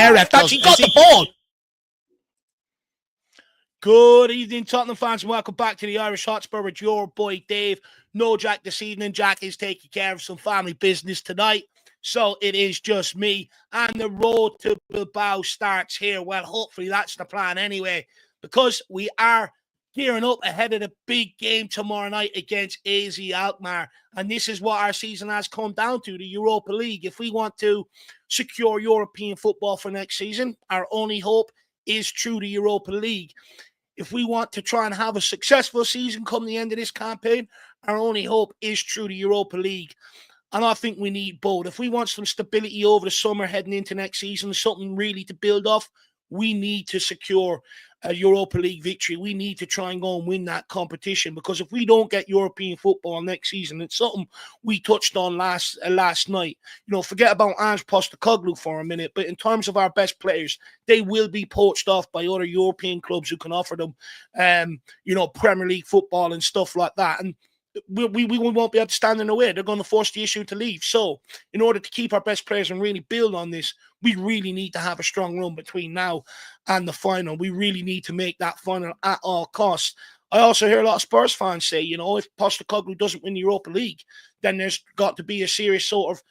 there, ref. That's, he got the ball. Good evening, Tottenham fans, and welcome back to the Irish Hotspur with your boy Dave. No Jack this evening. Jack is taking care of some family business tonight, so it is just me, and the road to Bilbao starts here. Well, hopefully that's the plan anyway, because we are gearing up ahead of the big game tomorrow night against AZ Alkmaar, and this is what our season has come down to, the Europa League. If we want to secure European football for next season, our only hope is through the Europa League. If we want to try and have a successful season come the end of this campaign, our only hope is through the Europa League. And I think we need both. If we want some stability over the summer heading into next season, something really to build off, we need to secure a Europa League victory. We need to try and go and win that competition, because if we don't get European football next season, it's something we touched on last night. You know, forget about Ange Postecoglou for a minute, but in terms of our best players, they will be poached off by other European clubs who can offer them, Premier League football and stuff like that. And we won't be able to stand in the way. They're going to force the issue to leave. So in order to keep our best players and really build on this, we really need to have a strong run between now and the final. We really need to make that final at all costs. I also hear a lot of Spurs fans say, you know, if Postecoglou doesn't win the Europa League, then there's got to be a serious sort of,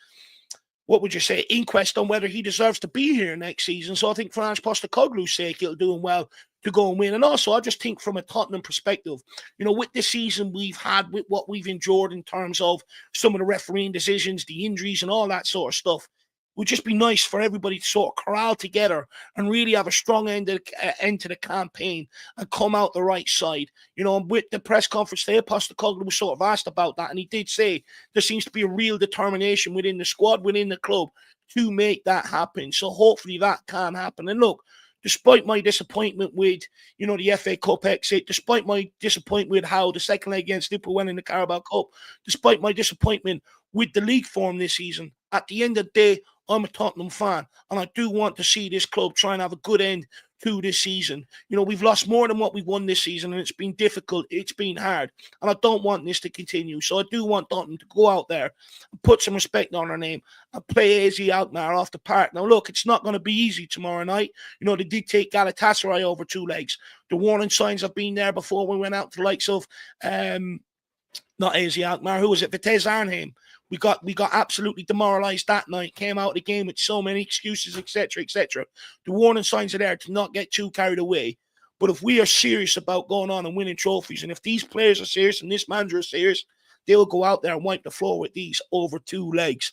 what would you say, inquest on whether he deserves to be here next season. So I think for Ange Postecoglou's sake, it'll do him well to go and win. And also, I just think from a Tottenham perspective, you know, with the season we've had, with what we've endured in terms of some of the refereeing decisions, the injuries and all that sort of stuff, it would just be nice for everybody to sort of corral together and really have a strong end to the campaign and come out the right side. You know, with the press conference today, Postecoglou was sort of asked about that, and he did say there seems to be a real determination within the squad, within the club, to make that happen. So hopefully that can happen. And look, despite my disappointment with, you know, the FA Cup exit, despite my disappointment with how the second leg against Liverpool went in the Carabao Cup, despite my disappointment with the league form this season, at the end of the day, I'm a Tottenham fan, and I do want to see this club try and have a good end to this season. You know, we've lost more than what we've won this season, and it's been difficult. It's been hard, and I don't want this to continue. So I do want Tottenham to go out there and put some respect on our name and play AZ Alkmaar off the park. Now, look, it's not going to be easy tomorrow night. You know, they did take Galatasaray over 2 legs. The warning signs have been there before we went out to the likes of, not AZ Alkmaar, who was it? Vitesse Arnhem. We got absolutely demoralised that night, came out of the game with so many excuses, etc., etc. The warning signs are there to not get too carried away. But if we are serious about going on and winning trophies, and if these players are serious and this manager is serious, they'll go out there and wipe the floor with these over 2 legs.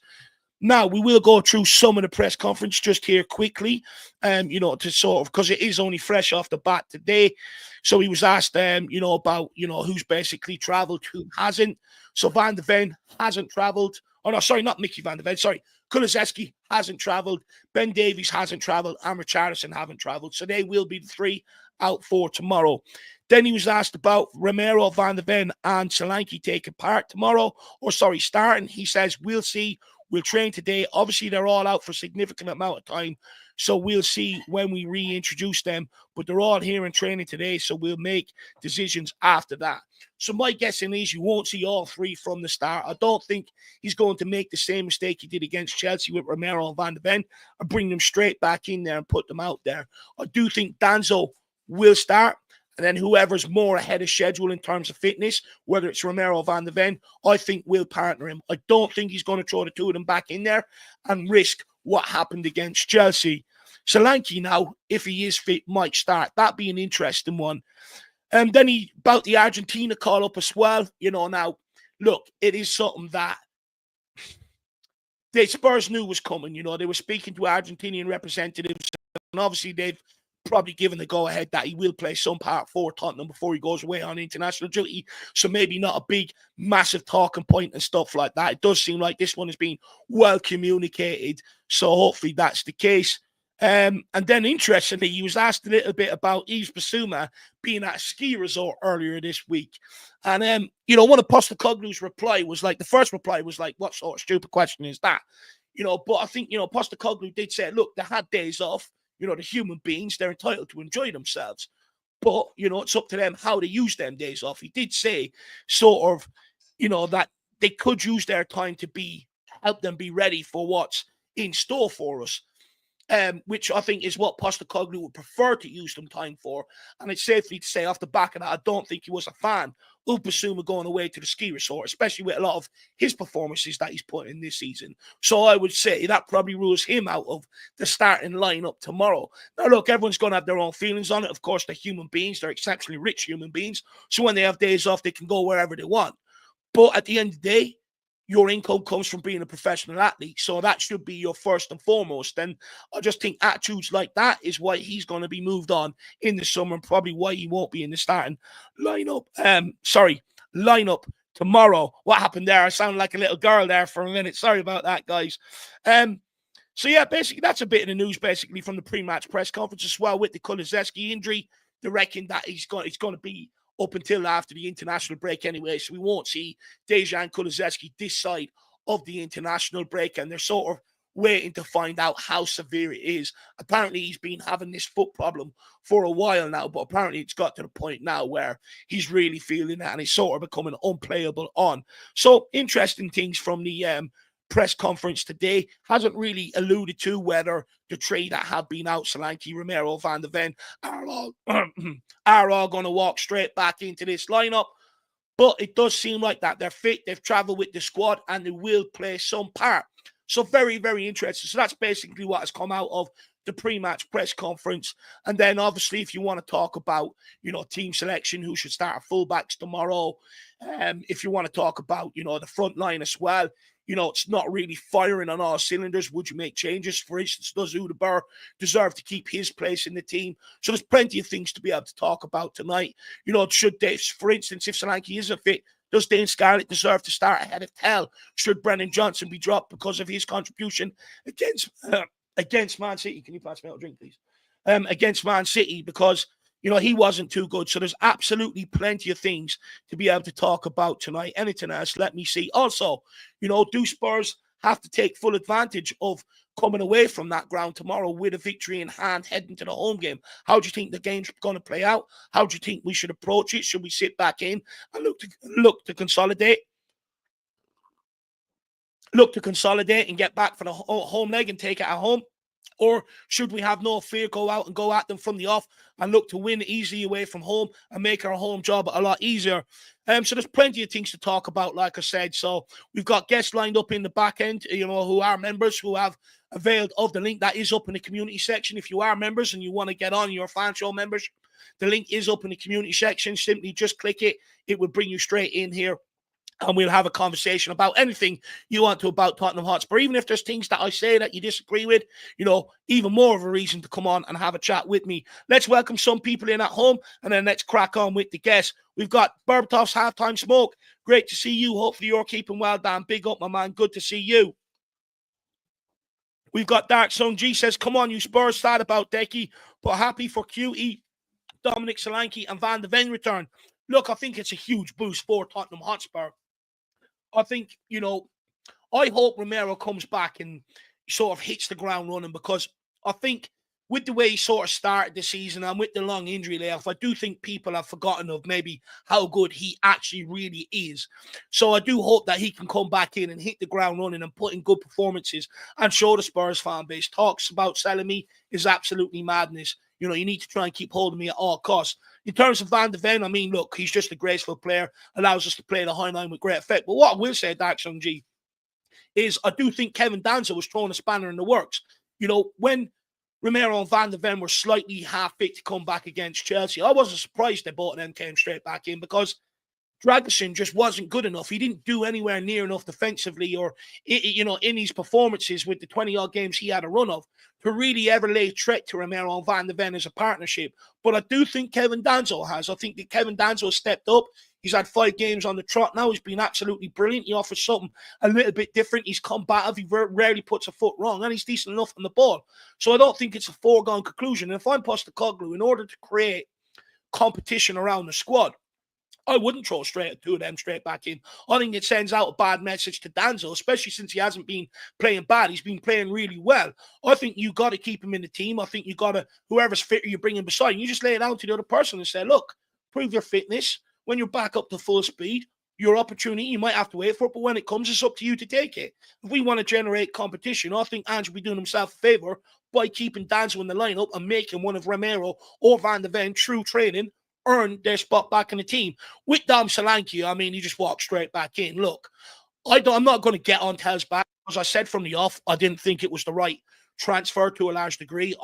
Now, we will go through some of the press conference just here quickly, to sort of, because it is only fresh off the bat today. So he was asked, about, who's basically travelled, who hasn't. So Van de Ven hasn't travelled. Oh, no, sorry, not Mickey Van de Ven. Sorry, Kulusevski hasn't travelled. Ben Davies hasn't travelled. And Richarlison haven't travelled. So they will be the 3 out for tomorrow. Then he was asked about Romero, Van de Ven, and Solanke taking part tomorrow. Starting. He says, we'll see. We'll train today. Obviously, they're all out for a significant amount of time, so we'll see when we reintroduce them. But they're all here in training today, so we'll make decisions after that. So my guessing is you won't see all 3 from the start. I don't think he's going to make the same mistake he did against Chelsea with Romero and Van de Ven and bring them straight back in there and put them out there. I do think Danzo will start. And then whoever's more ahead of schedule in terms of fitness, whether it's Romero or Van de Ven, I think will partner him. I don't think he's going to throw the 2 of them back in there and risk what happened against Chelsea. Solanke now, if he is fit, might start. That'd be an interesting one. And then about the Argentina call up as well. You know, now, look, it is something that the Spurs knew was coming. You know, they were speaking to Argentinian representatives, and obviously they've probably given the go-ahead that he will play some part for Tottenham before he goes away on international duty. So maybe not a big, massive talking point and stuff like that. It does seem like this one has been well communicated. So hopefully that's the case. And then interestingly, he was asked a little bit about Yves Bissouma being at a ski resort earlier this week. And, one of Postecoglou's reply was like, the first reply was like, what sort of stupid question is that? But I think, Postecoglou did say, look, they had days off. The human beings, they're entitled to enjoy themselves. But, it's up to them how they use them days off. He did say sort of, that they could use their time to help them be ready for what's in store for us. which I think is what Postecoglou would prefer to use some time for. And it's safely to say off the back of that, I don't think he was a fan of Bissouma going away to the ski resort, especially with a lot of his performances that he's put in this season. So I would say that probably rules him out of the starting lineup tomorrow. Now, look, everyone's going to have their own feelings on it. Of course, they're human beings. They're exceptionally rich human beings. So when they have days off, they can go wherever they want. But at the end of the day, your income comes from being a professional athlete. So that should be your first and foremost. And I just think attitudes like that is why he's going to be moved on in the summer and probably why he won't be in the starting lineup. Lineup tomorrow. What happened there? I sound like a little girl there for a minute. Sorry about that, guys. So yeah, basically that's a bit of the news basically from the pre-match press conference as well with the Kulusevski injury. They reckon that he's going to be up until after the international break anyway, so we won't see Dejan Kulusevski this side of the international break, and they're sort of waiting to find out how severe it is. Apparently, he's been having this foot problem for a while now, but apparently it's got to the point now where he's really feeling it, and it's sort of becoming unplayable on. So, interesting things from the press conference today. Hasn't really alluded to whether the three that have been out, Solanke, Romero, Van de Ven, are all going to walk straight back into this lineup. But it does seem like that they're fit, they've travelled with the squad, and they will play some part. So very, very interesting. So that's basically what has come out of the pre-match press conference. And then obviously if you want to talk about, team selection, who should start at fullbacks tomorrow, if you want to talk about, the front line as well, it's not really firing on all cylinders. Would you make changes? For instance, does Udebur deserve to keep his place in the team? So there's plenty of things to be able to talk about tonight. Should they, for instance, if Solanke isn't fit, does Dane Scarlett deserve to start ahead of Tell? Should Brennan Johnson be dropped because of his contribution against Man City? Can you pass me out a drink, please? Against Man City, because he wasn't too good. So there's absolutely plenty of things to be able to talk about tonight. Anything else? Let me see. Also, do Spurs have to take full advantage of coming away from that ground tomorrow with a victory in hand heading to the home game? How do you think the game's going to play out? How do you think we should approach it? Should we sit back in and look to consolidate? Look to consolidate and get back for the home leg and take it at home? Or should we have no fear, go out and go at them from the off and look to win easily away from home and make our home job a lot easier? So there's plenty of things to talk about, like I said. So we've got guests lined up in the back end, who are members, who have availed of the link that is up in the community section. If you are members and you want to get on your fan show members, the link is up in the community section. Simply just click it. It will bring you straight in here. And we'll have a conversation about anything you want to about Tottenham Hotspur. Even if there's things that I say that you disagree with, even more of a reason to come on and have a chat with me. Let's welcome some people in at home, and then let's crack on with the guests. We've got Berbatov's Halftime Smoke. Great to see you. Hopefully you're keeping well, Dan. Big up, my man. Good to see you. We've got Dark Sun G says, come on, you Spurs, sad about Decky, but happy for QE, Dominic Solanke, and Van de Ven return. Look, I think it's a huge boost for Tottenham Hotspur. I think, I hope Romero comes back and sort of hits the ground running, because I think with the way he sort of started the season and with the long injury layoff, I do think people have forgotten of maybe how good he actually really is. So I do hope that he can come back in and hit the ground running and put in good performances and show the Spurs fan base. Talks about selling me is absolutely madness. You need to try and keep hold of me at all costs. In terms of Van de Ven, I mean, look, he's just a graceful player, allows us to play the high line with great effect. But what I will say, Dark Sun G, is I do think Kevin Danza was throwing a spanner in the works. When Romero and Van de Ven were slightly half fit to come back against Chelsea, I wasn't surprised they both of them came straight back in, because Dragusin just wasn't good enough. He didn't do anywhere near enough defensively or, in his performances with the 20-odd games he had a run of to really ever lay threat to Romero and Van de Ven as a partnership. But I do think Kevin Danzo has. I think that Kevin Danzo has stepped up. He's had 5 games on the trot now. He's been absolutely brilliant. He offers something a little bit different. He's combative. He rarely puts a foot wrong, and he's decent enough on the ball. So I don't think it's a foregone conclusion. And if I'm Postecoglou, in order to create competition around the squad, I wouldn't throw two of them straight back in. I think it sends out a bad message to Danzo, especially since he hasn't been playing bad. He's been playing really well. I think you got to keep him in the team. I think you got to, whoever's fitter you bring him beside, you just lay it out to the other person and say, look, prove your fitness. When you're back up to full speed, your opportunity. You might have to wait for it, but when it comes, it's up to you to take it. If we want to generate competition, I think Ange will be doing himself a favour by keeping Danzo in the lineup and making one of Romero or Van de Ven through training earn their spot back in the team. With Dom Solanke, I mean, he just walked straight back in. Look, I'm not going to get on Tell's back. As I said from the off, I didn't think it was the right transfer to a large degree.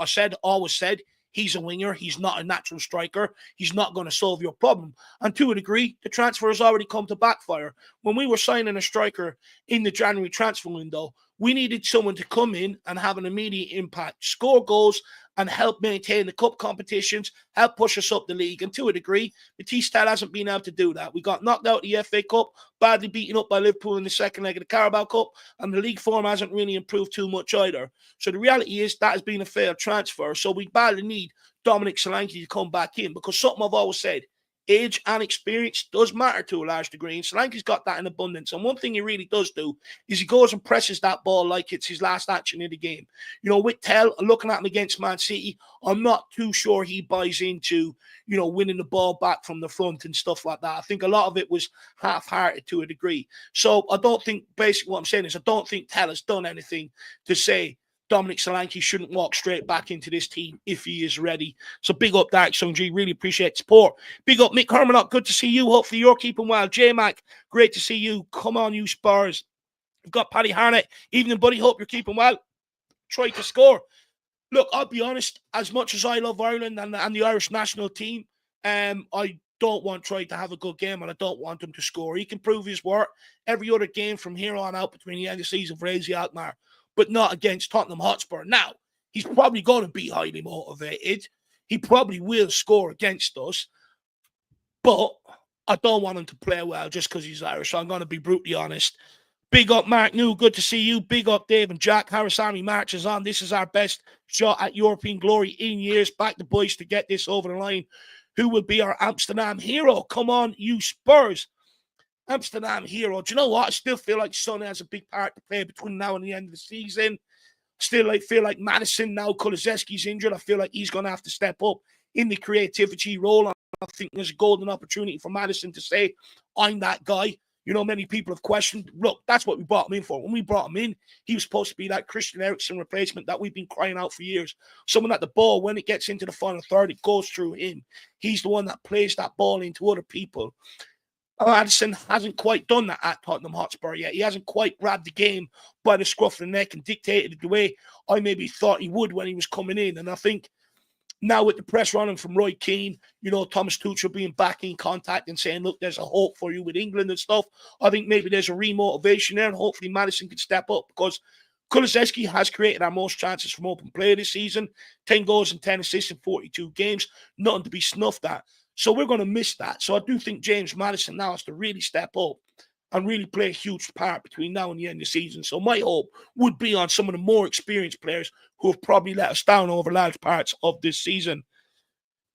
Always said, he's a winger. He's not a natural striker. He's not going to solve your problem. And to a degree, the transfer has already come to backfire. When we were signing a striker in the January transfer window, we needed someone to come in and have an immediate impact, score goals, and help maintain the cup competitions, help push us up the league. And to a degree, Batista hasn't been able to do that. We got knocked out of the FA Cup, badly beaten up by Liverpool in the second leg of the Carabao Cup, and the league form hasn't really improved too much either. So the reality is that has been a failed transfer. So we badly need Dominic Solanke to come back in, because something I've always said, age and experience does matter to a large degree, and Solanke's got that in abundance. And one thing he really does do is he goes and presses that ball like it's his last action in the game. You know, with Tell, looking at him against Man City, I'm not too sure he buys into, you know, winning the ball back from the front and stuff like that. I think a lot of it was half-hearted to a degree. So I don't think, basically what I'm saying is, I don't think Tell has done anything to say Dominic Solanke shouldn't walk straight back into this team if he is ready. So big up Dark Sung G, really appreciate the support. Big up Mick Hermanot, good to see you. Hopefully you're keeping well. J-Mac, great to see you. Come on, you Spurs. We've got Paddy Harnett. Evening, buddy. Hope you're keeping well. Try to score. Look, I'll be honest, as much as I love Ireland and the Irish national team, I don't want Troy to have a good game, and I don't want him to score. He can prove his worth every other game from here on out between the end of the season for AZ Alkmaar, but not against Tottenham Hotspur. Now, he's probably going to be highly motivated. He probably will score against us, but I don't want him to play well just because he's Irish. So I'm going to be brutally honest. Big up Mark New, good to see you. Big up Dave and Jack. Harrisami marches on. This is our best shot at European glory in years. Back the boys to get this over the line. Who will be our Amsterdam hero? Come on, you Spurs. Amsterdam hero. Do you know what? I still feel like Son has a big part to play between now and the end of the season. Still, I feel like Madison, now Kulusevski's injured, I feel like he's going to have to step up in the creativity role. I think there's a golden opportunity for Madison to say, I'm that guy. You know, many people have questioned, look, that's what we brought him in for. When we brought him in, he was supposed to be that Christian Eriksen replacement that we've been crying out for years. Someone that the ball, when it gets into the final third, it goes through him. He's the one that plays that ball into other people. Madison hasn't quite done that at Tottenham Hotspur yet. He hasn't quite grabbed the game by the scruff of the neck and dictated it the way I maybe thought he would when he was coming in. And I think now with the pressure on him from Roy Keane, you know, Thomas Tuchel being back in contact and saying, look, there's a hope for you with England and stuff, I think maybe there's a remotivation there, and hopefully Madison can step up, because Kulusevski has created our most chances from open play this season, 10 goals and 10 assists in 42 games, nothing to be snuffed at. So we're going to miss that. So I do think James Madison now has to really step up and really play a huge part between now and the end of the season. So my hope would be on some of the more experienced players who have probably let us down over large parts of this season.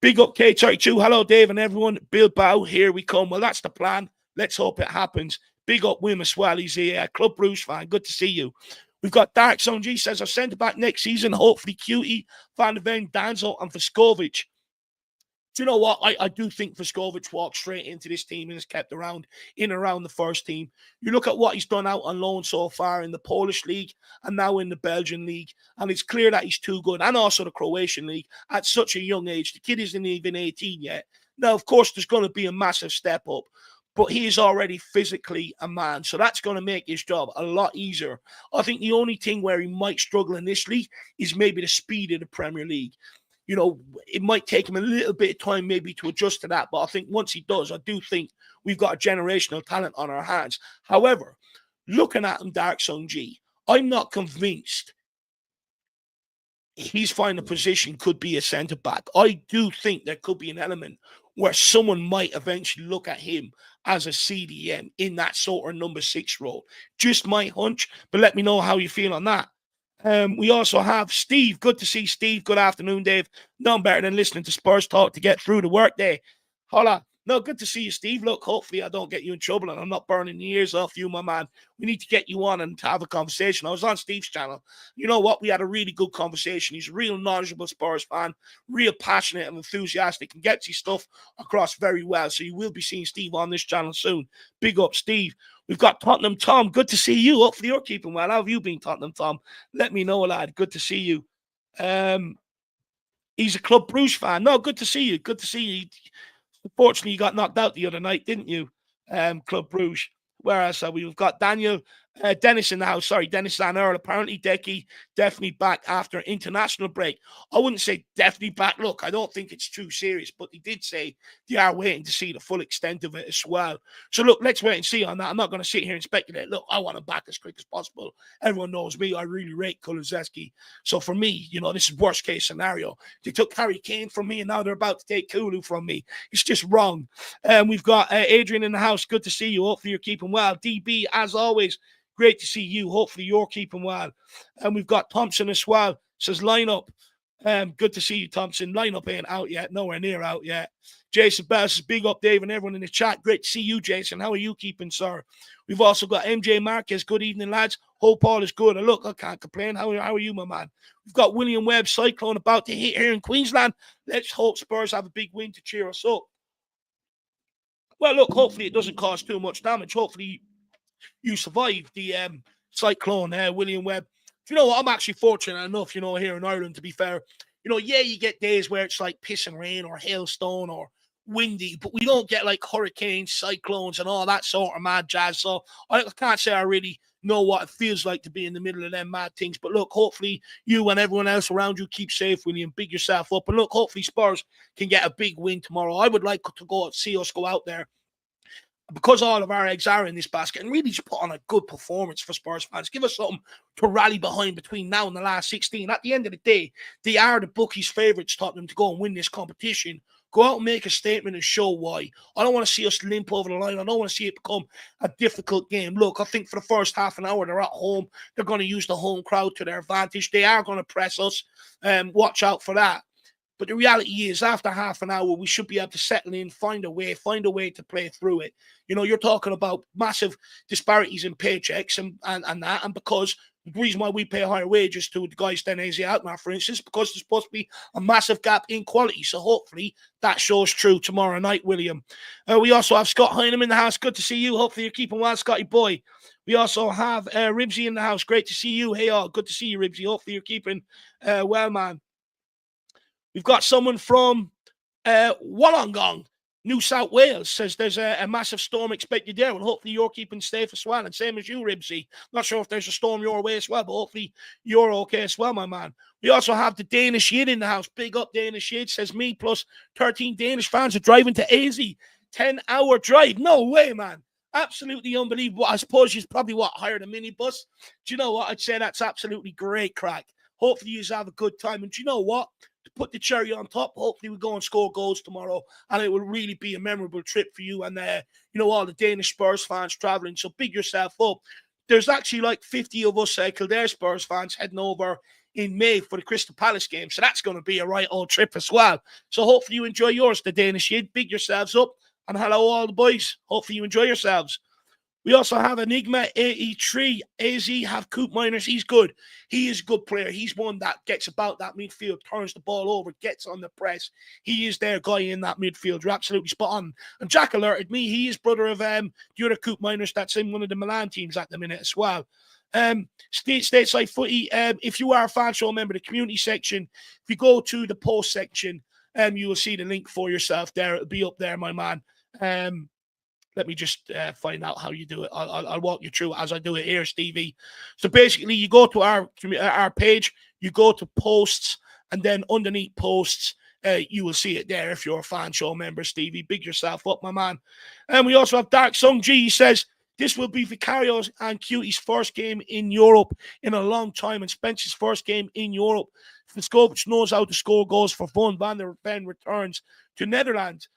Big up K32. Hello, Dave and everyone. Bilbao, here we come. Well, that's the plan. Let's hope it happens. Big up Wim as well. He's a Club Bruce fan. Good to see you. We've got Dark Zone G says, I've sent it back next season. Hopefully Cutie, Van de Ven, Danzo, and Voskovic. Do you know what? I do think Voskovic walked straight into this team and is kept around the first team. You look at what he's done out on loan so far in the Polish league and now in the Belgian league, and it's clear that he's too good, and also the Croatian league at such a young age. The kid isn't even 18 yet. Now, of course, there's going to be a massive step up, but he is already physically a man, so that's going to make his job a lot easier. I think the only thing where he might struggle initially is maybe the speed of the Premier League. You know, it might take him a little bit of time maybe to adjust to that. But I think once he does, I do think we've got a generational talent on our hands. However, looking at him, Dark Sun G, I'm not convinced he's finding a position could be a centre-back. I do think there could be an element where someone might eventually look at him as a CDM in that sort of number 6 role. Just my hunch, but let me know how you feel on that. We also have Steve. Good to see Steve. Good afternoon, Dave. None better than listening to Spurs talk to get through the workday. Holla. No, good to see you, Steve. Look, hopefully I don't get you in trouble and I'm not burning the ears off you, my man. We need to get you on and have a conversation. I was on Steve's channel. You know what? We had a really good conversation. He's a real knowledgeable Spurs fan, real passionate and enthusiastic, and gets his stuff across very well. So you will be seeing Steve on this channel soon. Big up, Steve. We've got Tottenham Tom. Good to see you. Hopefully you're keeping well. How have you been, Tottenham Tom? Let me know, lad. Good to see you. He's a Club Bruges fan. No, good to see you. Good to see you. Unfortunately, you got knocked out the other night, didn't you, Club Bruges? Whereas we've got Dennis in the house. Sorry, Dennis Van Earl. Apparently, Decky definitely back after international break. I wouldn't say definitely back. Look, I don't think it's too serious, but he did say they are waiting to see the full extent of it as well. So, look, let's wait and see on that. I'm not going to sit here and speculate. Look, I want him back as quick as possible. Everyone knows me. I really rate Kulusevski. So, for me, this is worst case scenario. They took Harry Kane from me, and now they're about to take Kulu from me. It's just wrong. We've got Adrian in the house. Good to see you. Hopefully, you're keeping well. DB, as always, great to see you. Hopefully, you're keeping well. And we've got Thompson as well. Says lineup. Good to see you, Thompson. Lineup ain't out yet. Nowhere near out yet. Jason Bell says, big up, Dave, and everyone in the chat. Great to see you, Jason. How are you keeping, sir? We've also got MJ Marquez. Good evening, lads. Hope all is good. And look, I can't complain. How are you, my man? We've got William Webb Cyclone about to hit here in Queensland. Let's hope Spurs have a big win to cheer us up. Well, look, hopefully it doesn't cause too much damage. Hopefully you survive the cyclone, William Webb. You know what? I'm actually fortunate enough, here in Ireland, to be fair. You get days where it's like piss and rain or hailstone or windy, but we don't get like hurricanes, cyclones, and all that sort of mad jazz. So I can't say I really know what it feels like to be in the middle of them mad things. But look, hopefully you and everyone else around you keep safe, William. Big yourself up. And look, hopefully Spurs can get a big win tomorrow. I would like to see us go out there, because all of our eggs are in this basket, and really just put on a good performance for Spurs fans. Give us something to rally behind between now and the last 16. At the end of the day, they are the bookies' favourites, Tottenham, to go and win this competition. Go out and make a statement and show why. I don't want to see us limp over the line. I don't want to see it become a difficult game. Look, I think for the first half an hour, they're at home. They're going to use the home crowd to their advantage. They are going to press us. Watch out for that. But the reality is, after half an hour, we should be able to settle in, find a way to play through it. You're talking about massive disparities in paychecks and that. And because the reason why we pay higher wages to the guys than AZ Alkmaar, for instance, because there's supposed to be a massive gap in quality. So hopefully that shows true tomorrow night, William. We also have Scott Hynam in the house. Good to see you. Hopefully you're keeping well, Scotty boy. We also have Ribsy in the house. Great to see you. Hey, all. Good to see you, Ribsy. Hopefully you're keeping well, man. We've got someone from Wollongong, New South Wales, says there's a massive storm expected there. Well, hopefully you're keeping safe as well. And same as you, Ribsy. Not sure if there's a storm your way as well, but hopefully you're okay as well, my man. We also have the DirishHotspur in the house. Big up DirishHotspur, says me plus 13 Danish fans are driving to AZ. 10-hour drive. No way, man. Absolutely unbelievable. I suppose you've probably, hired a minibus. Do you know what? I'd say that's absolutely great crack. Hopefully you have a good time. And do you know what? To put the cherry on top, hopefully we go and score goals tomorrow, and it will really be a memorable trip for you and all the Danish Spurs fans traveling. So big yourself up. There's actually like 50 of us Kildare Spurs fans heading over in May for the Crystal Palace game, so that's going to be a right old trip as well. So hopefully you enjoy yours, the DirishHotspur. Big yourselves up, and hello all the boys. Hopefully you enjoy yourselves. We also have Enigma 83. AZ have Coop Miners. He's good. He is a good player. He's one that gets about that midfield, turns the ball over, gets on the press. He is their guy in that midfield. You're absolutely spot on. And Jack alerted me. He is brother of the other Coop Miners that's in one of the Milan teams at the minute as well. Stateside Footy. If you are a fan show member, the community section, if you go to the post section, you will see the link for yourself there. It'll be up there, my man. Let me just find out how you do it. I'll walk you through it as I do it here, Stevie. So basically, you go to our page, you go to posts, and then underneath posts, you will see it there if you're a fan show member, Stevie. Big yourself up, my man. And we also have Dark Sung G. He says, this will be Vicario and Cutie's first game in Europe in a long time, and Spence's first game in Europe. Fiskovic knows how to score goals for fun. Van der Ven returns to Netherlands.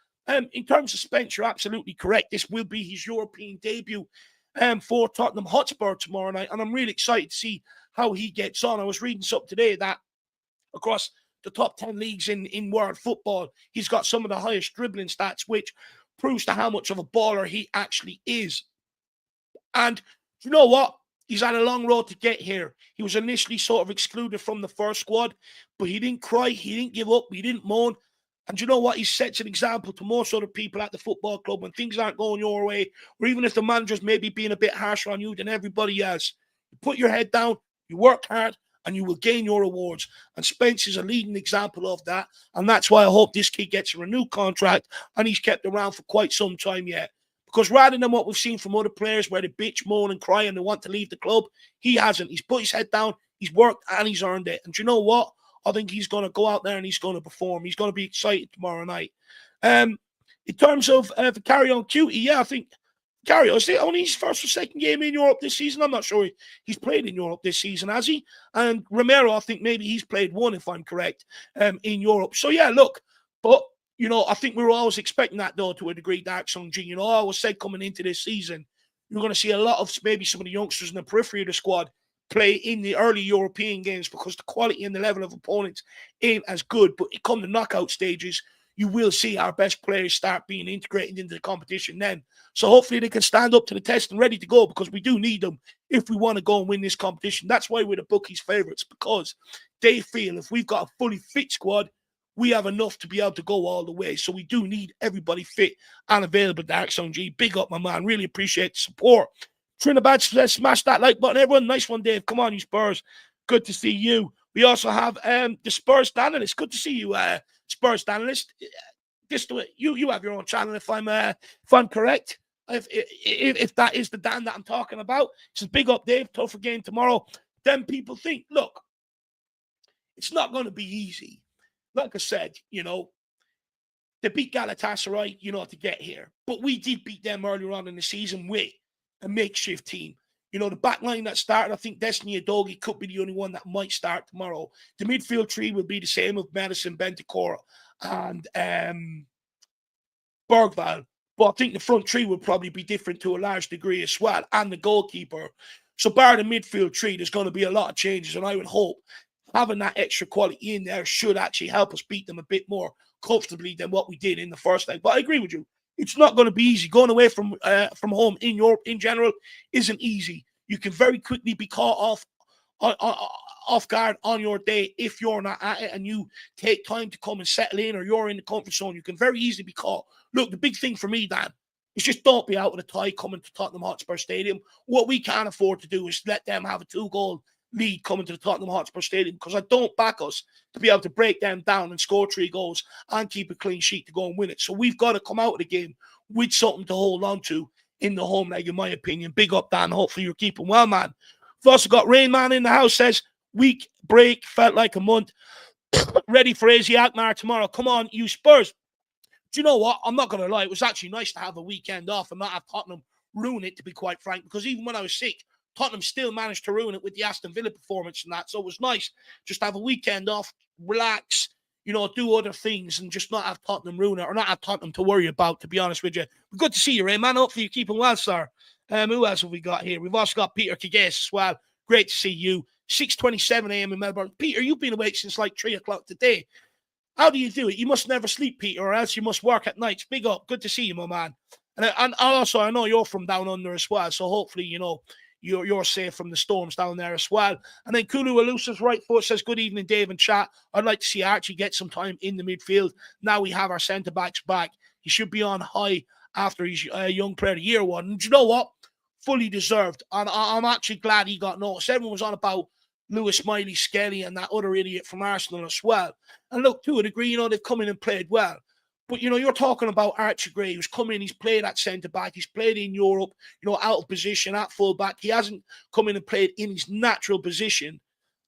In terms of Spence, you're absolutely correct. This will be his European debut for Tottenham Hotspur tomorrow night, and I'm really excited to see how he gets on. I was reading something today that across the top 10 leagues in world football, he's got some of the highest dribbling stats, which proves to how much of a baller he actually is. And you know what? He's had a long road to get here. He was initially sort of excluded from the first squad, but he didn't cry, he didn't give up, he didn't moan. And you know what? He sets an example to most other people at the football club when things aren't going your way, or even if the manager's maybe being a bit harsher on you than everybody else. You put your head down, you work hard, and you will gain your rewards. And Spence is a leading example of that. And that's why I hope this kid gets a renewed contract and he's kept around for quite some time yet. Because rather than what we've seen from other players where they bitch, moan, and cry and they want to leave the club, he hasn't. He's put his head down, he's worked, and he's earned it. And you know what? I think he's going to go out there and he's going to perform. He's going to be excited tomorrow night. In terms of the carry-on cutie, yeah, I think carry-on, is it only his first or second game in Europe this season? I'm not sure he's played in Europe this season, has he? And Romero, I think maybe he's played one, if I'm correct, in Europe. So, yeah, look, but you know, I think we were always expecting that, though, to a degree, Dark Sung G. You know, I always said coming into this season, you're going to see a lot of maybe some of the youngsters in the periphery of the squad play in the early European games because the quality and the level of opponents ain't as good. But come the knockout stages, you will see our best players start being integrated into the competition then. So hopefully they can stand up to the test and ready to go because we do need them if we want to go and win this competition. That's why we're the bookies' favourites, because they feel if we've got a fully fit squad, we have enough to be able to go all the way. So we do need everybody fit and available. Dark Song G, big up, my man. Really appreciate the support. Trinidad says, smash that like button. Everyone, nice one, Dave. Come on, you Spurs. Good to see you. We also have the Spurs analyst. Good to see you, Spurs analyst. Just you have your own channel if I'm correct. If that is the Dan that I'm talking about. It's a big up, Dave. Tougher game tomorrow. Then people think, look, it's not going to be easy. Like I said, you know, they beat Galatasaray, you know, to get here. But we did beat them earlier on in the season with a makeshift team. You know, the back line that started, I think Destiny Adogi could be the only one that might start tomorrow. The midfield three will be the same of Madison, Bentancur, and Bergvall. But I think the front three will probably be different to a large degree as well, and the goalkeeper. So bar the midfield three, there's going to be a lot of changes, and I would hope having that extra quality in there should actually help us beat them a bit more comfortably than what we did in the first leg. But I agree with you. It's not going to be easy. Going away from home in Europe in general isn't easy. You can very quickly be caught off guard on your day if you're not at it and you take time to come and settle in or you're in the comfort zone. You can very easily be caught. Look, the big thing for me, Dan, is just don't be out of the tie coming to Tottenham Hotspur Stadium. What we can't afford to do is let them have a 2-goal lead coming to the Tottenham Hotspur Stadium, because I don't back us to be able to break them down and score 3 goals and keep a clean sheet to go and win it. So we've got to come out of the game with something to hold on to in the home leg, in my opinion. Big up, Dan. Hopefully you're keeping well, man. We've also got Rain Man in the house, says, week break, felt like a month. Ready for AZ Alkmaar tomorrow. Come on, you Spurs. Do you know what? I'm not going to lie. It was actually nice to have a weekend off and not have Tottenham ruin it, to be quite frank, because even when I was sick, Tottenham still managed to ruin it with the Aston Villa performance and that. So it was nice just to have a weekend off, relax, you know, do other things and just not have Tottenham ruin it or not have Tottenham to worry about, to be honest with you. But good to see you, Ray, man. Hopefully you're keeping well, sir. Who else have we got here? We've also got Peter Kagase as well. Great to see you. 6:27 a.m. in Melbourne. Peter, you've been awake since like 3 o'clock today. How do you do it? You must never sleep, Peter, or else you must work at nights. Big up. Good to see you, my man. And also, I know you're from down under as well, so hopefully, you know, you're safe from the storms down there as well. And then Kulu Elusive's right foot says, good evening, Dave and chat. I'd like to see Archie get some time in the midfield. Now we have our centre-backs back. He should be on high after his young player of the year one. And do you know what? Fully deserved. And I'm actually glad he got noticed. Everyone was on about Lewis Smiley, Skelly, and that other idiot from Arsenal as well. And look, to a degree, you know, they've come in and played well. But, you know, you're talking about Archie Gray, who's come in, he's played at centre-back, he's played in Europe, you know, out of position, at full-back. He hasn't come in and played in his natural position,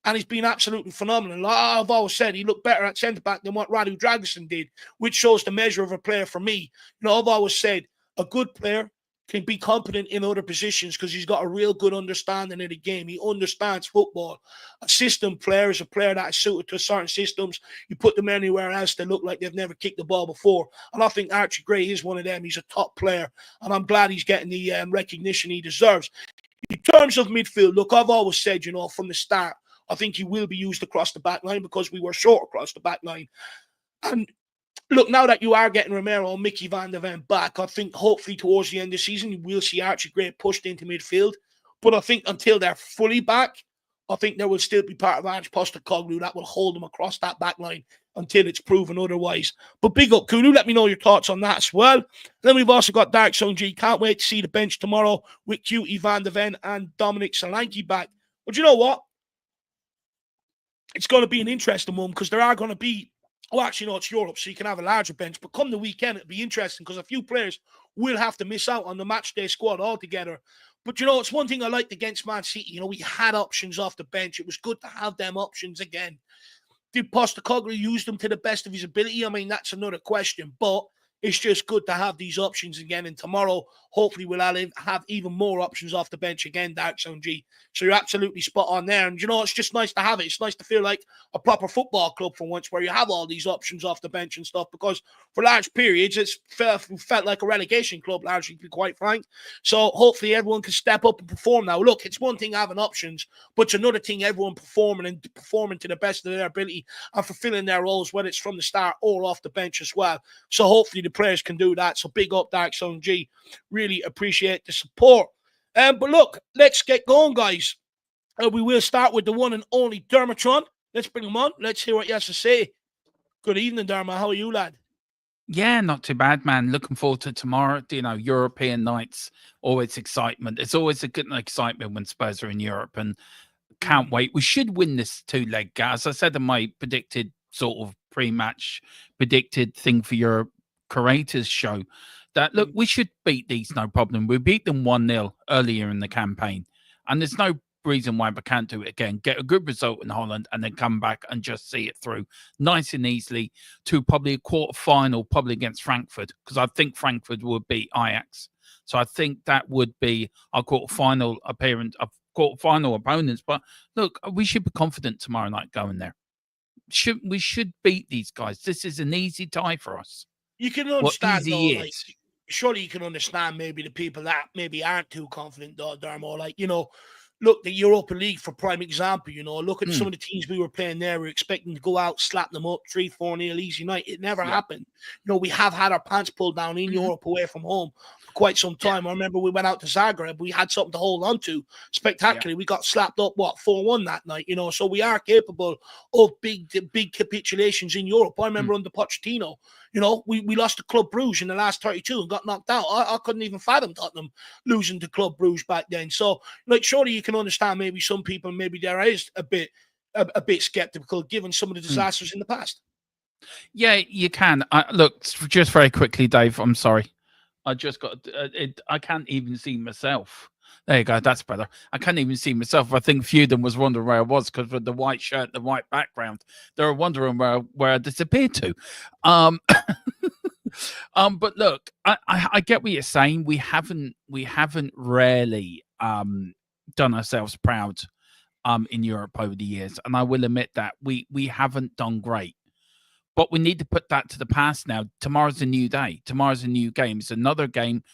and he's been absolutely phenomenal. Like I've always said, he looked better at centre-back than what Radu Dragosin did, which shows the measure of a player for me. You know, I've always said a good player can be competent in other positions because he's got a real good understanding of the game. He understands football. A system player is a player that is suited to certain systems. You put them anywhere else, they look like they've never kicked the ball before. And I think Archie Gray is one of them. He's a top player, and I'm glad he's getting the recognition he deserves. In terms of midfield, look, I've always said, you know, from the start, I think he will be used across the back line because we were short across the back line. And look, now that you are getting Romero and Mickey van der Ven back, I think hopefully towards the end of the season, we'll see Archie Gray pushed into midfield. But I think until they're fully back, I think there will still be part of Ange Postecoglou that will hold them across that back line until it's proven otherwise. But big up, Kulu. Let me know your thoughts on that as well. Then we've also got Dark Zone G. Can't wait to see the bench tomorrow with Cutie van der Ven and Dominic Solanke back. But you know what? It's going to be an interesting one because there are going to be, well, actually, no, it's Europe, so you can have a larger bench. But come the weekend, it'll be interesting because a few players will have to miss out on the match day squad altogether. But, you know, it's one thing I liked against Man City. You know, we had options off the bench. It was good to have them options again. Did Postecoglou use them to the best of his ability? I mean, that's another question. But it's just good to have these options again. And tomorrow, hopefully, we'll have even more options off the bench again, Dark Zone G. So you're absolutely spot on there. And, you know, it's just nice to have it. It's nice to feel like a proper football club for once where you have all these options off the bench and stuff, because for large periods, it's felt like a relegation club, largely, to be quite frank. So hopefully everyone can step up and perform now. Look, it's one thing having options, but it's another thing everyone performing to the best of their ability and fulfilling their roles, whether it's from the start or off the bench as well. So hopefully the players can do that. So big up, Dark Zone G. Really appreciate the support. But look, let's get going, guys. We will start with the one and only Dermotron. Let's bring him on. Let's hear what he has to say. Good evening, Derma. How are you, lad? Yeah, not too bad, man. Looking forward to tomorrow. You know, European nights, always excitement. It's always a good excitement when Spurs are in Europe, and can't wait. We should win this two-leg. As I said in my predicted sort of pre-match predicted thing for your creators show, that look, we should beat these no problem. We beat them 1-0 earlier in the campaign, and there's no reason why we can't do it again. Get a good result in Holland and then come back and just see it through nice and easily to probably a quarter final, probably against Frankfurt, because I think Frankfurt would beat Ajax. So I think that would be our quarter final appearance, quarter final opponents. But look, we should be confident tomorrow night going there. We should beat these guys. This is an easy tie for us. You can understand, though, like, surely you can understand maybe the people that maybe aren't too confident, though, Dermo. Like, you know, look, the Europa League, for prime example, you know, look at some of the teams we were playing there. We're expecting to go out, slap them up 3-4-0 easy night. It never happened. You know, we have had our pants pulled down in Europe away from home for quite some time. I remember we went out to Zagreb. We had something to hold on to spectacularly. We got slapped up, 4-1 that night, you know. So we are capable of big capitulations in Europe. I remember under Pochettino, you know, we lost to Club Brugge in the last 32 and got knocked out. I couldn't even fathom Tottenham losing to Club Brugge back then. So, like, surely you can understand maybe some people, maybe there is a bit skeptical given some of the disasters in the past. Yeah, you can. Look, just very quickly, Dave, I'm sorry. I just got I can't even see myself. There you go. That's better. I can't even see myself. I think a few of them was wondering where I was because with the white shirt, the white background, they were wondering where I disappeared to. But look, I get what you're saying. We haven't really done ourselves proud in Europe over the years, and I will admit that we haven't done great. But we need to put that to the past now. Tomorrow's a new day. Tomorrow's a new game. It's another game.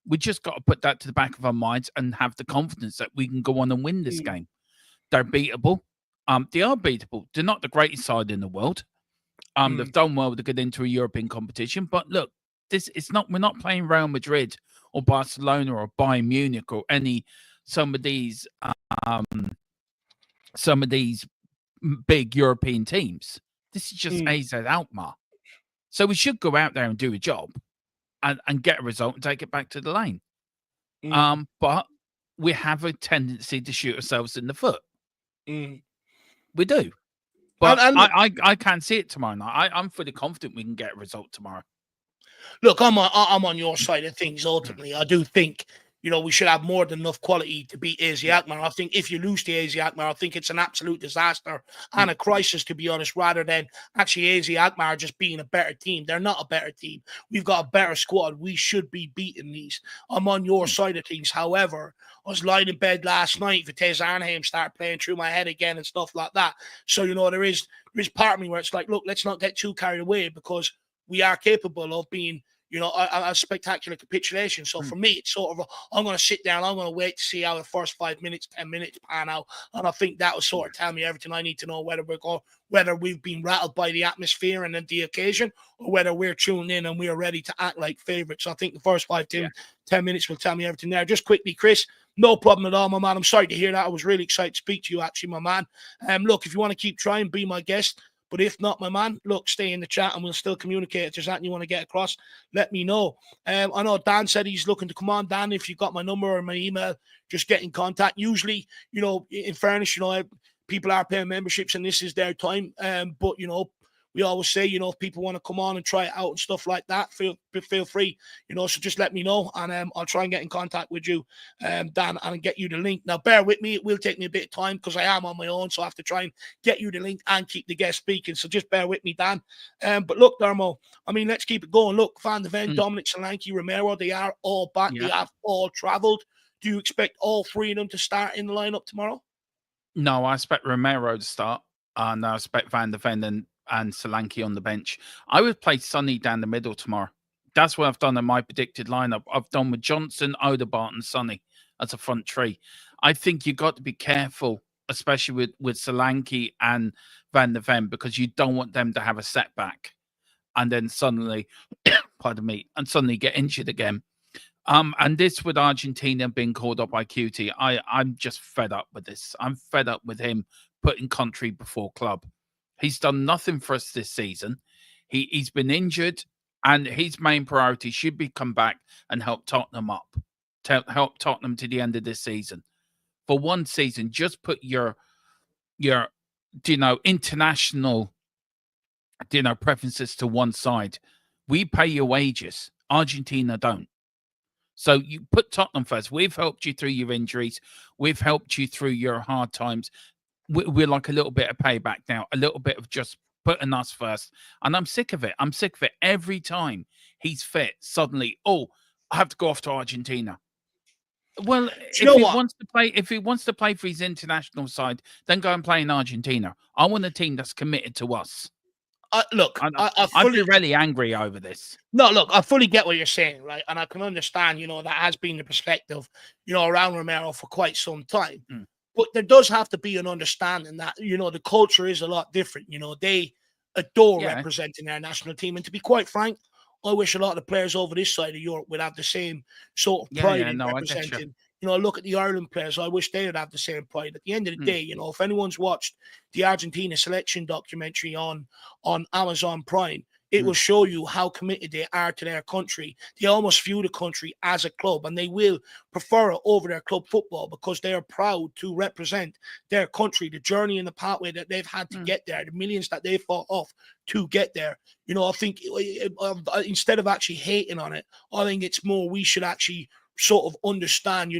We just got to put that to the back of our minds and have the confidence that we can go on and win this game. They're beatable. They are beatable. They're not the greatest side in the world. They've done well to get into a European competition. But look, we're not playing Real Madrid or Barcelona or Bayern Munich or some of these big European teams. This is just AZ Alkmaar. So we should go out there and do a job and get a result and take it back to the lane. But we have a tendency to shoot ourselves in the foot. We do. But I can't see it tomorrow night. I'm fully confident we can get a result tomorrow. Look, I'm on your side of things ultimately. I do think, you know, we should have more than enough quality to beat AZ Alkmaar. I think if you lose to AZ Alkmaar, I think it's an absolute disaster and a crisis, to be honest, rather than actually AZ Alkmaar just being a better team. They're not a better team. We've got a better squad. We should be beating these. I'm on your side of things. However, I was lying in bed last night. Vitesse Arnhem started playing through my head again and stuff like that. So, you know, there is part of me where it's like, look, let's not get too carried away because we are capable of being, a spectacular capitulation. So for me, it's sort of, I'm going to sit down, I'm going to wait to see how the first 5 minutes, 10 minutes pan out. And I think that will sort of tell me everything I need to know, whether we've been rattled by the atmosphere and the occasion, or whether we're tuned in and we're ready to act like favourites. So I think the first 10 minutes will tell me everything there. Just quickly, Chris, no problem at all, my man. I'm sorry to hear that. I was really excited to speak to you, actually, my man. Look, if you want to keep trying, be my guest. But if not, my man, look, stay in the chat and we'll still communicate. If there's anything you want to get across, let me know. I know Dan said he's looking to come on. Dan, if you've got my number or my email, just get in contact. Usually, in fairness, people are paying memberships and this is their time. But, we always say, if people want to come on and try it out and stuff like that, feel free, so just let me know and I'll try and get in contact with you, Dan, and get you the link. Now, bear with me. It will take me a bit of time because I am on my own, so I have to try and get you the link and keep the guest speaking. So just bear with me, Dan. But look, Dermo, let's keep it going. Look, Van de Ven, Dominic Solanke, Romero, they are all back. Yeah. They have all travelled. Do you expect all three of them to start in the lineup tomorrow? No, I expect Romero to start, and I expect Van de Ven and Solanke on the bench. I would play Sonny down the middle tomorrow. That's what I've done in my predicted lineup. I've done with Johnson, Odegaard, and Sonny as a front three. I think you've got to be careful, especially with Solanke and Van de Ven, because you don't want them to have a setback and then suddenly, pardon me, and suddenly get injured again. And this with Argentina being called up by QT, I'm just fed up with this. I'm fed up with him putting country before club. He's done nothing for us this season. He's been injured, and his main priority should be come back and help Tottenham up, to help Tottenham to the end of this season. For one season, just put your international, preferences to one side. We pay your wages. Argentina don't. So you put Tottenham first. We've helped you through your injuries. We've helped you through your hard times. We're like a little bit of payback now, a little bit of just putting us first. And I'm sick of it. I'm sick of it. Every time he's fit, suddenly, I have to go off to Argentina. Well, if he wants to play for his international side, then go and play in Argentina. I want a team that's committed to us. Look, I'd be really angry over this. No, look, I fully get what you're saying, right? And I can understand, that has been the perspective, around Romero for quite some time. But there does have to be an understanding that, the culture is a lot different. They adore representing their national team. And to be quite frank, I wish a lot of the players over this side of Europe would have the same sort of pride in representing. Look at the Ireland players. I wish they would have the same pride. At the end of the day, if anyone's watched the Argentina selection documentary on Amazon Prime, it will show you how committed they are to their country. They almost view the country as a club, and they will prefer it over their club football because they are proud to represent their country, the journey and the pathway that they've had to get there, the millions that they fought off to get there. I think instead of actually hating on it, I think it's more we should actually sort of understand,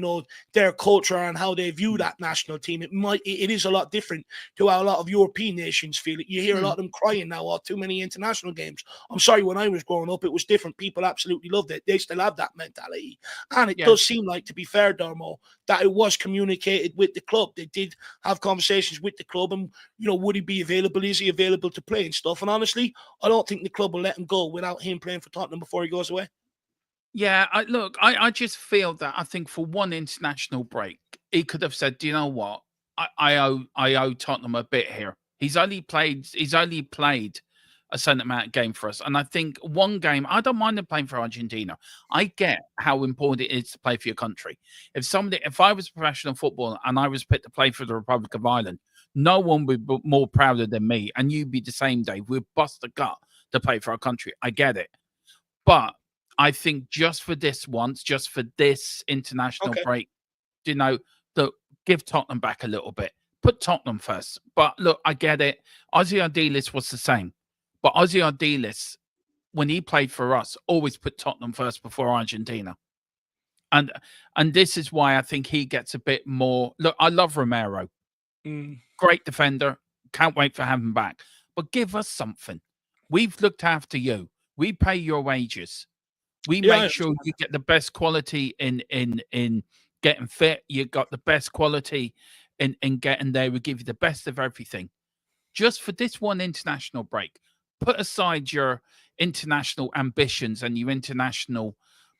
their culture and how they view that national team. It is a lot different to how a lot of European nations feel it. You hear a lot of them crying now, too many international games. I'm sorry, when I was growing up, it was different. People absolutely loved it. They still have that mentality. And it does seem like, to be fair, Dermo, that it was communicated with the club. They did have conversations with the club and, would he be available? Is he available to play and stuff? And honestly, I don't think the club will let him go without him playing for Tottenham before he goes away. Yeah, I just feel that I think for one international break, he could have said, "Do you know what? I owe Tottenham a bit here." He's only played a certain amount of game for us, and I think one game. I don't mind him playing for Argentina. I get how important it is to play for your country. If I was a professional footballer and I was picked to play for the Republic of Ireland, no one would be more prouder than me, and you'd be the same, Dave. We'd bust a gut to play for our country. I get it, but I think just for this international break, give Tottenham back a little bit. Put Tottenham first. But look, I get it. Ozzy Ardiles was the same. But Ozzy Ardiles, when he played for us, always put Tottenham first before Argentina. And this is why I think he gets a bit more. Look, I love Romero. Great defender. Can't wait for having him back. But give us something. We've looked after you. We pay your wages. We make sure you get the best quality in getting fit. You got the best quality in getting there. We give you the best of everything. Just for this one international break, put aside your international ambitions and your international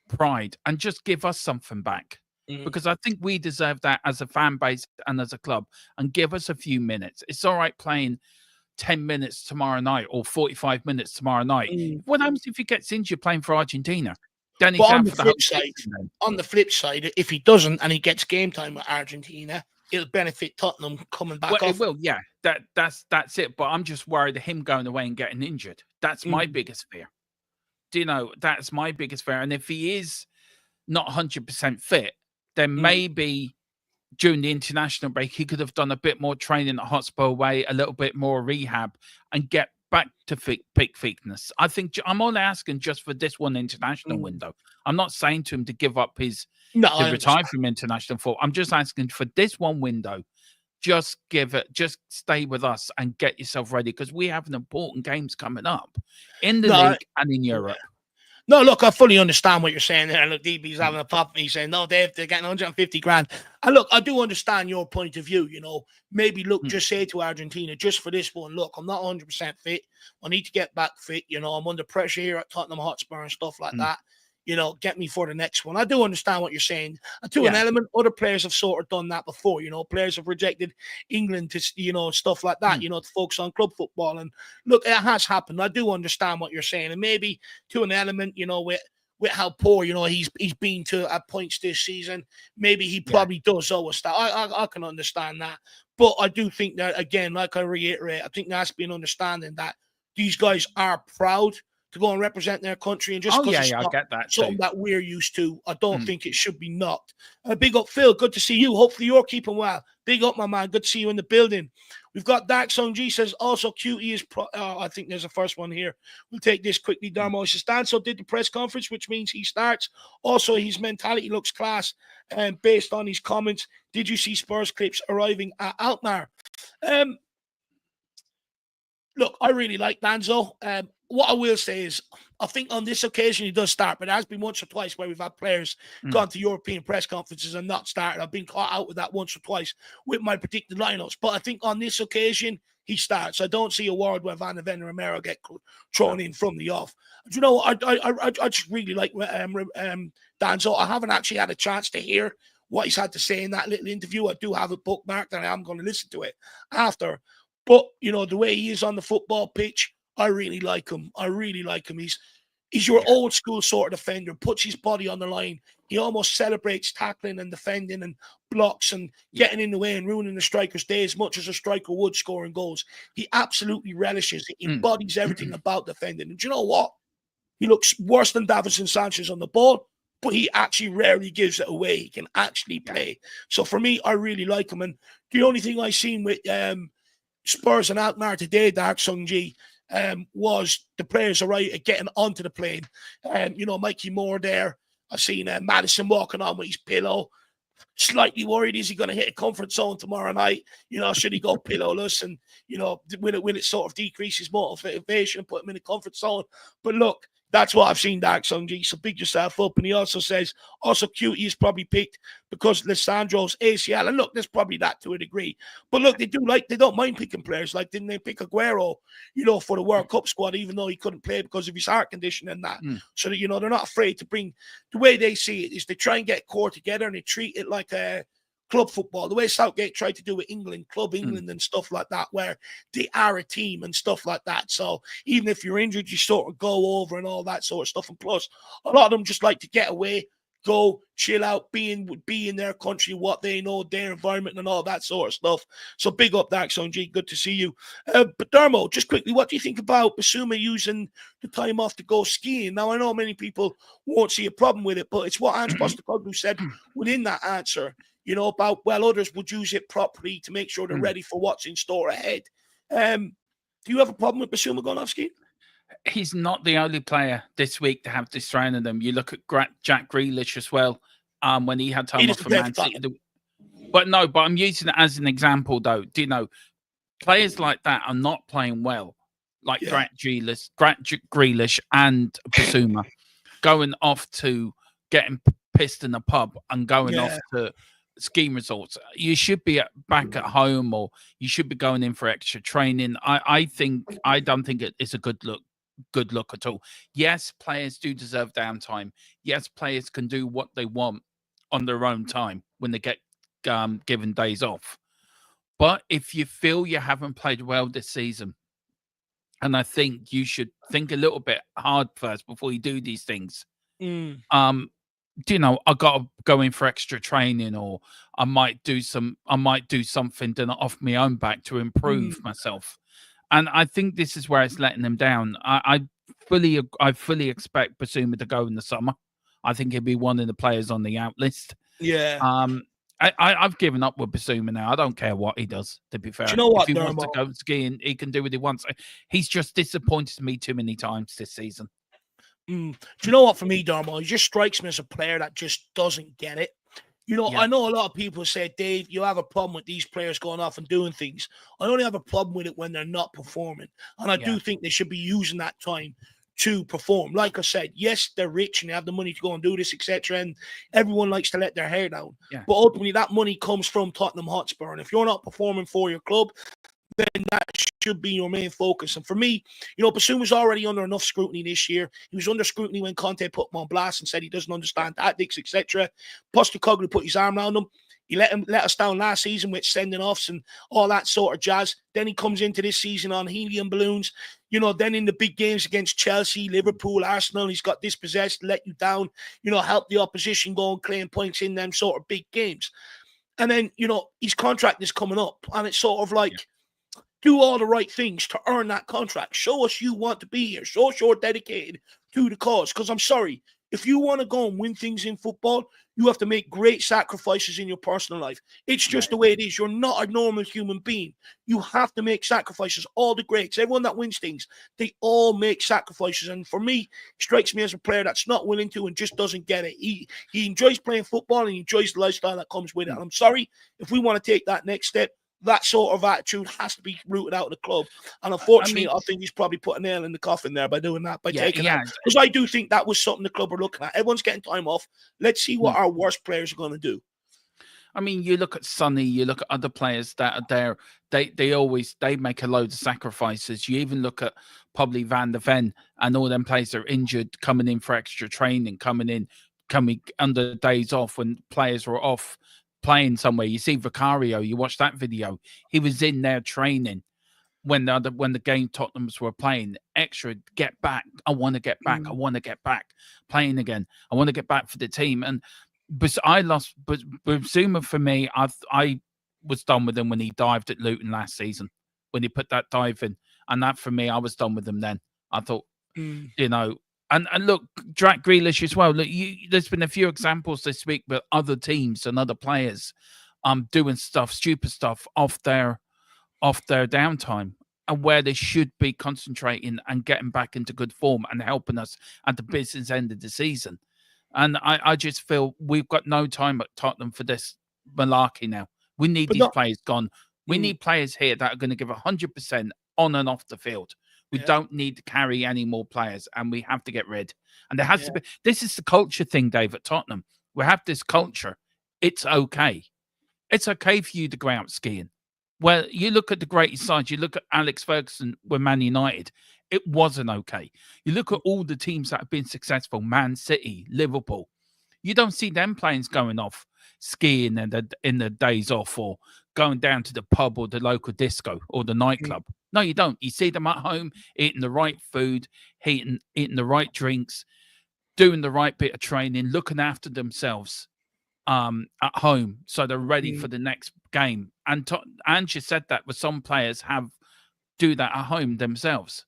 pride and just give us something back. Because I think we deserve that as a fan base and as a club, and give us a few minutes. It's all right playing 10 minutes tomorrow night or 45 minutes tomorrow night. What happens if he gets injured playing for Argentina? Then he's out for the whole season. On the flip side, if he doesn't and he gets game time with Argentina, it'll benefit Tottenham coming back off. It will, yeah. That's it. But I'm just worried of him going away and getting injured. That's my biggest fear. That's my biggest fear. And if he is not 100% fit, then maybe during the international break, he could have done a bit more training at Hotspur away, a little bit more rehab, and get back to peak fitness. I think I'm only asking just for this one international window. I'm not saying to him to give up to retire from international football. I'm just asking for this one window. Just stay with us and get yourself ready, because we have an important games coming up in the league and in Europe. No, look, I fully understand what you're saying there. Look, DB's having a pop. He's saying, no, Dave, they're getting 150 grand. And look, I do understand your point of view. Maybe look, just say to Argentina, just for this one, look, I'm not 100% fit. I need to get back fit. I'm under pressure here at Tottenham Hotspur and stuff like that. Get me for the next one. I do understand what you're saying. And to an element, other players have sort of done that before. Players have rejected England to, stuff like that, to focus on club football. And look, it has happened. I do understand what you're saying. And maybe to an element, with how poor, he's been to at points this season, maybe he probably does owe us that. I can understand that. But I do think that, again, like I reiterate, I think there has to be an understanding that these guys are proud to go and represent their country, and just because I get that something that we're used to, I don't think it should be knocked. Big up, Phil. Good to see you. Hopefully you're keeping well. Big up, my man. Good to see you in the building. We've got Dark Song G says also QE is. I think there's a first one here. We'll take this quickly. Darmo says Danso did the press conference, which means he starts. Also, his mentality looks class, and based on his comments, did you see Spurs clips arriving at Alkmaar? Look, I really like Danzo. What I will say is, I think on this occasion he does start, but there has been once or twice where we've had players gone to European press conferences and not started. I've been caught out with that once or twice with my predicted lineups. But I think on this occasion he starts. I don't see a world where Van de Ven or Romero get thrown in from the off. Do you know what? I just really like Danzo. I haven't actually had a chance to hear what he's had to say in that little interview. I do have it bookmarked and I am going to listen to it after. But, the way he is on the football pitch, I really like him. He's your old school sort of defender, puts his body on the line. He almost celebrates tackling and defending and blocks and getting in the way and ruining the striker's day as much as a striker would scoring goals. He absolutely relishes it, embodies everything about defending. And do you know what? He looks worse than Davinson Sanchez on the ball, but he actually rarely gives it away. He can actually play. So for me, I really like him. And the only thing I've seen with Spurs and Alkmaar today, Dark Sung G, was the players are right at getting onto the plane. Mikey Moore there. I've seen Madison walking on with his pillow. Slightly worried, is he going to hit a comfort zone tomorrow night? Should he go pillowless and, will it sort of decrease his motivation and put him in a comfort zone? But look, that's what I've seen, Dark Sung G. So big yourself up. And he also says, Cutie is probably picked because Lissandro's ACL. And look, there's probably that to a degree. But look, they don't mind picking players. Like, didn't they pick Aguero, for the World Cup squad, even though he couldn't play because of his heart condition and that. So that, they're not afraid to bring, the way they see it is they try and get core together and they treat it like a club football, the way Southgate tried to do with England, Club England and stuff like that, where they are a team and stuff like that. So even if you're injured, you sort of go over and all that sort of stuff. And plus, a lot of them just like to get away, go, chill out, be in their country, what they know, their environment and all that sort of stuff. So big up, Dark Song G. Good to see you. But Dermo, just quickly, what do you think about Bissouma using the time off to go skiing? Now, I know many people won't see a problem with it, but it's what Ange Postecoglou said within that answer. About, others would use it properly to make sure they're ready for what's in store ahead. Do you have a problem with Bissouma going off skiing? He's not the only player this week to have this thrown at them. You look at Jack Grealish as well, when he had time off for Man City. But I'm using it as an example, though. Do you know, players like that are not playing well, like Jack Grealish and Bissouma, going off to getting pissed in a pub and going off to skiing resorts. You should be back at home, or you should be going in for extra training. I don't think it's a good look good look at all. Yes, players do deserve downtime. Yes, players can do what they want on their own time when they get given days off. But if you feel you haven't played well this season, and I think you should think a little bit hard first before you do these things. Mm. I got to go in for extra training, or I might do something done off my own back to improve myself. And I think this is where it's letting them down. I fully expect Bissouma to go in the summer. I think he'll be one of the players on the out list. Yeah. I've given up with Bissouma now. I don't care what he does, to be fair. Do you know what, if he wants Dermo? to go skiing, he can do what he wants. He's just disappointed me too many times this season. Do you know what, for me, Dermo, he just strikes me as a player that just doesn't get it. I know a lot of people say, Dave, you have a problem with these players going off and doing things. I only have a problem with it when they're not performing. And I do think they should be using that time to perform. Like I said, yes, they're rich and they have the money to go and do this, etc. And everyone likes to let their hair down. Yeah. But ultimately, that money comes from Tottenham Hotspur. And if you're not performing for your club, then that should be your main focus. And for me, Bissouma's already under enough scrutiny this year. He was under scrutiny when Conte put him on blast and said he doesn't understand tactics, etc. Pochettino put his arm around him. He let us down last season with sending offs and all that sort of jazz. Then he comes into this season on helium balloons. Then in the big games against Chelsea, Liverpool, Arsenal, he's got dispossessed, let you down, help the opposition go and claim points in them sort of big games. And then, his contract is coming up. And it's sort of like, do all the right things to earn that contract. Show us you want to be here. Show us you're dedicated to the cause. Because I'm sorry, if you want to go and win things in football, you have to make great sacrifices in your personal life. It's just the way it is. You're not a normal human being. You have to make sacrifices. All the greats, everyone that wins things, they all make sacrifices. And for me, it strikes me as a player that's not willing to and just doesn't get it. He enjoys playing football and he enjoys the lifestyle that comes with it. And I'm sorry, if we want to take that next step, that sort of attitude has to be rooted out of the club. And unfortunately, I think he's probably put a nail in the coffin there by doing that, by taking that. Because I do think that was something the club are looking at. Everyone's getting time off. Let's see what our worst players are going to do. I mean, you look at Sonny, you look at other players that are there. They make a load of sacrifices. You even look at probably Van der Ven and all them players that are injured, coming in for extra training, coming under days off when players were off playing somewhere. You see Vicario, you watch that video. He was in there training when the game Tottenham's were playing. Extra, get back. I want to get back. I want to get back playing again. I want to get back for the team. And but Bissouma, for me, I was done with him when he dived at Luton last season, when he put that dive in. And that, for me, I was done with him then. I thought, And look, Jack Grealish as well. Look, there's been a few examples this week with other teams and other players doing stupid stuff off their downtime, and where they should be concentrating and getting back into good form and helping us at the business end of the season. And I just feel we've got no time at Tottenham for this malarkey now. We need these players gone. We need players here that are going to give 100% on and off the field. We don't need to carry any more players, and we have to get rid. And there has to be. This is the culture thing, Dave, at Tottenham. We have this culture. It's okay. It's okay for you to go out skiing. Well, you look at the greatest side. You look at Alex Ferguson with Man United. It wasn't okay. You look at all the teams that have been successful, Man City, Liverpool. You don't see them players going off skiing in the days off, or going down to the pub or the local disco or the nightclub. No, you don't. You see them at home eating the right food, eating the right drinks, doing the right bit of training, looking after themselves at home so they're ready for the next game. And Ange said that with some players do that at home themselves.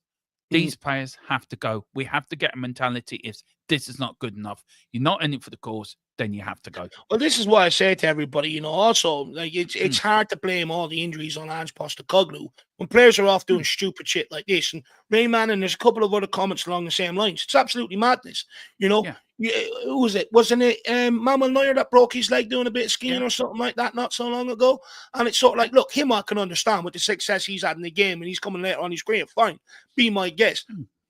These players have to go. We have to get a mentality if this is not good enough. You're not in it for the cause, then you have to go. Well, this is what I say to everybody, also, like it's hard to blame all the injuries on Ange Postecoglou when players are off doing stupid shit like this. And Rayman, and there's a couple of other comments along the same lines. It's absolutely madness, Who was it? Wasn't it Manuel Neuer that broke his leg doing a bit of skiing or something like that not so long ago? And it's sort of like, look, him I can understand with the success he's had in the game, and he's coming later on, he's great, fine, be my guest.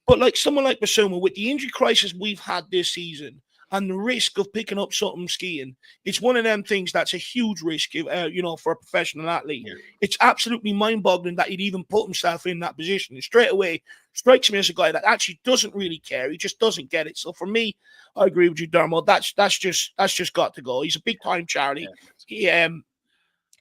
But like someone like Bissouma, with the injury crisis we've had this season, and the risk of picking up something skiing, it's one of them things that's a huge risk, for a professional athlete. Yeah. It's absolutely mind-boggling that he'd even put himself in that position. And straight away, strikes me as a guy that actually doesn't really care. He just doesn't get it. So for me, I agree with you, Dermot. That's just got to go. He's a big-time charity. Yeah.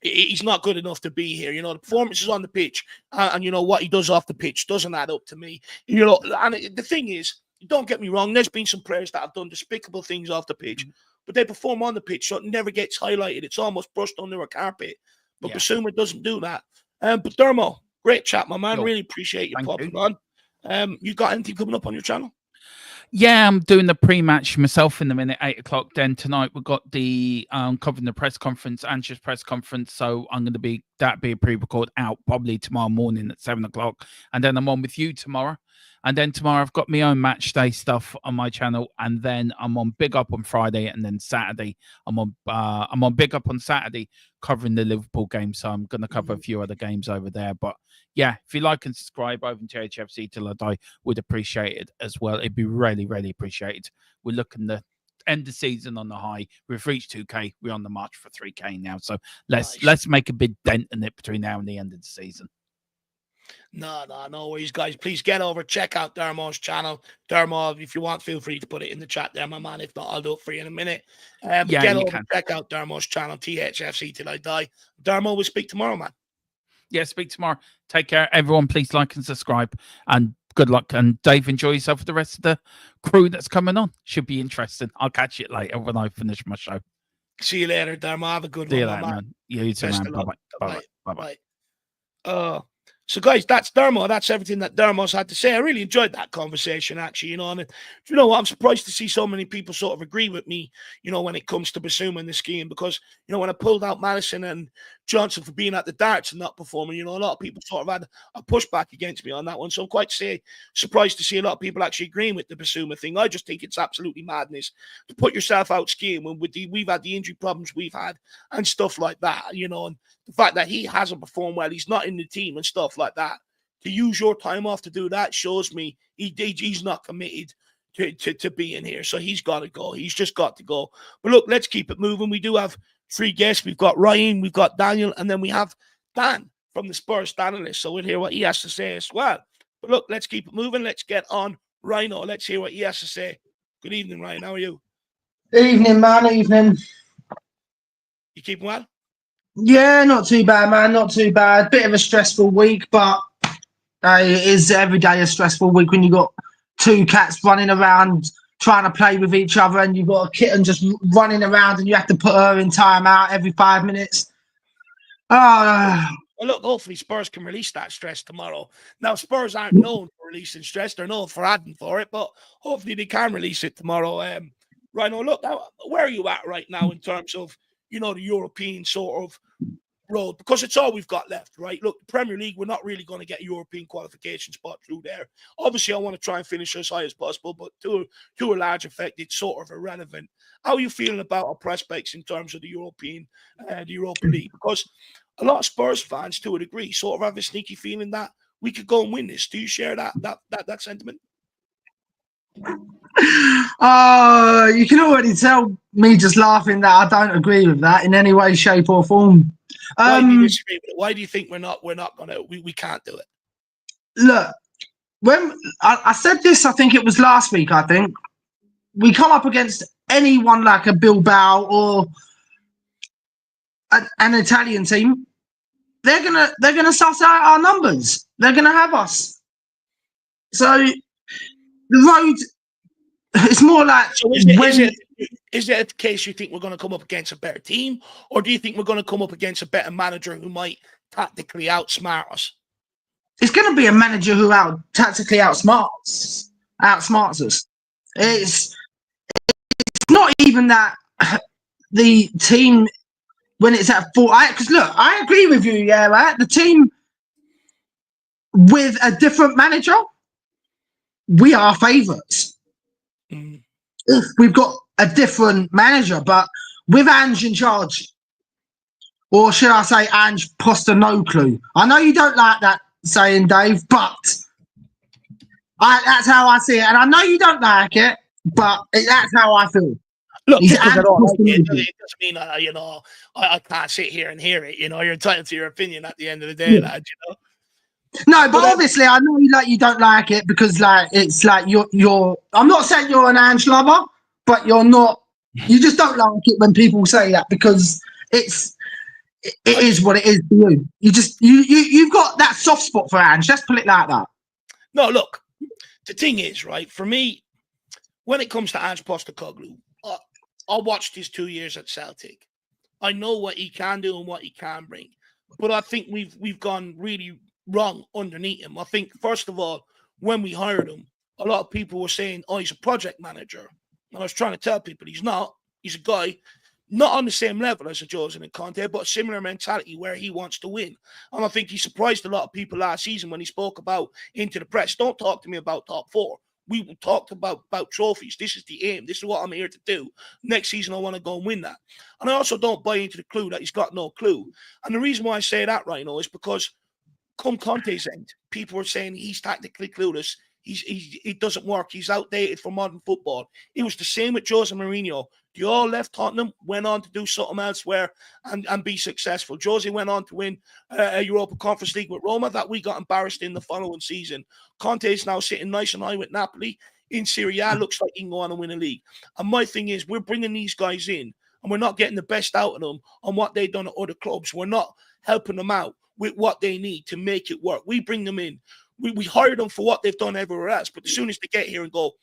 He's not good enough to be here. The performances on the pitch and what he does off the pitch doesn't add up to me. And the thing is, don't get me wrong, there's been some players that have done despicable things off the pitch, but they perform on the pitch, so it never gets highlighted. It's almost brushed under a carpet. But Bissouma doesn't do that. But Dermo, great chat, my man. Really appreciate you popping on. You got anything coming up on your channel? Yeah, I'm doing the pre-match myself in the minute, 8 o'clock. Then tonight we've got the covering the press conference, Ange's press conference. So I'm going to be a pre-record out probably tomorrow morning at 7 o'clock, and then I'm on with you tomorrow. And then tomorrow I've got my own match day stuff on my channel, and then I'm on Big Up on Friday, and then Saturday I'm on Big Up on Saturday covering the Liverpool game. So I'm going to cover a few other games over there. But yeah, if you like and subscribe over in JHFC till I die, would appreciate it as well. It'd be really, really appreciated. We're looking to end the season on the high. We've reached 2K. We're on the march for 3K now. So let's make a big dent in it between now and the end of the season. No worries, guys. Please get over, check out Dermo's channel. Dermo, if you want, feel free to put it in the chat there, my man. If not, I'll do it for you in a minute. Get over, check out Dermo's channel, THFC till I die. Dermo, we'll speak tomorrow, man. Yeah, speak tomorrow. Take care, everyone. Please like and subscribe, and good luck. And Dave, enjoy yourself with the rest of the crew that's coming on. Should be interesting. I'll catch you later when I finish my show. See you later, Dermo. Have a good one. See you later, man. You too, man. Bye-bye. Bye-bye. So, guys, that's Dermo. That's everything that Dermo's had to say. I really enjoyed that conversation, actually, and you know what? I'm surprised to see so many people sort of agree with me, when it comes to Bissouma and the skiing, because, when I pulled out Madison and Johnson for being at the darts and not performing, a lot of people sort of had a pushback against me on that one. So I'm quite surprised to see a lot of people actually agreeing with the Bissouma thing. I just think it's absolutely madness to put yourself out skiing when we've had the injury problems we've had and stuff like that, and the fact that he hasn't performed well, he's not in the team and stuff like that. To use your time off to do that shows me he's not committed to being here. So he's got to go. He's just got to go. But look, let's keep it moving. We do have 3 guests. We've got Ryan, we've got Daniel, and then we have Dan from the Spurs analyst. So we'll hear what he has to say as well. But look, let's keep it moving. Let's get on Rhino. Let's hear what he has to say. Good evening, Ryan. How are you? Evening, man. Evening. You keeping well? Yeah, not too bad, man. Not too bad. Bit of a stressful week, but it is every day a stressful week when you got 2 cats running around trying to play with each other, and you've got a kitten just running around, and you have to put her in timeout every 5 minutes. Well, look, hopefully Spurs can release that stress tomorrow. Now, Spurs aren't known for releasing stress. They're known for adding for it, but hopefully they can release it tomorrow. Rhino, look, where are you at right now in terms of, the European sort of road? Because it's all we've got left, right? Look, the Premier League, we're not really going to get a European qualification spot through there. Obviously, I want to try and finish as high as possible, but to a large effect, it's sort of irrelevant. How are you feeling about our prospects in terms of the Europa League? Because a lot of Spurs fans, to a degree, sort of have a sneaky feeling that we could go and win this. Do you share that sentiment? You can already tell me just laughing that I don't agree with that in any way, shape, or form. Why do you disagree with it? Why do you think we're not gonna we can't do it? Look, when I said this, I think it was last week. I think we come up against anyone like a Bilbao or an Italian team. They're gonna suss out our numbers. They're gonna have us. So the road. It's more like, so is it a case you think we're going to come up against a better team, or do you think we're going to come up against a better manager who might tactically outsmart us? It's going to be a manager who tactically outsmarts us. It's not even that the team, when it's at full, because look, I agree with you, yeah, right? The team with a different manager, we are favourites. We've got a different manager, but with Ange in charge, or should I say Ange Postecoglou? I know you don't like that saying, Dave, but that's how I see it. And I know you don't like it, but that's how I feel. Look, He's just because I don't like it, anti-Costa. it doesn't mean I can't sit here and hear it. You're entitled to your opinion at the end of the day, lad. No, but obviously I know you don't like it because it's like you're. I'm not saying you're an Ange lover, but you're not. You just don't like it when people say that because it is what it is for you. You've got that soft spot for Ange. Let's put it like that. No, look, the thing is, right, for me, when it comes to Ange Postecoglou, I watched his 2 years at Celtic. I know what he can do and what he can bring, but I think we've gone really wrong underneath him. I think, first of all, when we hired him, a lot of people were saying, oh, he's a project manager. And I was trying to tell people he's not. He's a guy not on the same level as a Jose and Conte, but a similar mentality where he wants to win. And I think he surprised a lot of people last season when he spoke about into the press. Don't talk to me about top four. We talked about trophies. This is the aim. This is what I'm here to do. Next season, I want to go and win that. And I also don't buy into the clue that he's got no clue. And the reason why I say that, right now, is because come Conte's end, people are saying he's tactically clueless. He doesn't work. He's outdated for modern football. It was the same with Jose Mourinho. They all left Tottenham, went on to do something elsewhere and be successful. Jose went on to win a Europa Conference League with Roma that we got embarrassed in the following season. Conte is now sitting nice and high with Napoli. In Serie A, looks like he can go on and win a league. And my thing is, we're bringing these guys in and we're not getting the best out of them on what they've done at other clubs. We're not helping them out with what they need to make it work. We bring them in. We hire them for what they've done everywhere else. But as soon as they get here and go,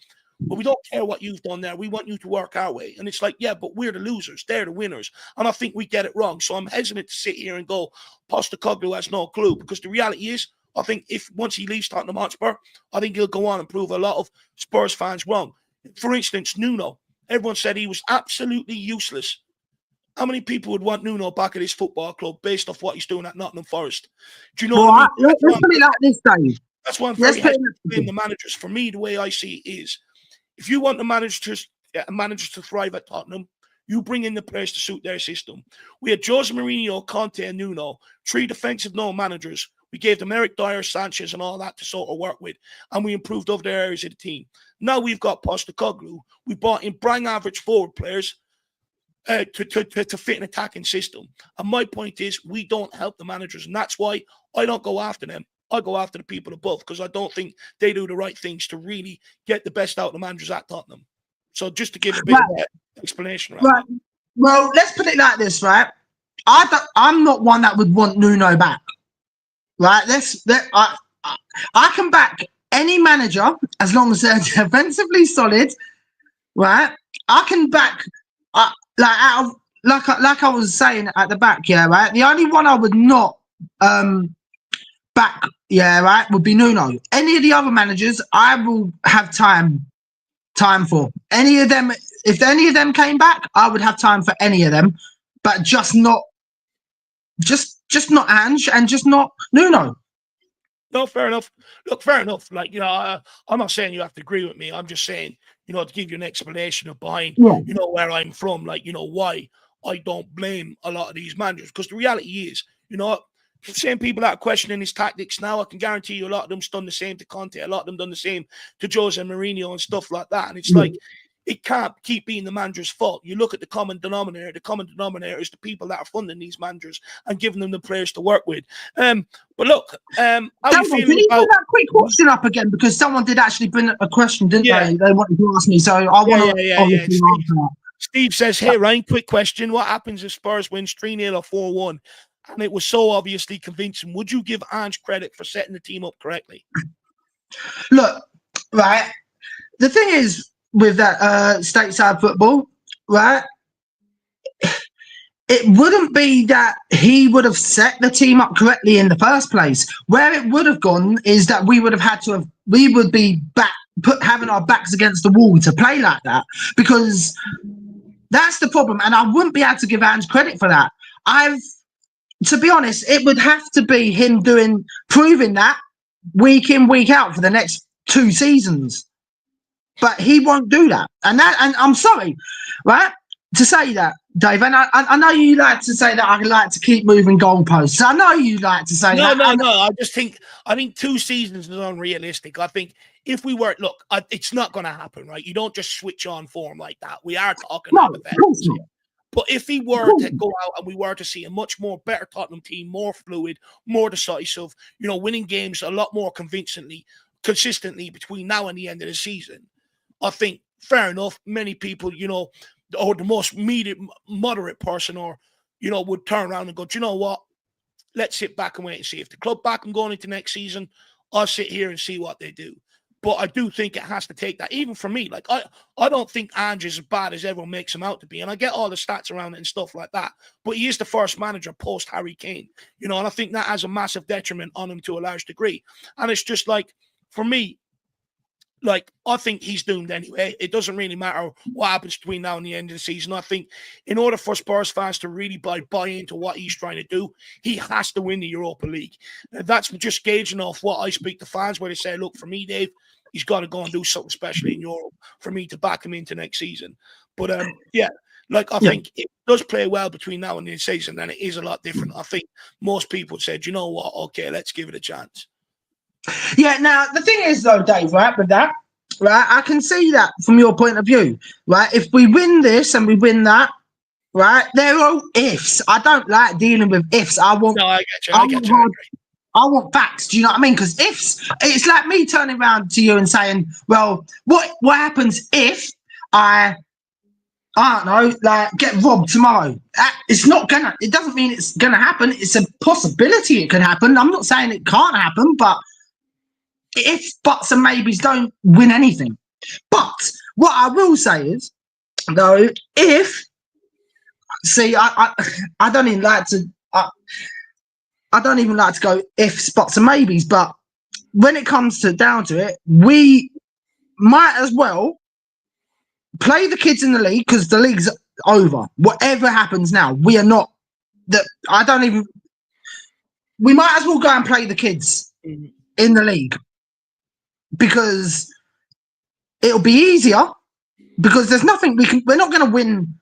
well, we don't care what you've done there. We want you to work our way. And it's like, yeah, but we're the losers. They're the winners. And I think we get it wrong. So I'm hesitant to sit here and go, Postecoglou has no clue. Because the reality is, I think once he leaves Tottenham Hotspur, I think he'll go on and prove a lot of Spurs fans wrong. For instance, Nuno. Everyone said he was absolutely useless. How many people would want Nuno back at his football club based off what he's doing at Nottingham Forest? Do you know what I mean? Let's put it like this, Dave. That's why I'm very hesitant to blame the managers. For me, the way I see it is, if you want the managers to thrive at Tottenham, you bring in the players to suit their system. We had Jose Mourinho, Conte, and Nuno, 3 defensive no managers. We gave them Eric Dyer, Sanchez, and all that to sort of work with, and we improved other areas of the team. Now we've got Postecoglou. We brought in brand average forward players to fit an attacking system. And my point is, we don't help the managers, and that's why I don't go after them. I go after the people above because I don't think they do the right things to really get the best out of the managers at Tottenham. So just to give a bit of explanation. Right. Well, let's put it like this, right? I'm not one that would want Nuno back. Right? I can back any manager as long as they're defensively solid. Right? I can back like I was saying at the back, yeah, right? The only one I would not back, yeah, right, would be Nuno. Any of the other managers, I will have time for. Any of them, if any of them came back, I would have time for any of them, but just not Ange and just not Nuno. No, fair enough. Look, fair enough. Like, I'm not saying you have to agree with me. I'm just saying, to give you an explanation of behind, where I'm from, like, why I don't blame a lot of these managers. Because the reality is, the same people that are questioning his tactics now, I can guarantee you a lot of them's done the same to Conte. A lot of them done the same to Jose Mourinho and stuff like that. And it's like, it can't keep being the manager's fault. You look at the common denominator. The common denominator is the people that are funding these managers and giving them the players to work with. But look, how you feeling can you about put that quick question up again? Because someone did actually bring a question, didn't they? They wanted to ask me, so I want to obviously answer that. Steve says, hey, Ryan, quick question. What happens if Spurs wins 3-0 or 4-1? And it was so obviously convincing. Would you give Ange credit for setting the team up correctly? Look, right, the thing is with that stateside football, right, it wouldn't be that he would have set the team up correctly in the first place. Where it would have gone is that we would be having our backs against the wall to play like that, because that's the problem. And I wouldn't be able to give Ange credit for that. To be honest, it would have to be him proving that week in, week out for the next 2 seasons. But he won't do that. And I'm sorry, right? to say that, Dave, and I know you like to say that I like to keep moving goalposts. I know you like to say that. No. I think 2 seasons is unrealistic. I think if we were, look, it's not going to happen, right? You don't just switch on form like that. We are talking No, of course not. But if he were to go out and we were to see a much more better Tottenham team, more fluid, more decisive, winning games a lot more consistently between now and the end of the season, I think, fair enough, many people, or the most moderate person would turn around and go, do you know what? Let's sit back and wait and see. If the club back and going into next season, I'll sit here and see what they do. But I do think it has to take that. Even for me, like I don't think Ange is as bad as everyone makes him out to be. And I get all the stats around it and stuff like that. But he is the first manager post Harry Kane. And I think that has a massive detriment on him to a large degree. And it's just like, for me, like, I think he's doomed anyway. It doesn't really matter what happens between now and the end of the season. I think in order for Spurs fans to really buy into what he's trying to do, he has to win the Europa League. That's just gauging off what I speak to fans where they say, look, for me, Dave, he's got to go and do something special in Europe for me to back him into next season. But, I think it does play well between now and the season, and it is a lot different. I think most people said, you know what, okay, let's give it a chance. Yeah, now, the thing is, though, Dave, right, with that, right, I can see that from your point of view, right? If we win this and we win that, right, they're all ifs. I don't like dealing with ifs. I get you. I want facts. Do you know what I mean? Because ifs, it's like me turning around to you and saying, well, what happens if I don't know, like, get robbed tomorrow? It doesn't mean it's going to happen. It's a possibility it could happen. I'm not saying it can't happen, but if buts and maybes don't win anything. But what I will say is, though, I don't even like to, I don't even like to go ifs, buts and maybes, but when it comes down to it, we might as well play the kids in the league, because the league's over. Whatever happens now, we are not, we might as well go and play the kids in the league, because it'll be easier, because there's nothing we're not going to win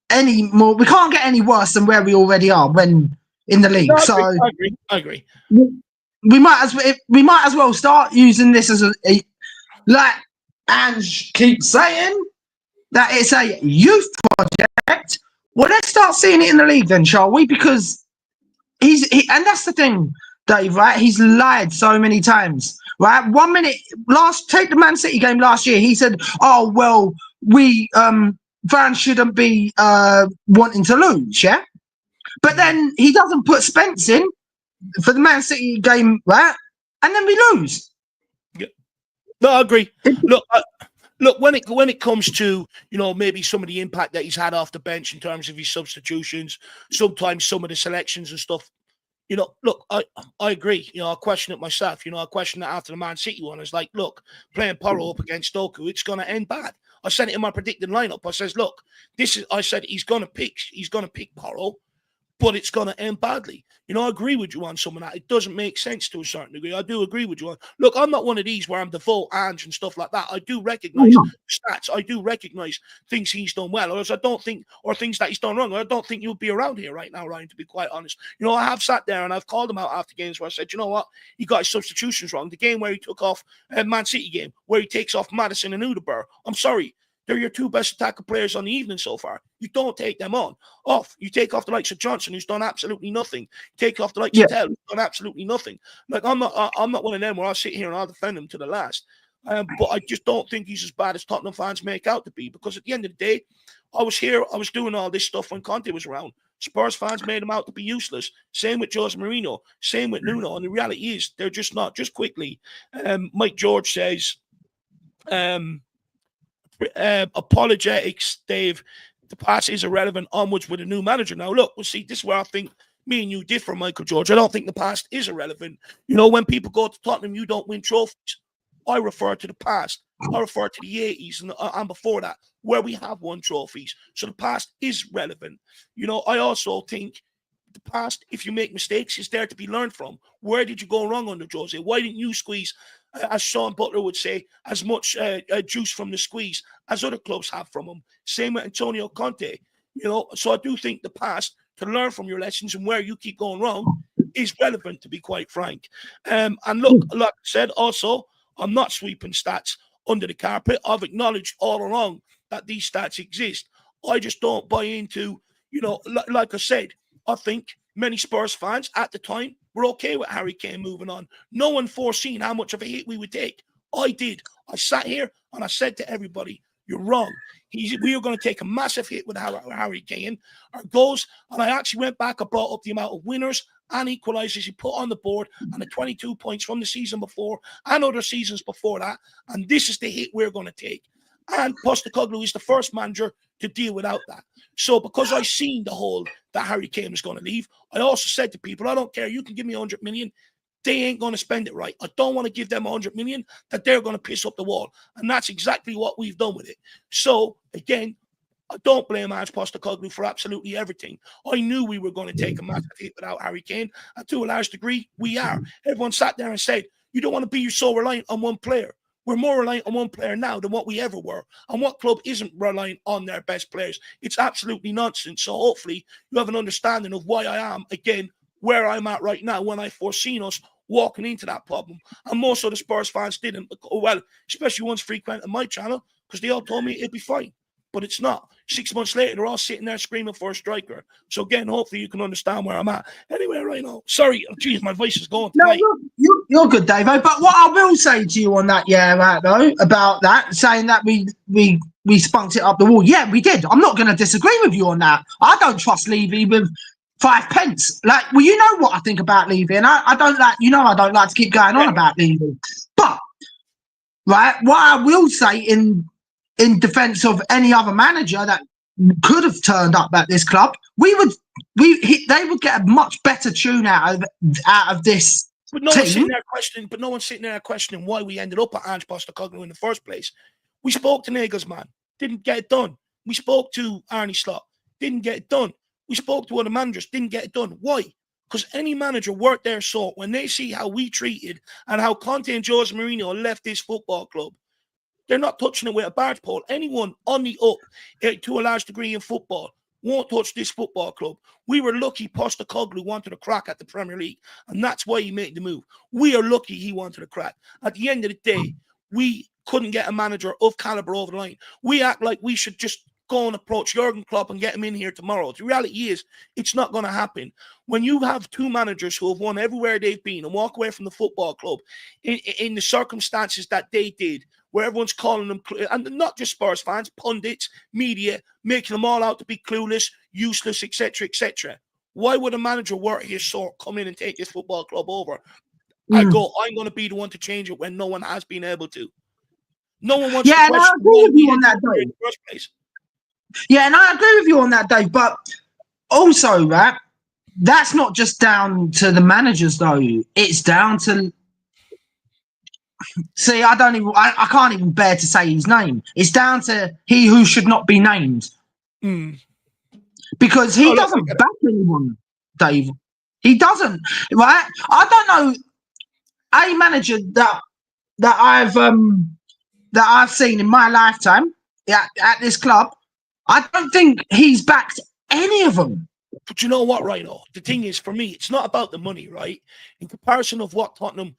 any more. We can't get any worse than where we already are when in the league. No, I agree. We might as well start using this as a like Ange keeps saying that it's a youth project. Well, let's start seeing it in the league then, shall we? Because and that's the thing, Dave, right? He's lied so many times, right? 1 minute, take the Man City game last year. He said, oh, well, we fans shouldn't be wanting to lose, yeah? But then he doesn't put Spence in for the Man City game, right? And then we lose. Yeah. No, I agree. Look, when it comes to, maybe some of the impact that he's had off the bench in terms of his substitutions, sometimes some of the selections and stuff, look, I agree. I question it myself. I question it after the Man City one. It's like, look, playing Porro up against Doku, it's going to end bad. I said it in my predicted lineup. I says, look, I said he's going to pick Porro, but it's going to end badly. I agree with you on some of that. It doesn't make sense to a certain degree. I do agree with you on. Look, I'm not one of these where I'm default Ange and stuff like that. I do recognize stats. I do recognize things he's done well, or things that he's done wrong. I don't think you'll be around here right now, Ryan, to be quite honest. I have sat there and I've called him out after games where I said, you know what? He got his substitutions wrong. The game where he took off Man City game, where he takes off Madison and Udeberg. I'm sorry. They're your two best attacker players on the evening so far. You don't take them off. You take off the likes of Johnson, who's done absolutely nothing. You take off the likes of Tell, who's done absolutely nothing. Like, I'm not one of them where I'll sit here and I'll defend him to the last. But I just don't think he's as bad as Tottenham fans make out to be, because at the end of the day, I was doing all this stuff when Conte was around. Spurs fans made him out to be useless. Same with Jose Mourinho. Same with Nuno. And the reality is, they're just not. Just quickly, Mike George says, apologetics, Dave, the past is irrelevant, onwards with a new manager. Now, look, we'll see, this is where I think me and you differ, Michael George. I don't think the past is irrelevant. When people go to Tottenham, you don't win trophies. I refer to the past. I refer to the 80s and before that, where we have won trophies. So the past is relevant. I also think the past, if you make mistakes, is there to be learned from. Where did you go wrong under Jose? Why didn't you squeeze as Sean Butler would say, as much juice from the squeeze as other clubs have from him. Same with Antonio Conte. So I do think the past, to learn from your lessons and where you keep going wrong, is relevant, to be quite frank. And look, like I said, also, I'm not sweeping stats under the carpet. I've acknowledged all along that these stats exist. I just don't buy into, like I said, I think many Spurs fans at the time were okay with Harry Kane moving on. No one foreseen how much of a hit we would take. I did. I sat here and I said to everybody, you're wrong. We are going to take a massive hit with Harry Kane. Our goals, and I actually went back and brought up the amount of winners and equalisers he put on the board and the 22 points from the season before and other seasons before that. And this is the hit we're going to take. And Postecoglou is the first manager to deal without that. So because I seen the whole that Harry Kane was going to leave, I also said to people, I don't care, you can give me 100 million. They ain't going to spend it right. I don't want to give them 100 million that they're going to piss up the wall. And that's exactly what we've done with it. So, again, I don't blame Ange Postecoglou for absolutely everything. I knew we were going to take a massive hit without Harry Kane. And to a large degree, we are. Everyone sat there and said, you don't want to be so reliant on one player. We're more reliant on one player now than what we ever were. And what club isn't reliant on their best players? It's absolutely nonsense. So hopefully you have an understanding of why I am, again, where I'm at right now when I foreseen us walking into that problem. And most of the Spurs fans didn't. Well, especially ones frequenting my channel, because they all told me it'd be fine. But it's not. 6 months later, they're all sitting there screaming for a striker. So again, hopefully you can understand where I'm at. Anyway, right now, sorry, geez, my voice is going tonight. No, you're good, Dave. But what I will say to you on that, about that, saying that we spunked it up the wall. Yeah, we did. I'm not going to disagree with you on that. I don't trust Levy with 5 pence. You know what I think about Levy, and I don't like, I don't like to keep going on about Levy. But right, what I will say in defense of any other manager that could have turned up at this club, they would get a much better tune out of this. But no one's sitting there questioning why we ended up at Ange Postecoglou in the first place. We spoke to Nagelsmann, didn't get it done. We spoke to Arne Slot, didn't get it done. We spoke to other managers, didn't get it done. Why? Because any manager worth their salt, when they see how we treated and how Conte and Jose Mourinho left this football club, they're not touching it with a barge pole. Anyone on the up, to a large degree in football, won't touch this football club. We were lucky Postecoglou wanted a crack at the Premier League, and that's why he made the move. We are lucky he wanted a crack. At the end of the day, we couldn't get a manager of caliber over the line. We act like we should just go and approach Jurgen Klopp and get him in here tomorrow. The reality is, it's not going to happen. When you have two managers who have won everywhere they've been and walk away from the football club in the circumstances that they did, where everyone's calling them, and not just Spurs fans, pundits, media, making them all out to be clueless, useless, etc., etc. Why would a manager worth his sort come in and take this football club over? I'm going to be the one to change it when no one has been able to. No one wants to question I agree with you on that, Dave. In the first place. Yeah, and I agree with you on that, Dave. But also, right, that's not just down to the managers, though. It's down to... See, I can't even bear to say his name. It's down to he who should not be named. Because he doesn't back anyone, Dave. He doesn't, right? I don't know a manager that I've seen in my lifetime at this club. I don't think he's backed any of them. But you know what, Rhino? The thing is, for me, it's not about the money, right? In comparison of what Tottenham,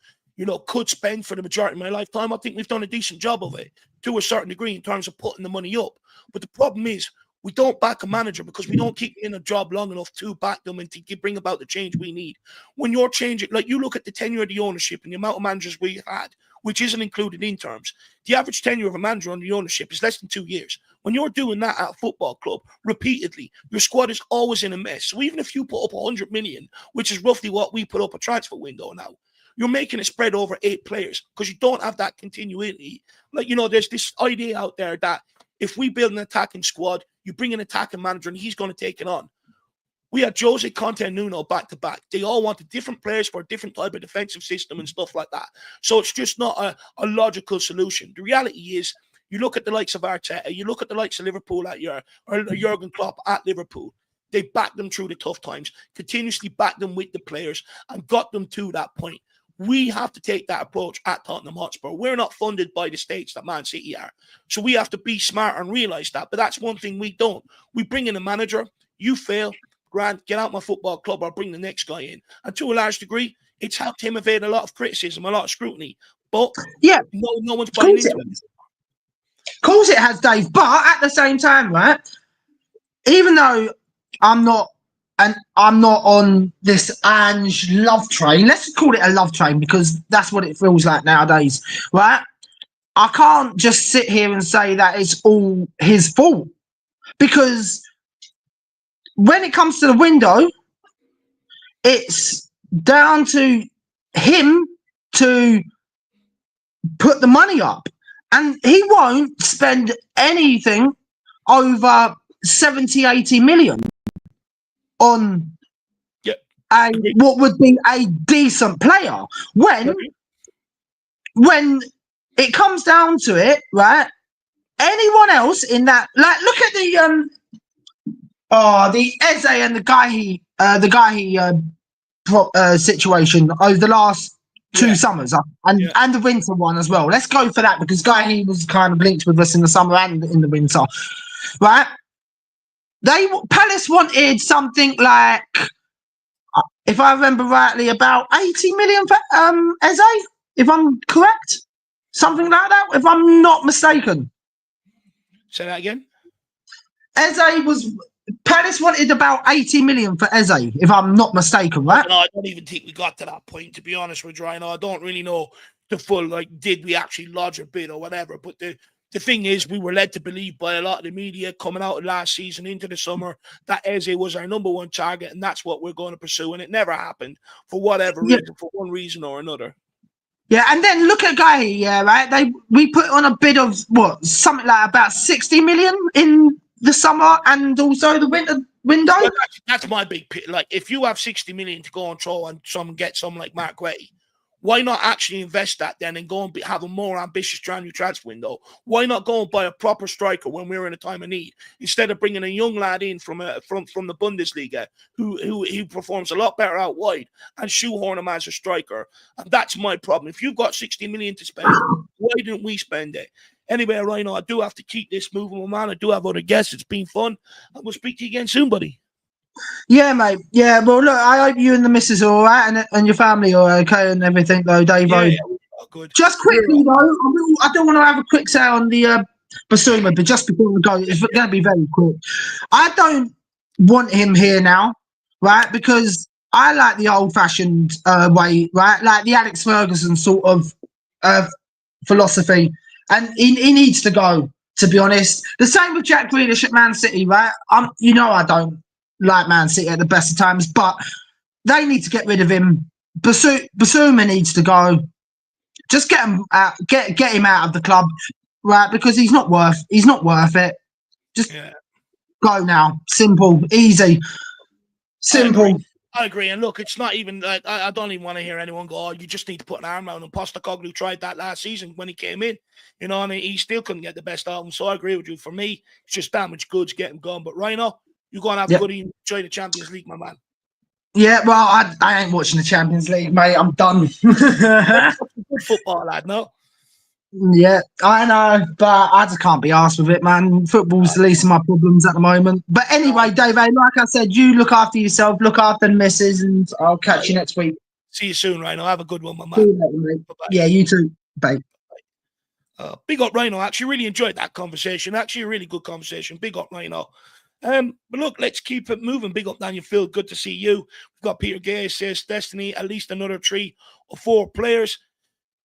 could spend for the majority of my lifetime, I think we've done a decent job of it to a certain degree in terms of putting the money up. But the problem is, we don't back a manager because we don't keep in a job long enough to back them and to bring about the change we need. When you're changing, like you look at the tenure of the ownership and the amount of managers we've had, which isn't included in terms, the average tenure of a manager on the ownership is less than 2 years. When you're doing that at a football club repeatedly, your squad is always in a mess. So even if you put up 100 million, which is roughly what we put up a transfer window now, you're making it spread over 8 players because you don't have that continuity. Like, there's this idea out there that if we build an attacking squad, you bring an attacking manager and he's going to take it on. We had Jose, Conte, and Nuno back to back. They all wanted different players for a different type of defensive system and stuff like that. So it's just not a logical solution. The reality is, you look at the likes of Arteta, you look at the likes of Liverpool or Jurgen Klopp at Liverpool. They backed them through the tough times, continuously backed them with the players and got them to that point. We have to take that approach at Tottenham Hotspur. We're not funded by the states that Man City are. So we have to be smart and realise that. But that's one thing we don't. We bring in a manager. You fail. Grant, get out my football club or bring the next guy in. And to a large degree, it's helped him evade a lot of criticism, a lot of scrutiny. But yeah, no one's buying into it. Of course it has, Dave. But at the same time, right, even though I'm not on this Ange love train, let's call it a love train because that's what it feels like nowadays, right? I can't just sit here and say that it's all his fault because when it comes to the window, it's down to him to put the money up. And he won't spend anything over 70, 80 million on what would be a decent player. When it comes down to it, right? Anyone else in that, like, look at the Eze and the guy situation over the last 2 summers and the winter one as well. Let's go for that because he was kind of linked with us in the summer and in the winter, right? Palace wanted something like, if I remember rightly, about 80 million for Eze, if I'm correct, something like that, if I'm not mistaken. Say that again. Palace wanted about 80 million for Eze, if I'm not mistaken, right? No, I don't even think we got to that point, to be honest with you. I don't really know the full, did we actually lodge a bid or whatever. But the thing is, we were led to believe by a lot of the media coming out of last season into the summer that Eze was our number one target, and that's what we're going to pursue. And it never happened for whatever reason, for one reason or another. Yeah, and then look at Guy, right? We put on a bid of, something like about 60 million in the summer and also the winter window. Well, that's my big pit. Like, if you have 60 million to go and throw and get someone like Mark Guehi, why not actually invest that then and go and have a more ambitious January transfer window? Why not go and buy a proper striker when we're in a time of need instead of bringing a young lad in from the Bundesliga who performs a lot better out wide and shoehorn him as a striker? And that's my problem. If you've got 60 million to spend, why didn't we spend it? Anyway, Rhino, I do have to keep this moving, my man. I do have other guests. It's been fun. And we'll speak to you again soon, buddy. Yeah, mate. Yeah, well, look, I hope you and the missus are all right and your family are okay and everything, though, Dave. Yeah, good. Just quickly, though, I don't want to have a quick say on the Bissouma, but just before we go, it's going to be very quick. I don't want him here now, right, because I like the old-fashioned way, right, like the Alex Ferguson sort of philosophy, and he needs to go, to be honest. The same with Jack Grealish at Man City, right? I don't like Man City at the best of times, but they need to get rid of him. Bissouma needs to go. Just get him out, get him out of the club, right? Because he's not worth it. Just go now. Simple, easy, simple. I agree. And look, it's not even like I don't even want to hear anyone go, "Oh, you just need to put an arm around him." Postecoglou tried that last season when he came in, and he still couldn't get the best out of him. So I agree with you. For me, it's just damaged goods getting gone. But Rhino, you're going to have a good evening. Enjoy the Champions League, my man. Yeah, well, I ain't watching the Champions League, mate. I'm done. Good football, lad, no? Yeah, I know, but I just can't be arsed with it, man. Football's the least of my problems at the moment. But anyway, Dave, like I said, you look after yourself, look after the missus, and I'll catch you next week. See you soon, Rhino. Have a good one, my man. See you later, mate. Yeah, you too. Bye. Big up, Rhino. Actually, really enjoyed that conversation. Actually, a really good conversation. Big up, Rhino. But look, let's keep it moving. Big up, Daniel Phil. Good to see you. We've got Peter Gay says Destiny, at least another 3 or 4 players.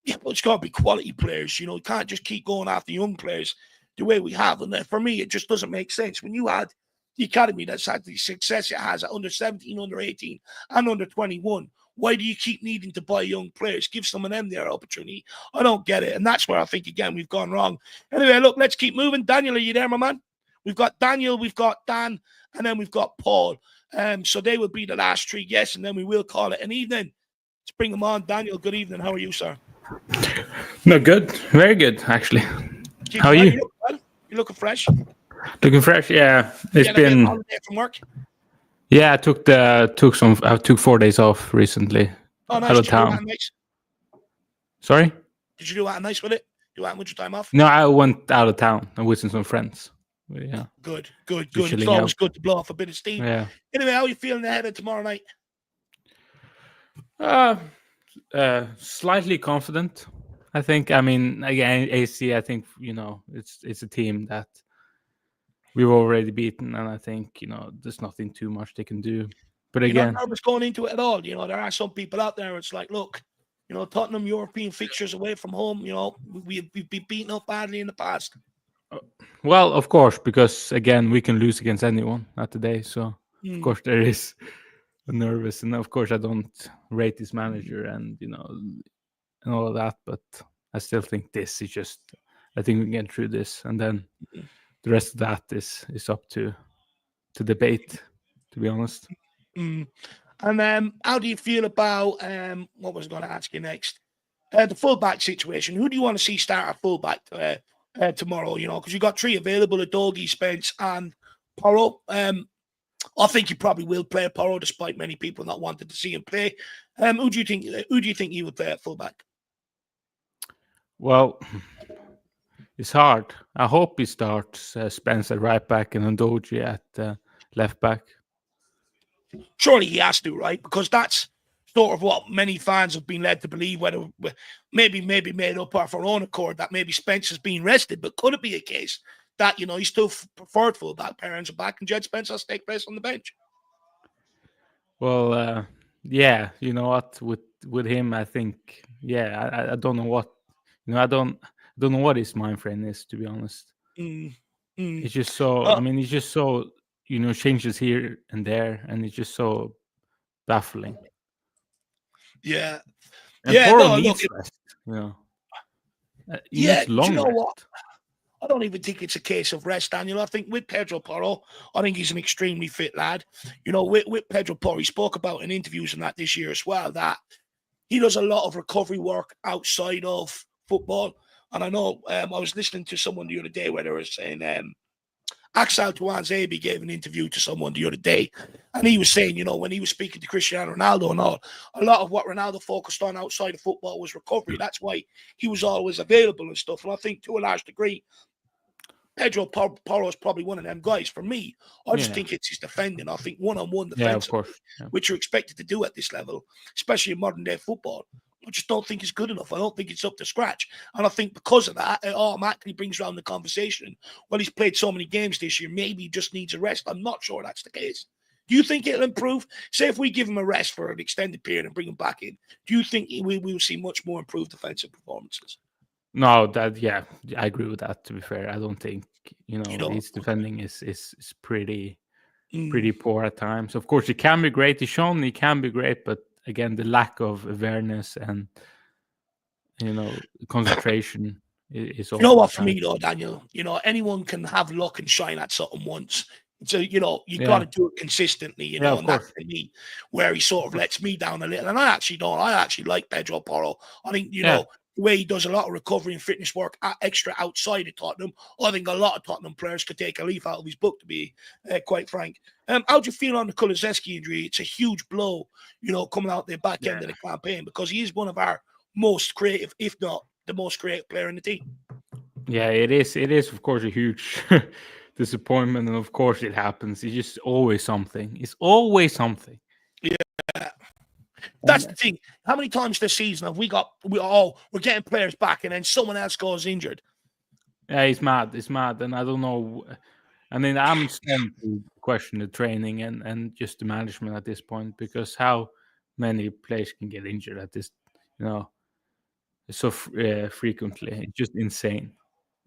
Yeah, but it's got to be quality players. You can't just keep going after young players the way we have. And for me, it just doesn't make sense. When you had the academy that's had the success it has at under 17, under 18, and under 21, why do you keep needing to buy young players? Give some of them their opportunity. I don't get it. And that's where I think, again, we've gone wrong. Anyway, look, let's keep moving. Daniel, are you there, my man? We've got Daniel, we've got Dan, and then we've got Paul. So they will be the last 3 guests, and then we will call it an evening. Let's bring them on. Daniel, good evening. How are you, sir? No, good. Very good, actually. How are you? You looking fresh? Looking fresh, yeah. It's been holiday from work. Yeah, I took 4 days off recently. Oh, nice. Out of town. Sorry? Did you do that nice with it? Do that with your time off? No, I went out of town and visited some friends. Yeah. Good. Just It's chilling always out. good to blow off a bit of steam. Yeah. Anyway, how are you feeling ahead of tomorrow night? Slightly confident. I think. I mean, again, AC. I think it's a team that we've already beaten, and I think there's nothing too much they can do. But You're again, not nervous going into it at all. There are some people out there. It's like, look, Tottenham European fixtures away from home. We've been beaten up badly in the past. well, of course, because again, we can lose against anyone at the day. So of course there is nervous, and of course I don't rate this manager and and all of that. But I still think this is just. I think we can get through this, and then the rest of that is up to debate. To be honest. And how do you feel about what was I going to ask you next? The fullback situation. Who do you want to see start at fullback tomorrow? Because you got 3 available: Adogi, Spence, and Porro. I think you probably will play Porro, despite many people not wanting to see him play. Who do you think he would play at fullback? Well, it's hard. I hope he starts Spence at right back and Adogi at left back. Surely he has to, right? Because that's sort of what many fans have been led to believe, whether maybe made up of our own accord, that maybe Spence has been rested. But could it be a case that, he's still preferred fullback, parents are back, and Jed Spence has to take place on the bench? Well, yeah, you know what? With him, I think, yeah, I don't know what, I don't know what his mind frame is, to be honest. It's just so. I mean, it's just so. Changes here and there, and it's just so baffling. Yeah, and Porro needs rest. He needs long rest. What? I don't even think it's a case of rest, Daniel. I think with Pedro Porro, I think he's an extremely fit lad. With Pedro Porro, he spoke about in interviews and that this year as well, that he does a lot of recovery work outside of football. And I know I was listening to someone the other day where they were saying Axel Tuanzebe gave an interview to someone the other day, and he was saying, when he was speaking to Cristiano Ronaldo and all, a lot of what Ronaldo focused on outside of football was recovery. That's why he was always available and stuff. And I think to a large degree, Pedro Porro is probably one of them guys. For me, I just think it's his defending. I think one-on-one defense, which you're expected to do at this level, especially in modern-day football, I just don't think it's good enough. I don't think it's up to scratch. And I think because of that, it automatically brings around the conversation. Well, he's played so many games this year, maybe he just needs a rest. I'm not sure that's the case. Do you think it'll improve? Say if we give him a rest for an extended period and bring him back in, do you think we will see much more improved defensive performances? No, I agree with that, to be fair. I don't think, his defending is pretty poor at times. Of course, it can be great. He's shown he can be great, but again, the lack of awareness and concentration is. What, for me though, Daniel, anyone can have luck and shine at something once. So you got to do it consistently. And that's for me where he sort of lets me down a little. And I actually don't. I actually like Pedro Porro. I think the way he does a lot of recovery and fitness work extra outside of Tottenham. I think a lot of Tottenham players could take a leaf out of his book, to be quite frank. How do you feel on the Kulusevski injury? It's a huge blow, coming out the back end of the campaign, because he is one of our most creative, if not the most creative player in the team. Yeah, it is. It is, of course, a huge disappointment, and of course it happens. It's just always something. It's always something. Yeah. That's the thing. How many times this season have we're getting players back and then someone else goes injured? Yeah, it's mad. It's mad. And I don't know. I mean, I'm starting to question the training and just the management at this point, because how many players can get injured at this, so frequently. It's just insane.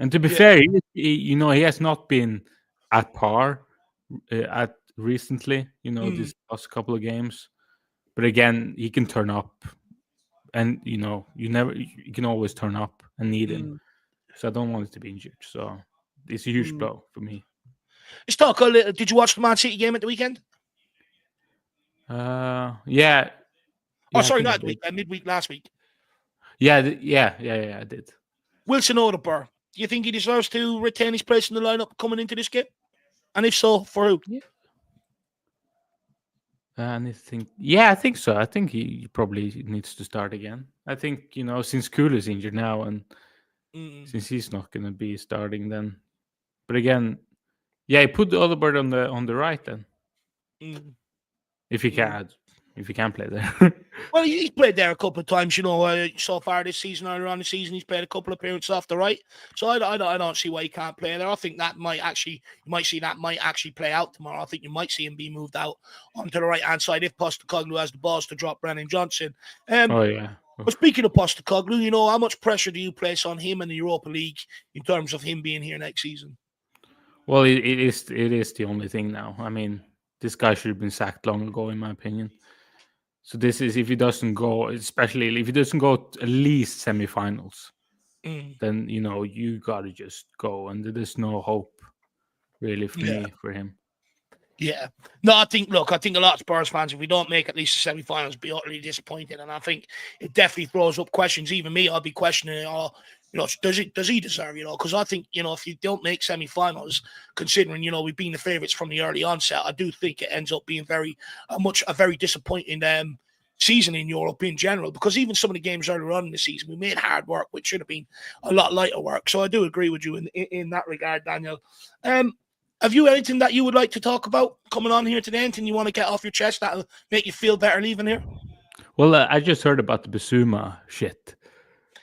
And to be fair, he has not been at par at recently, this last couple of games. But again, he can turn up, and you can always turn up and need him. So I don't want it to be injured. So it's a huge blow for me. Let's talk a little. Did you watch the Man City game at the weekend? Yeah. Oh, sorry, not the weekend. Midweek last week. Yeah, I did. Wilson Odobert, do you think he deserves to retain his place in the lineup coming into this game? And if so, for who? Anything? Yeah, I think so. I think he probably needs to start again. I think since Kul is injured now, and since he's not going to be starting, then. But again, yeah, he put the other bird on the right then, if he can, play there. Well, he's played there a couple of times, so far this season, earlier on the season, he's played a couple of appearances off the right. So I don't see why he can't play there. I think that might actually play out tomorrow. I think you might see him be moved out onto the right-hand side if Postecoglou has the balls to drop Brennan Johnson. Oh, yeah. But speaking of Postecoglou, how much pressure do you place on him in the Europa League in terms of him being here next season? Well, it is the only thing now. I mean, this guy should have been sacked long ago, in my opinion. So this is, if he doesn't go, especially if he doesn't go at least semifinals, then you gotta just go, and there's no hope really for me for him. Yeah. No, I think a lot of Spurs fans, if we don't make at least the semi-finals, be utterly disappointed. And I think it definitely throws up questions. Even me, I'll be questioning, does he deserve, because I think, if you don't make semi-finals, considering, we've been the favourites from the early onset, I do think it ends up being a very disappointing season in Europe in general, because even some of the games earlier on in the season, we made hard work, which should have been a lot lighter work. So I do agree with you in that regard, Daniel. Have you anything that you would like to talk about coming on here today? Anything you want to get off your chest that'll make you feel better leaving here? Well, I just heard about the Bissouma shit.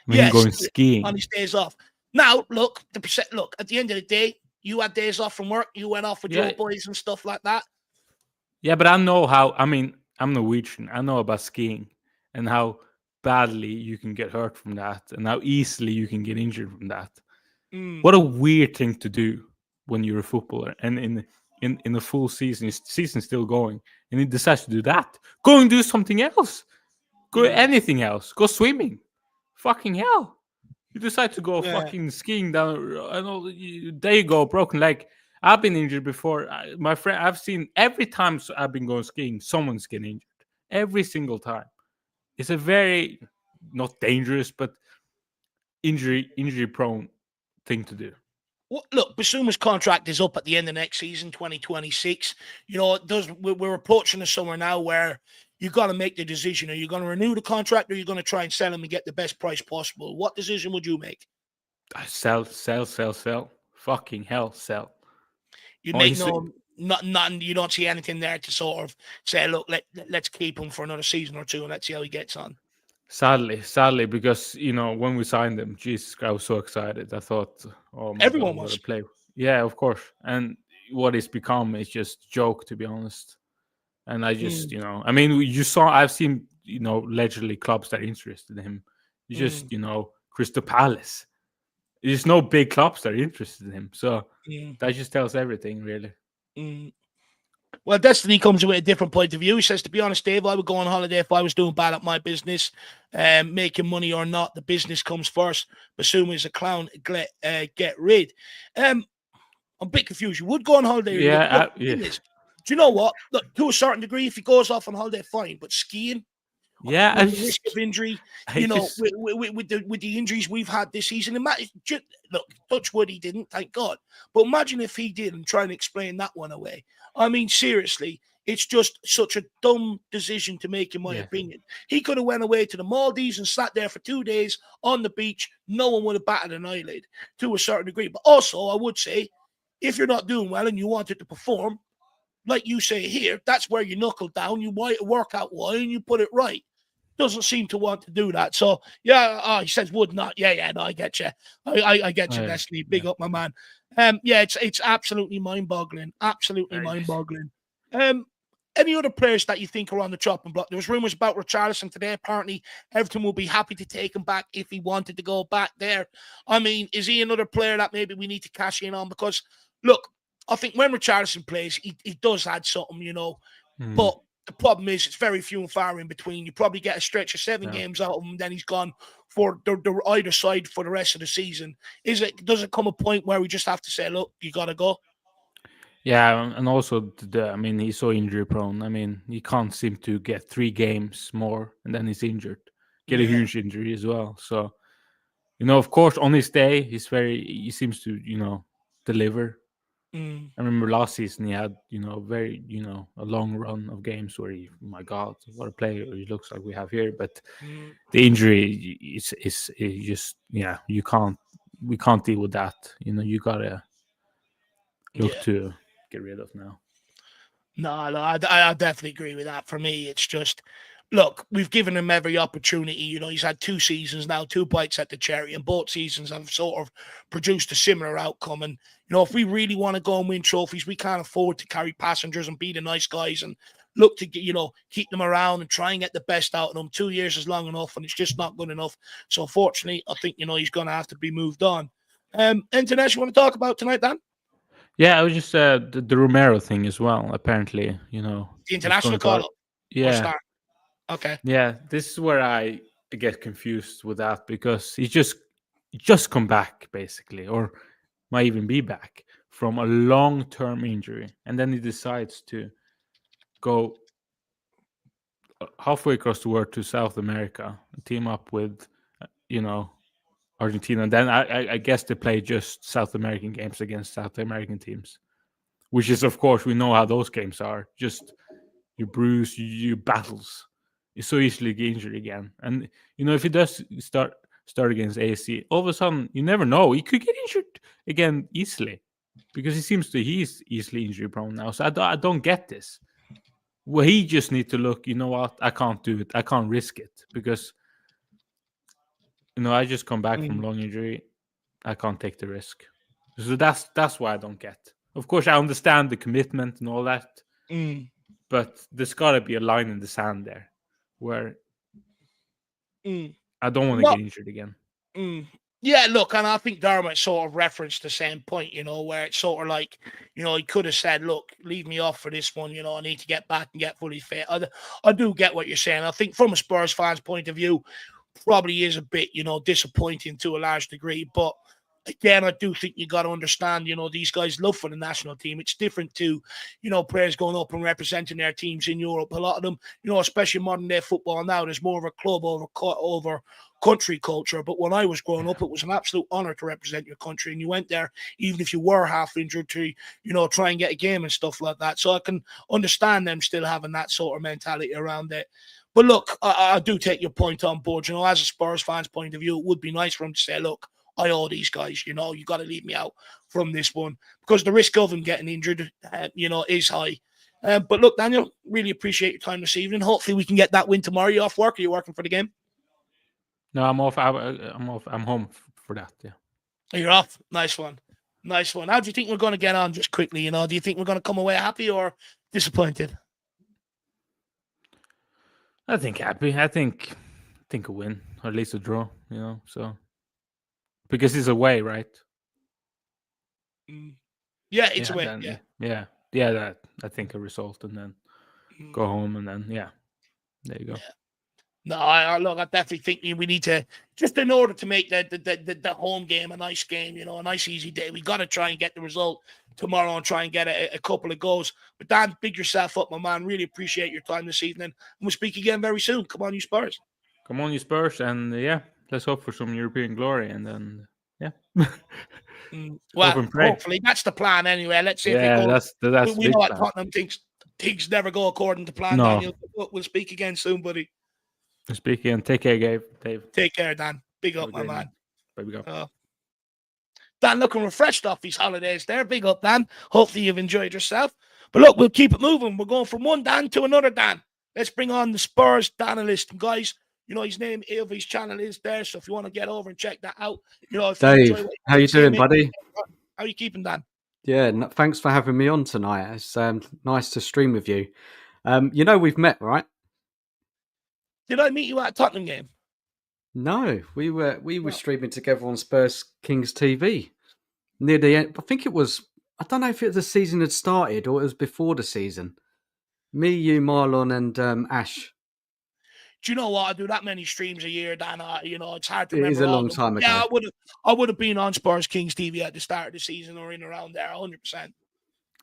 Him going skiing on his days off. Now, look, at the end of the day, you had days off from work. You went off with your boys and stuff like that. Yeah, but I know how. I mean, I'm Norwegian. I know about skiing and how badly you can get hurt from that, and how easily you can get injured from that. What a weird thing to do when you're a footballer, and in the full season, his season's still going, and he decides to do that. Go and do something else. Go anything else. Go swimming. Fucking hell. You decide to go fucking skiing down. I know. There you go, broken leg. I've been injured before. My friend, I've seen every time I've been going skiing, someone's getting injured. Every single time. It's a very, not dangerous, but injury prone thing to do. Well, look, Bissouma's contract is up at the end of next season, 2026. We're approaching the summer now where you got to make the decision. Are you going to renew the contract, or are you going to try and sell him and get the best price possible? What decision would you make? Sell. Fucking hell, sell. You make nothing. You don't see anything there to sort of say, look, let's keep him for another season or two and let's see how he gets on. Sadly, because when we signed him, Jesus, I was so excited. I thought, oh my everyone God, was. Play. Yeah, of course. And what it's become is just joke, to be honest. And I just, I mean, I've seen, allegedly clubs that are interested in him. You just, Crystal Palace. There's no big clubs that are interested in him. So that just tells everything, really. Well, Destiny comes with a different point of view. He says, to be honest, Dave, I would go on holiday if I was doing bad at my business. Making money or not, the business comes first. Bissouma is a clown. Get rid. I'm a bit confused. You would go on holiday. Yeah. Do you know what? Look, to a certain degree, if he goes off on holiday, fine. But skiing, with the risk of injury, with the injuries we've had this season. Look, touch wood, he didn't, thank God. But imagine if he did, and try and explain that one away. I mean, seriously, it's just such a dumb decision to make, in my opinion. He could have went away to the Maldives and sat there for 2 days on the beach. No one would have batted an eyelid to a certain degree. But also, I would say, if you're not doing well and you wanted to perform, like you say here, that's where you knuckle down, you work out why, and you put it right. Doesn't seem to want to do that. So, he says would not. Yeah, no, I get you. I get you, Destiny. Big up, my man. It's absolutely mind-boggling. Absolutely mind-boggling. Any other players that you think are on the chopping block? There was rumours about Richarlison today. Apparently, Everton will be happy to take him back if he wanted to go back there. I mean, is he another player that maybe we need to cash in on? Because, look, I think when Richarlison plays, he does add something, But the problem is it's very few and far in between. You probably get a stretch of 7 games out of him, then he's gone for the either side for the rest of the season. Does it come a point where we just have to say, look, you got to go? Yeah, and also, he's so injury prone. I mean, he can't seem to get 3 games more, and then he's injured. Get a huge injury as well. So, of course, on his day, he seems to, deliver. I remember last season he had, very, a long run of games where he, my God, what a player he looks like we have here. But the injury is just, we can't deal with that. You gotta look to get rid of now. No, I definitely agree with that. For me, it's just, look, we've given him every opportunity. He's had 2 seasons now, 2 bites at the cherry, and both seasons have sort of produced a similar outcome. And, if we really want to go and win trophies, we can't afford to carry passengers and be the nice guys and look to get, keep them around and try and get the best out of them. 2 years is long enough, and it's just not good enough. So, unfortunately, I think, he's going to have to be moved on. Anything else you want to talk about tonight, Dan? Yeah, I was just the Romero thing as well. Apparently, the international call-up. Yeah, okay. Yeah, this is where I get confused with that because he's just come back basically, or might even be back from a long-term injury, and then he decides to go halfway across the world to South America, team up with, Argentina. And then I guess they play just South American games against South American teams, which is, of course, we know how those games are. Just you bruise, you battles. You so easily get injured again. And, if he does start against AC, all of a sudden, you never know. He could get injured again easily because he's easily injury prone now. So I don't get this. Well, he just need to look, you know what? I can't do it. I can't risk it because, I just come back from long injury. I can't take the risk. So that's why I don't get. Of course, I understand the commitment and all that, but there's got to be a line in the sand there where I don't want to get injured again. Yeah, look, and I think Dermot sort of referenced the same point, where it's sort of like, he could have said, look, leave me off for this one, I need to get back and get fully fit. I do get what you're saying. I think from a Spurs fan's point of view, probably is a bit, disappointing to a large degree. But again, I do think you got to understand, these guys love for the national team. It's different to, players going up and representing their teams in Europe. A lot of them, especially modern day football now, there's more of a club over country culture. But when I was growing up, it was an absolute honor to represent your country. And you went there, even if you were half injured, to, try and get a game and stuff like that. So I can understand them still having that sort of mentality around it. But look, I do take your point on board. As a Spurs fan's point of view, it would be nice for him to say, look, I owe these guys, you got to leave me out from this one because the risk of him getting injured, is high. But look, Daniel, really appreciate your time this evening. Hopefully we can get that win tomorrow. Are you off work? Are you working for the game? No, I'm off. I'm off. I'm home for that. Yeah. You're off. Nice one. Nice one. How do you think we're going to get on just quickly? Do you think we're going to come away happy or disappointed? I think happy. I think a win or at least a draw. So because it's away, right? Yeah, it's away. Then, yeah. That I think a result and then go home and then there you go. Yeah. No, I definitely think we need to, just in order to make the home game a nice game, a nice easy day, we got to try and get the result tomorrow and try and get a couple of goals. But Dan, big yourself up, my man. Really appreciate your time this evening. And we'll speak again very soon. Come on, you Spurs. Come on, you Spurs. And let's hope for some European glory. And then, well, hopefully that's the plan anyway. Let's see if it goes. That's we know what Tottenham thinks. Things never go according to plan, no. Daniel. We'll speak again soon, buddy. We'll speak again. Take care, Dave. Take care, Dan. Big up, my man. There we go. Dan looking refreshed off these holidays there. Big up, Dan. Hopefully you've enjoyed yourself. But look, we'll keep it moving. We're going from one Dan to another Dan. Let's bring on the Spurs Danalist. And guys, his name of his channel is there. So if you want to get over and check that out, if Dave, how you doing, buddy? How are you keeping, Dan? Yeah, thanks for having me on tonight. It's nice to stream with you. We've met, right? Did I meet you at a Tottenham game? No, we were streaming together on Spurs Kings TV near the end. I think it was. I don't know if the season had started or it was before the season. Me, you, Marlon, and Ash. Do you know what? I do that many streams a year, Dan. It's hard to remember. It is a long time ago. Yeah, I would have been on Spurs Kings TV at the start of the season or in around there, 100%.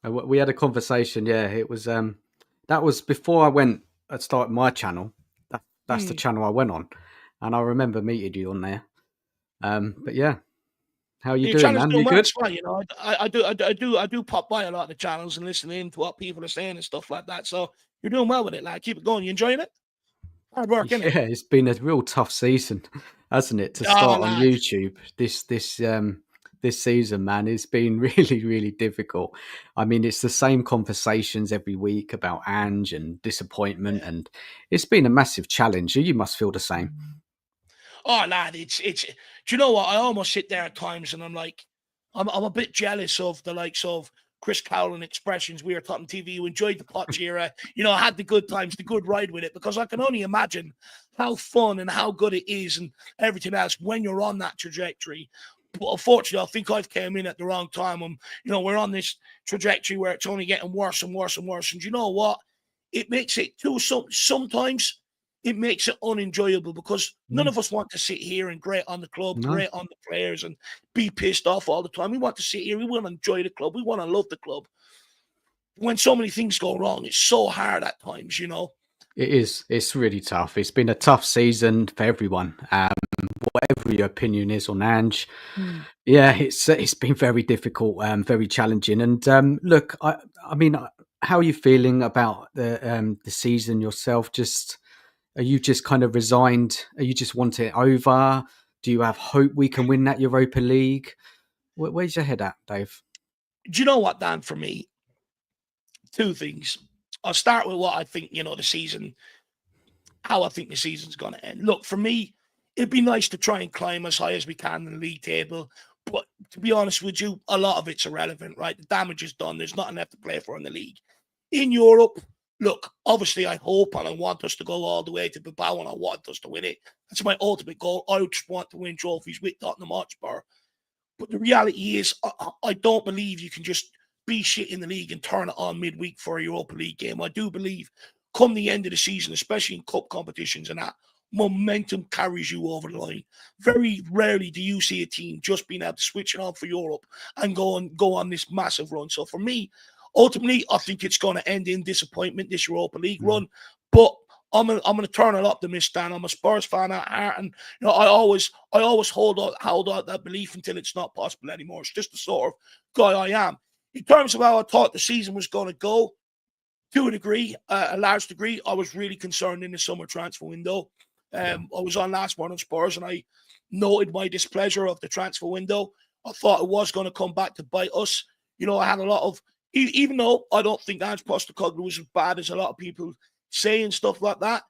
We had a conversation. Yeah, it was. That was before I started my channel. That's the channel I went on, and I remember meeting you on there. But yeah, How are you Your doing, channel's man? doing You well, good? it's fine, you know. I do pop by a lot of the channels and listen in to what people are saying and stuff like that. So you're doing well with it, like keep it going. You enjoying it? Hard work, innit? Yeah, it's been a real tough season, hasn't it? To Oh, start on lad. YouTube this season, man, it's been really, really difficult. I mean, it's the same conversations every week about Ange and disappointment, and it's been a massive challenge. You must feel the same. Oh, lad, it's. Do you know what? I almost sit there at times and I'm like, I'm a bit jealous of the likes of Chris Cowling expressions. We are Tottenham TV. You enjoyed the Poch era. You know, I had the good times, the good ride with it, because I can only imagine how fun and how good it is and everything else when you're on that trajectory. But unfortunately, I think I've came in at the wrong time. We're on this trajectory where it's only getting worse and worse and worse. And you know what? It makes it too. Sometimes it makes it unenjoyable because none of us want to sit here and grate on the club, No. grate on the players, and be pissed off all the time. We want to sit here. We want to enjoy the club. We want to love the club. When so many things go wrong, it's so hard at times, you know. It is. It's really tough. It's been a tough season for everyone. Whatever your opinion is on Ange, yeah, it's been very difficult, very challenging. And look, I mean, how are you feeling about the season yourself? Are you just kind of resigned? Are you just want it over? Do you have hope we can win that Europa League? Where's your head at, Dave? Do you know what, Dan? For me, two things. I'll start with what I think, the season, how I think the season's going to end. Look, for me, it'd be nice to try and climb as high as we can in the league table. But to be honest with you, a lot of it's irrelevant, right? The damage is done. There's nothing left to play for in the league. In Europe, look, obviously I hope and I want us to go all the way to Bilbao and I want us to win it. That's my ultimate goal. I just want to win trophies with Tottenham Hotspur. But the reality is, I don't believe you can just be shit in the league and turn it on midweek for a Europa League game. I do believe come the end of the season, especially in cup competitions and that, momentum carries you over the line. Very rarely do you see a team just being able to switch it on for Europe and go on this massive run. So for me, ultimately, I think it's going to end in disappointment, this Europa League run. But I'm an eternal optimist, Dan. I'm a Spurs fan at heart, and I always hold out that belief until it's not possible anymore. It's just the sort of guy I am. In terms of how I thought the season was going to go, to a degree, a large degree, I was really concerned in the summer transfer window. I was on last one on Spurs, and I noted my displeasure of the transfer window. I thought it was going to come back to bite us. I had a lot of, even though I don't think Ange Postecoglou was as bad as a lot of people say and stuff like that.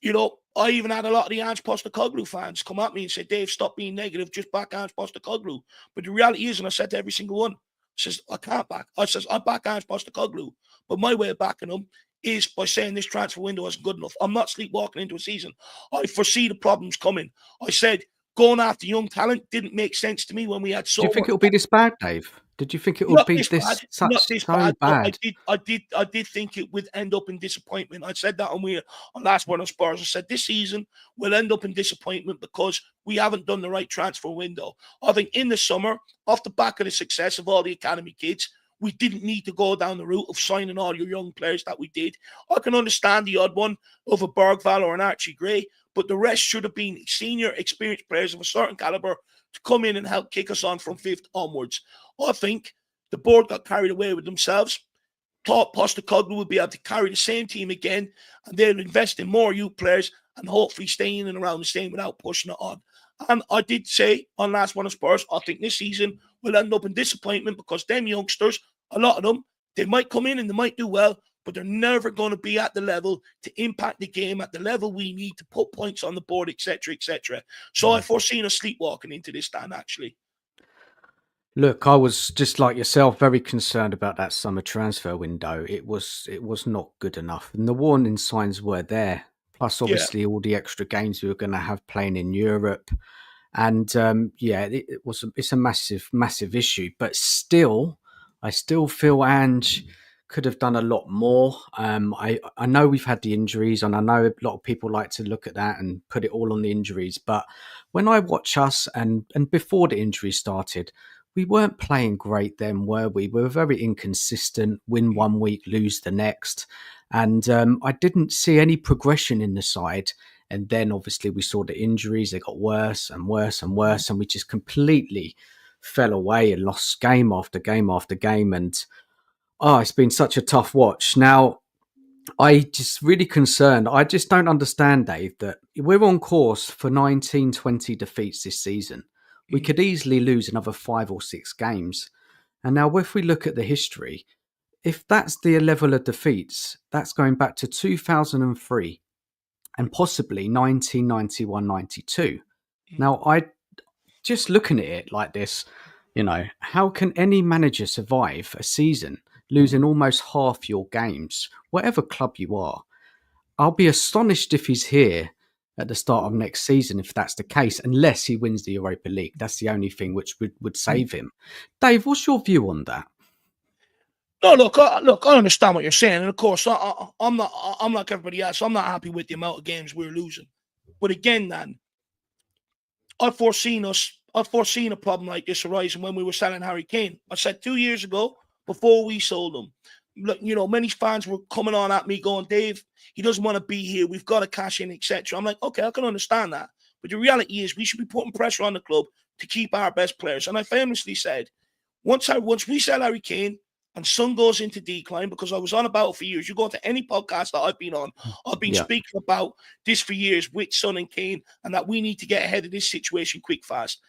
I even had a lot of the Ange Postecoglou fans come at me and say, Dave, stop being negative, just back Ange Postecoglou. But the reality is, and I said to every single one, I can't back. I'm back Ange Postecoglou. But my way of backing him is by saying this transfer window isn't good enough. I'm not sleepwalking into a season. I foresee the problems coming. I said going after young talent didn't make sense to me when we had so. Do you think it'll be this bad, Dave? Did you think it would Not be this bad, so not this bad. bad? I did think it would end up in disappointment. I said that on last one on Spurs. I said this season will end up in disappointment because we haven't done the right transfer window. I think in the summer, off the back of the success of all the academy kids, we didn't need to go down the route of signing all your young players that we did. I can understand the odd one of a Bergvall or an Archie Gray, but the rest should have been senior, experienced players of a certain caliber to come in and help kick us on from fifth onwards. I think the board got carried away with themselves, thought Postecoglou would be able to carry the same team again, and they'll invest in more youth players and hopefully stay in and around the same without pushing it on. And I did say on last one of Spurs, I think this season will end up in disappointment because them youngsters, a lot of them, they might come in and they might do well, but they're never going to be at the level to impact the game at the level we need to put points on the board, etc., etc. So I foreseen us sleepwalking into this, Dan, actually. Look, I was just like yourself, very concerned about that summer transfer window. It was not good enough, and the warning signs were there. Plus, obviously, all the extra games we were going to have playing in Europe, and it's a massive issue. But still, I still feel Ange could have done a lot more. I know we've had the injuries, and I know a lot of people like to look at that and put it all on the injuries. But when I watch us and before the injuries started, we weren't playing great then, were we? We were very inconsistent, win one week, lose the next. And I didn't see any progression in the side, And then obviously we saw the injuries, they got worse and worse and worse, and we just completely fell away and lost game after game after game. And it's been such a tough watch. Now, I just really concerned. I just don't understand, Dave, that we're on course for 19, 20 defeats this season. We could easily lose another 5 or 6 games. And now if we look at the history, if that's the level of defeats, that's going back to 2003 and possibly 1991, 92. Now, I just looking at it like this, how can any manager survive a season losing almost half your games, whatever club you are? I'll be astonished if he's here at the start of next season, if that's the case, unless he wins the Europa League. That's the only thing which would save him. Dave, what's your view on that? No, look, I understand what you're saying, and of course, I'm not like everybody else. I'm not happy with the amount of games we're losing. But again, Dan, I've foreseen a problem like this arising when we were selling Harry Kane. I said 2 years ago, before we sold him, look, many fans were coming on at me going, Dave, he doesn't want to be here. We've got to cash in, etc. I'm like, okay, I can understand that. But the reality is we should be putting pressure on the club to keep our best players. And I famously said, once we sell Harry Kane and Son goes into decline, because I was on about it for years. You go to any podcast that I've been on, I've been speaking about this for years with Son and Kane, and that we need to get ahead of this situation quick, fast.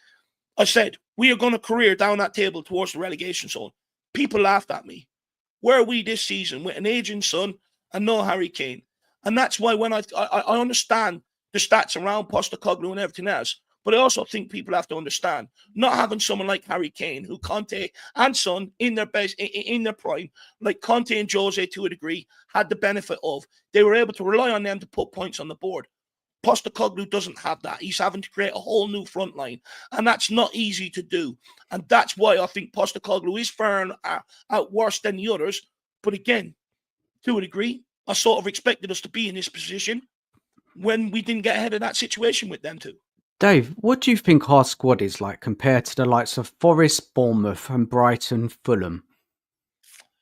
I said, we are going to career down that table towards the relegation zone. People laughed at me. Where are we this season with an aging Son and no Harry Kane? And that's why when I understand the stats around Postecoglou and everything else, but I also think people have to understand not having someone like Harry Kane, who Conte and Son in their best, in their prime, like Conte and Jose to a degree, had the benefit of. They were able to rely on them to put points on the board. Postecoglou doesn't have that. He's having to create a whole new front line, and that's not easy to do. And that's why I think Postecoglou is faring out worse than the others. But again, to a degree, I sort of expected us to be in this position when we didn't get ahead of that situation with them two. Dave, what do you think our squad is like compared to the likes of Forest, Bournemouth and Brighton, Fulham?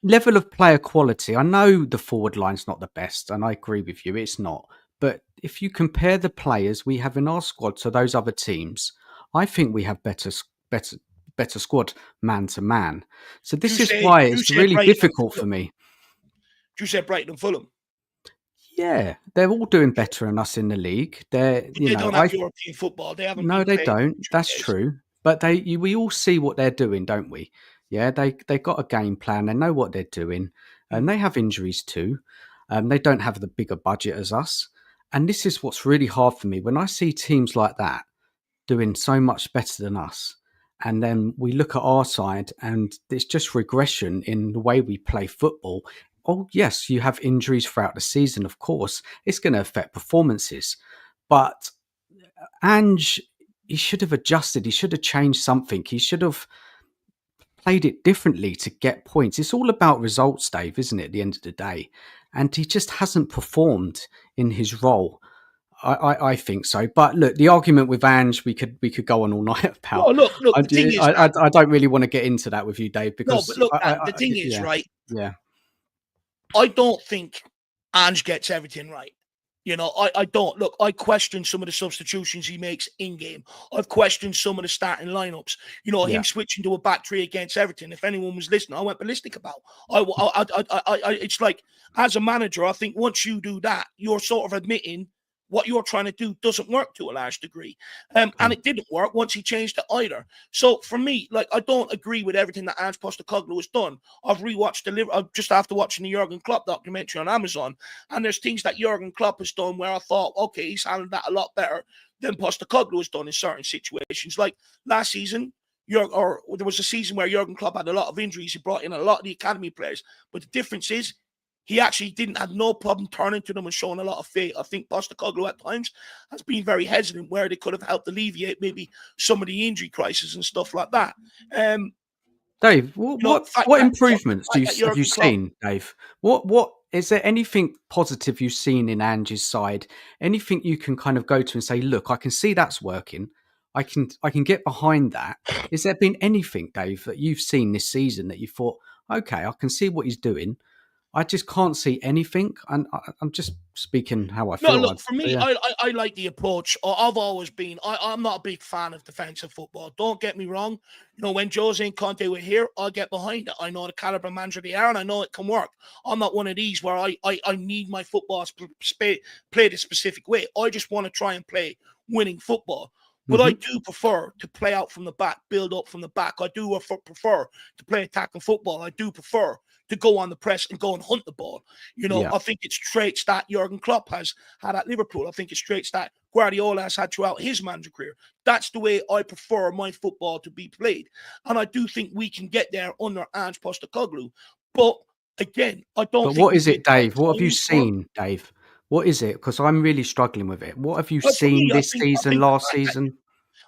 Level of player quality. I know the forward line's not the best, and I agree with you, it's not. But if you compare the players we have in our squad to those other teams, I think we have better squad man to man. So this is why it's really difficult for me. You said Brighton and Fulham. Yeah, they're all doing better than us in the league. They don't have European football. They haven't. No, they don't. That's true. But we all see what they're doing, don't we? Yeah, they got a game plan. They know what they're doing, and they have injuries too. They don't have the bigger budget as us, and this is what's really hard for me when I see teams like that doing so much better than us, and then we look at our side, and it's just regression in the way we play football. Oh, yes, you have injuries throughout the season, of course. It's going to affect performances. But Ange, he should have adjusted. He should have changed something. He should have played it differently to get points. It's all about results, Dave, isn't it, at the end of the day? And he just hasn't performed in his role. I think so. But look, the argument with Ange, we could go on all night about. Oh, look, the thing is, I don't really want to get into that with you, Dave, because... No, but look, the thing is, right? Yeah. I don't think Ange gets everything right. I don't. Look, I question some of the substitutions he makes in-game. I've questioned some of the starting lineups. Him switching to a back three against Everton. If anyone was listening, I went ballistic about. It's like, as a manager, I think once you do that, you're sort of admitting what you're trying to do doesn't work to a large degree. And it didn't work once he changed it either. So for me, I don't agree with everything that Ange Postecoglou has done. I've rewatched just after watching the Jurgen Klopp documentary on Amazon, and there's things that Jurgen Klopp has done where I thought, okay, he's handled that a lot better than Postecoglou has done in certain situations. Like last season, there was a season where Jurgen Klopp had a lot of injuries. He brought in a lot of the academy players. But the difference is, he actually didn't have no problem turning to them and showing a lot of faith. I think Postecoglou at times has been very hesitant where they could have helped alleviate maybe some of the injury crisis and stuff like that. Dave, what improvements have you seen, Dave? What is there anything positive you've seen in Ange's side? Anything you can kind of go to and say, look, I can see that's working. I can get behind that. Is there been anything, Dave, that you've seen this season that you thought, okay, I can see what he's doing. I just can't see anything. And I'm just speaking how I No, feel. look, for me, Yeah. I like the approach. I've always been, I'm not a big fan of defensive football. Don't get me wrong. You know, when Jose and Conte were here, I get behind it. I know the caliber manager they are, and I know it can work. I'm not one of these where I need my football played a specific way. I just want to try and play winning football. But I do prefer to play out from the back, build up from the back. I do prefer to play attacking football. I do prefer to go on the press and go and hunt the ball. You know, I think it's traits that Jurgen Klopp has had at Liverpool. I think it's traits that Guardiola has had throughout his manager career. That's the way I prefer my football to be played. And I do think we can get there under Ange Postecoglou. But again, I don't think... But what is it, Dave? What have you seen, Dave? What is it? Because I'm really struggling with it. What have you seen this season, last season?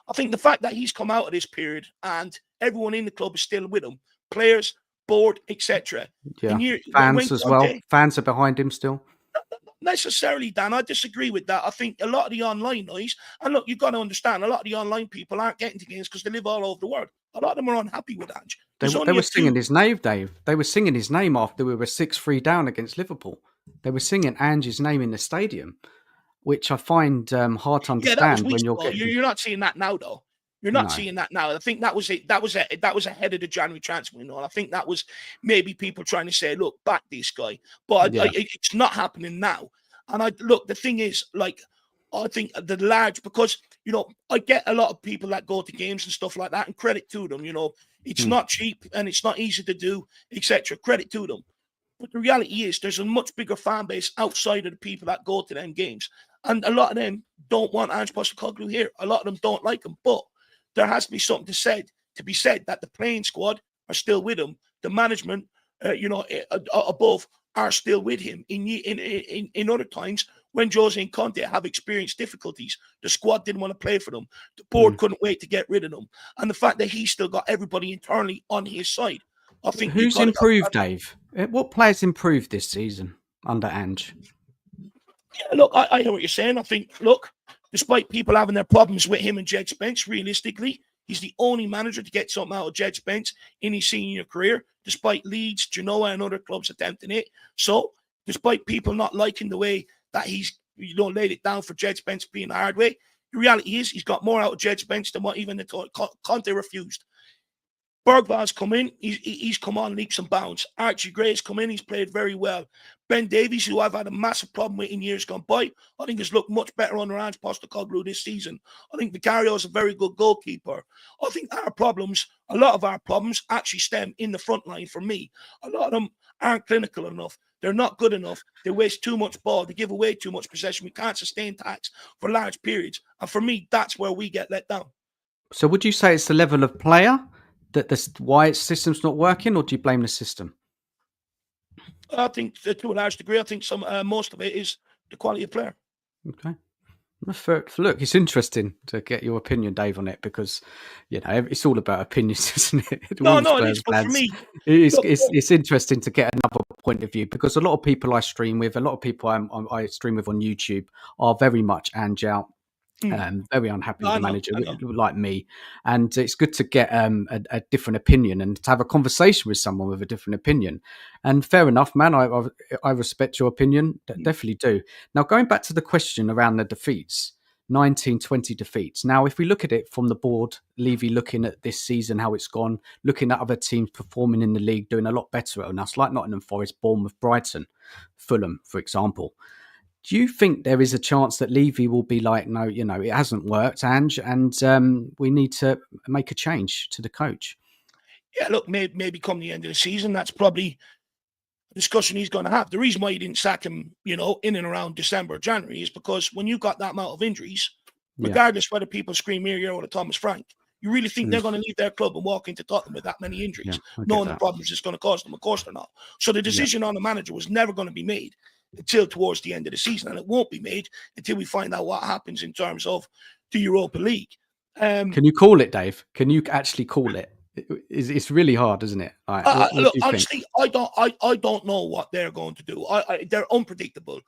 I think the fact that he's come out of this period and everyone in the club is still with him, players, board, etc. Yeah, fans as well. Fans are behind him still. Not necessarily, Dan. I disagree with that. I think a lot of the online noise, and look, you've got to understand, a lot of the online people aren't getting to games because they live all over the world. A lot of them are unhappy with Ange. They were singing his name, Dave. They were singing his name after we were 6-3 down against Liverpool. They were singing Ange's name in the stadium, which I find hard to understand when you're not seeing that now, though. You're not seeing that now. I think that was it. That was ahead of the January transfer window. And I think that was maybe people trying to say, "Look, back this guy," but it's not happening now. And the thing is, like, I think because you know I get a lot of people that go to games and stuff like that, and credit to them. You know, it's not cheap and it's not easy to do, etc. Credit to them. But the reality is, there's a much bigger fan base outside of the people that go to them games. And a lot of them don't want Ange Postecoglou here. A lot of them don't like him. But there has to be something to be said that the playing squad are still with him. The management, above are still with him. In other times, when Jose and Conte have experienced difficulties, the squad didn't want to play for them. The board couldn't wait to get rid of them. And the fact that he's still got everybody internally on his side. I think who's improved, Dave? What players improved this season under Ange? Yeah, look, I hear what you're saying. I think, look, despite people having their problems with him and Jed Spence, realistically, he's the only manager to get something out of Jed Spence in his senior career, despite Leeds, Genoa, and other clubs attempting it. So, despite people not liking the way that he's laid it down for Jed Spence being the hard way, the reality is he's got more out of Jed Spence than what even Conte refused. Bergwijn's come in, he's come on leaps and bounds. Archie Gray's come in, he's played very well. Ben Davies, who I've had a massive problem with in years gone by, I think has looked much better under Ange Postecoglou this season. I think Vicario is a very good goalkeeper. I think a lot of our problems actually stem in the front line for me. A lot of them aren't clinical enough. They're not good enough. They waste too much ball. They give away too much possession. We can't sustain attacks for large periods. And for me, that's where we get let down. So would you say it's the level of player why its system's not working, or do you blame the system? I think to a large degree, I think most of it is the quality of player. Okay. Look, it's interesting to get your opinion, Dave, on it, because it's all about opinions, isn't it? No, it is. But for me, it's interesting to get another point of view, because a lot of people I stream with, a lot of people I stream with on YouTube are very much Ange out. Very unhappy with the manager, like me, and it's good to get a different opinion and to have a conversation with someone with a different opinion. And fair enough, man. I respect your opinion, definitely do. Now, going back to the question around the defeats, 19-20 defeats. Now, if we look at it from the board, Levy looking at this season, how it's gone, looking at other teams performing in the league, doing a lot better than us, like Nottingham Forest, Bournemouth, Brighton, Fulham, for example. Do you think there is a chance that Levy will be like, no, it hasn't worked, Ange, and we need to make a change to the coach? Yeah, look, maybe come the end of the season, that's probably a discussion he's going to have. The reason why he didn't sack him, in and around December, January, is because when you got that amount of injuries, regardless whether people scream here or Thomas Frank, you really think they're going to leave their club and walk into Tottenham with that many injuries, knowing the problems it's going to cause them? Of course they're not. So the decision on the manager was never going to be made until towards the end of the season, and it won't be made until we find out what happens in terms of the Europa League. Can you call it, Dave? Can you actually call it? It's really hard, isn't it? Look, honestly, I don't know what they're going to do. They're unpredictable.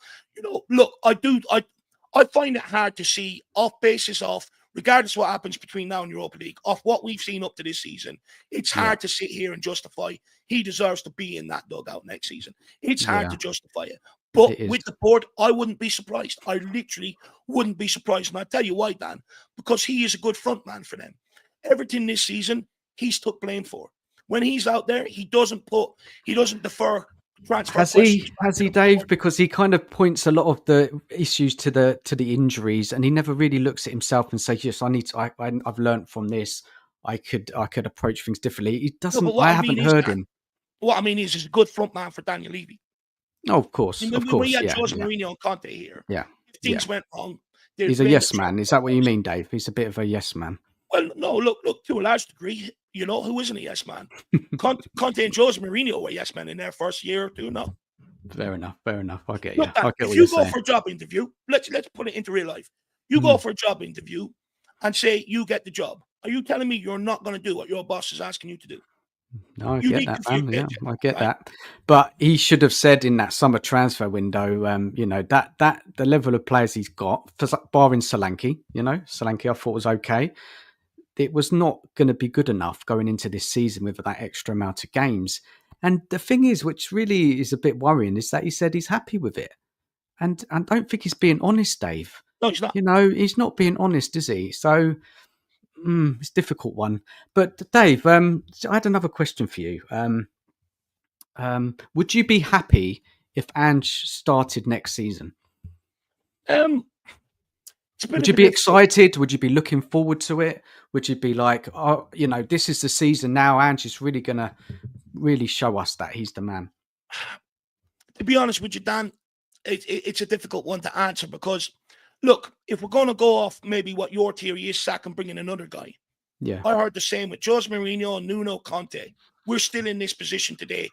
Look, I find it hard to see, off basis of regardless of what happens between now and Europa League, off what we've seen up to this season, it's hard to sit here and justify he deserves to be in that dugout next season. It's hard to justify it. But with the board, I wouldn't be surprised. I literally wouldn't be surprised. And I'll tell you why, Dan, because he is a good front man for them. Everything this season, he's took blame for. When he's out there, he doesn't defer transfer. Has he, Dave? Because he kind of points a lot of the issues to the injuries, and he never really looks at himself and says, "Yes, I've learned from this. I could approach things differently." He doesn't. No, I haven't heard him. What I mean is, he's a good front man for Daniel Levy. Oh, of course, We had Jose Mourinho and Conte here. Yeah. If things went wrong, he's a yes man. Is that what you mean, Dave? He's a bit of a yes man. Well, no, look, to a large degree, who isn't a yes man? Conte and Jose Mourinho were yes men in their first year or two, no? Fair enough. I get Look, you. if you go for a job interview, let's put it into real life. You go for a job interview and say you get the job. Are you telling me you're not going to do what your boss is asking you to do? No, I get that, man. Yeah, I get that. But he should have said in that summer transfer window, that the level of players he's got, barring Solanke, Solanke I thought was okay. It was not going to be good enough going into this season with that extra amount of games. And the thing is, which really is a bit worrying, is that he said he's happy with it. And I don't think he's being honest, Dave. No, he's not. He's not being honest, is he? So it's a difficult one. But Dave, I had another question for you. Would you be happy if Ange started next season? Would you be excited? Would you be looking forward to it? Would you be like, oh, this is the season now. Ange is really going to really show us that he's the man. To be honest with you, Dan, it's a difficult one to answer because, look, if we're going to go off maybe what your theory is, sack and bring in another guy. Yeah, I heard the same with Jose Mourinho and Nuno Conte. We're still in this position today,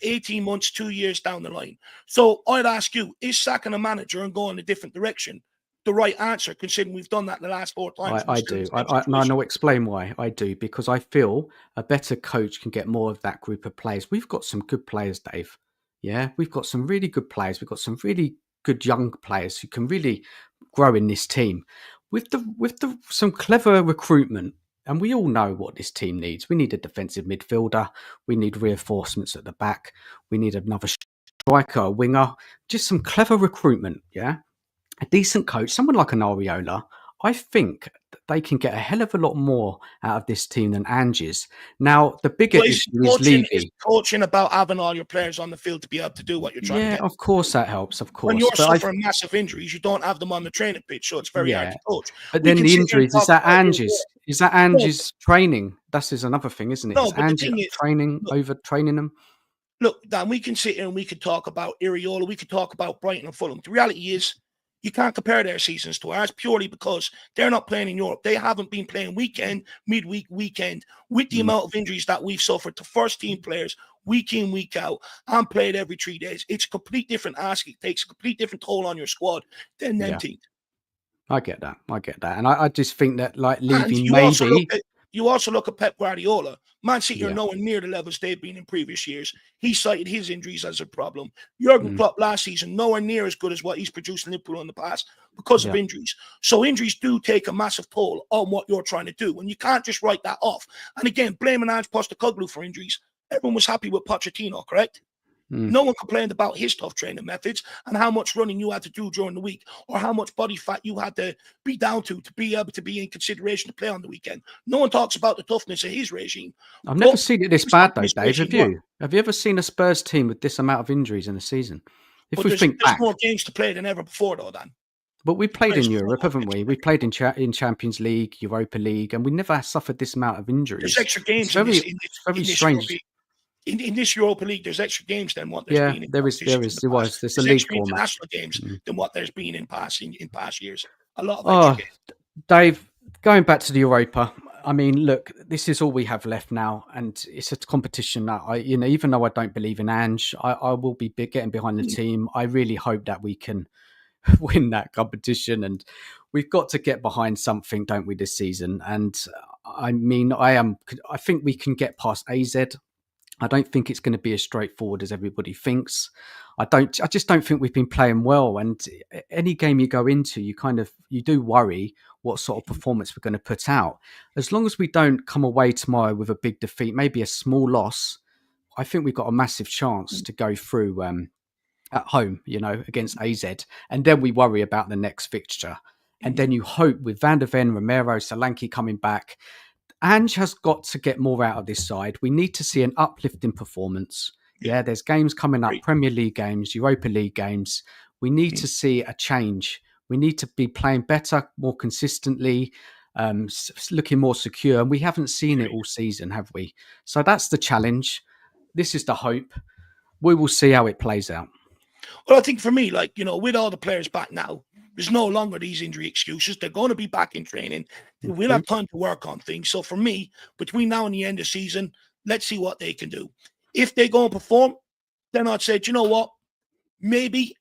18 months, 2 years down the line. So I'd ask you, is sacking a manager and going a different direction the right answer, considering we've done that the last 4 times? I do. I'll explain why I do, because I feel a better coach can get more of that group of players. We've got some good players, Dave. Yeah, we've got some really good players. We've got some really good young players who can really grow in this team with some clever recruitment. And we all know what this team needs. We need a defensive midfielder. We need reinforcements at the back. We need another striker, a winger, just some clever recruitment. Yeah. A decent coach, someone like an Areola, I think they can get a hell of a lot more out of this team than Ange's. Now, the bigger issue is Levy. Is coaching about having all your players on the field to be able to do what you're trying to get. Yeah, of course that helps, of course. When you're suffering massive injuries, you don't have them on the training pitch, so it's very hard to coach. But then the injuries, is that Ange's? Is that Ange's training? That's another thing, isn't it? No, is Ange training, overtraining them? Look, Dan, we can sit here and we could talk about Areola, we could talk about Brighton and Fulham. The reality is, you can't compare their seasons to ours purely because they're not playing in Europe. They haven't been playing weekend, midweek, weekend with the amount of injuries that we've suffered to first team players week in, week out and played every 3 days. It's a complete different ask. It takes a complete different toll on your squad than them teams. I get that. And I just think that like Levy maybe... You also look at Pep Guardiola. Man City are nowhere near the levels they've been in previous years. He cited his injuries as a problem. Jurgen Klopp last season, nowhere near as good as what he's produced in Liverpool in the past because of injuries. So injuries do take a massive toll on what you're trying to do. And you can't just write that off. And again, blaming Ange Postecoglou for injuries. Everyone was happy with Pochettino, correct? No one complained about his tough training methods and how much running you had to do during the week or how much body fat you had to be down to be able to be in consideration to play on the weekend. No one talks about the toughness of his regime. I've never seen it this bad, though, Dave. Have you? Have you ever seen a Spurs team with this amount of injuries in a season? If we think back, there's more games to play than ever before, though, Dan. But we played in Europe, haven't we? We played in Champions League, Europa League, and we never suffered this amount of injuries. There's extra games. It's very strange. In this Europa League, there's extra games than what there's been in there's a league extra international games than what there's been in past years. A lot of extra games. Dave, going back to the Europa, I mean, look, this is all we have left now, and it's a competition that even though I don't believe in Ange, I will be getting behind the team. I really hope that we can win that competition, and we've got to get behind something, don't we, this season? And I mean, I think we can get past AZ. I don't think it's going to be as straightforward as everybody thinks. I just don't think we've been playing well. And any game you go into, you do worry what sort of performance we're going to put out. As long as we don't come away tomorrow with a big defeat, maybe a small loss, I think we've got a massive chance to go through at home, against AZ. And then we worry about the next fixture. And then you hope with Van der Ven, Romero, Solanke coming back, Ange has got to get more out of this side. We need to see an uplifting performance. Yeah, there's games coming up, Premier League games, Europa League games. We need to see a change. We need to be playing better, more consistently, looking more secure. And we haven't seen it all season, have we? So that's the challenge. This is the hope. We will see how it plays out. Well, I think for me, with all the players back now, there's no longer these injury excuses. They're going to be back in training. We'll have time to work on things. So for me, between now and the end of the season, let's see what they can do. If they go and perform, then I'd say, you know what? Maybe,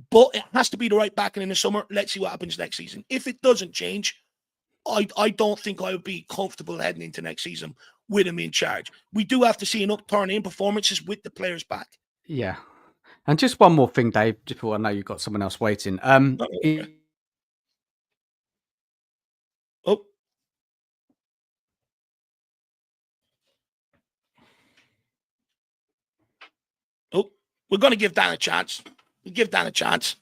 but it has to be the right backing in the summer. Let's see what happens next season. If it doesn't change, I don't think I would be comfortable heading into next season with him in charge. We do have to see an upturn in performances with the players back. Yeah. And just one more thing, Dave, before I know you've got someone else waiting. We're going to give Dan a chance. We'll give Dan a chance.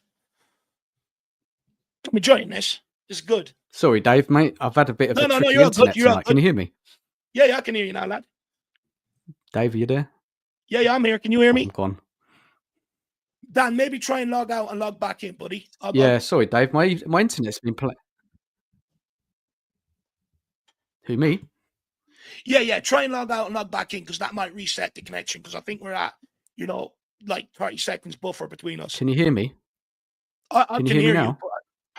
I'm enjoying this. It's good. Sorry, Dave, mate. I've had a bit of a tricky you're internet good. You're tonight. Can you hear me? Yeah, I can hear you now, lad. Dave, are you there? Yeah, I'm here. Can you hear me? I'm gone. Dan, maybe try and log out and log back in, buddy. Sorry, Dave. My internet's been playing. Who, me? Yeah. Try and log out and log back in because that might reset the connection because I think we're at, 30 seconds buffer between us. Can you hear me? I can hear you now.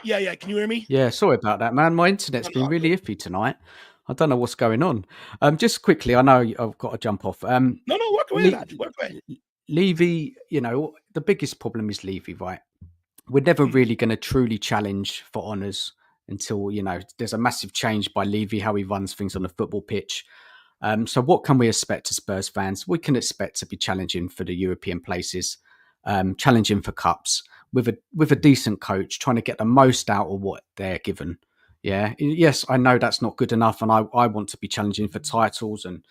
Yeah. Can you hear me? Yeah, sorry about that, man. My internet's been really iffy tonight. I don't know what's going on. Just quickly, I know I've got to jump off. No, work away, lad. Work away. Levy, the biggest problem is Levy, right? We're never really going to truly challenge for honours until, there's a massive change by Levy, how he runs things on the football pitch. So what can we expect as Spurs fans? We can expect to be challenging for the European places, challenging for cups with a decent coach, trying to get the most out of what they're given. Yeah. Yes, I know that's not good enough. And I want to be challenging for titles and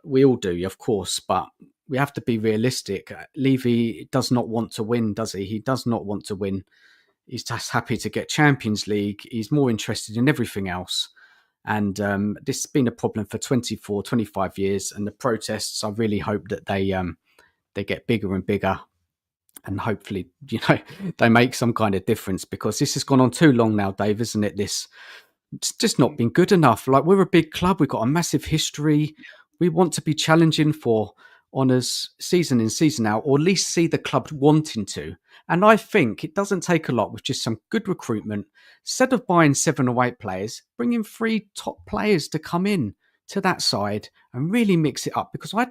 we all do, of course, but we have to be realistic. Levy does not want to win, does he? He does not want to win. He's just happy to get Champions League. He's more interested in everything else. And this has been a problem for 24, 25 years. And the protests, I really hope that they get bigger and bigger. And hopefully, they make some kind of difference because this has gone on too long now, Dave, isn't it? It's just not been good enough. Like, we're a big club. We've got a massive history. We want to be challenging for honours season in, season out, or at least see the club wanting to. And I think it doesn't take a lot with just some good recruitment. Instead of buying 7 or 8 players, bring in 3 top players to come in to that side and really mix it up. Because I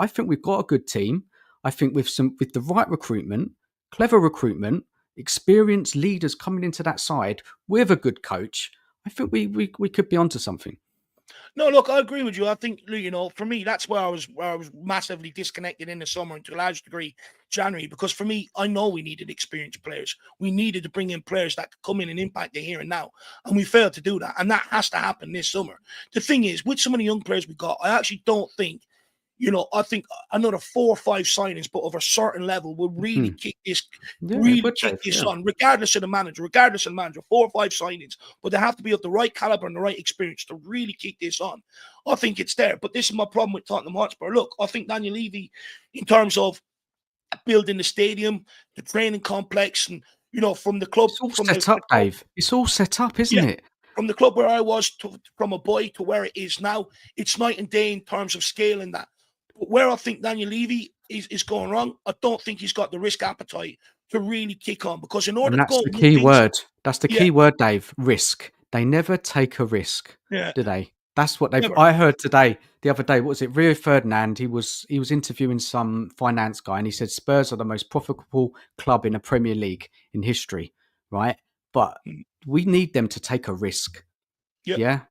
think we've got a good team. I think with the right recruitment, clever recruitment, experienced leaders coming into that side with a good coach, I think we could be onto something. No, look, I agree with you. I think, for me, that's where I was massively disconnected in the summer and to a large degree January, because for me, I know we needed experienced players. We needed to bring in players that could come in and impact the here and now. And we failed to do that. And that has to happen this summer. The thing is, with so many young players we got, I actually don't think, I think another 4 or 5 signings, but of a certain level, will really kick this, on, regardless of the manager. 4 or 5 signings, but they have to be of the right caliber and the right experience to really kick this on. I think it's there, but this is my problem with Tottenham Hotspur. Look, I think Daniel Levy, in terms of building the stadium, the training complex, and from the club, it's all set up, Dave. It's all set up, isn't it? From the club where I was, from a boy to where it is now, it's night and day in terms of scale and that. But where I think Daniel Levy is going wrong, I don't think he's got the risk appetite to really kick on. Because in order and that's to go, the key word. That's the key word, Dave. Risk. They never take a risk, do they? That's what they've. I heard the other day. What was it? Rio Ferdinand. He was interviewing some finance guy, and he said Spurs are the most profitable club in the Premier League in history, right? But we need them to take a risk. Yeah.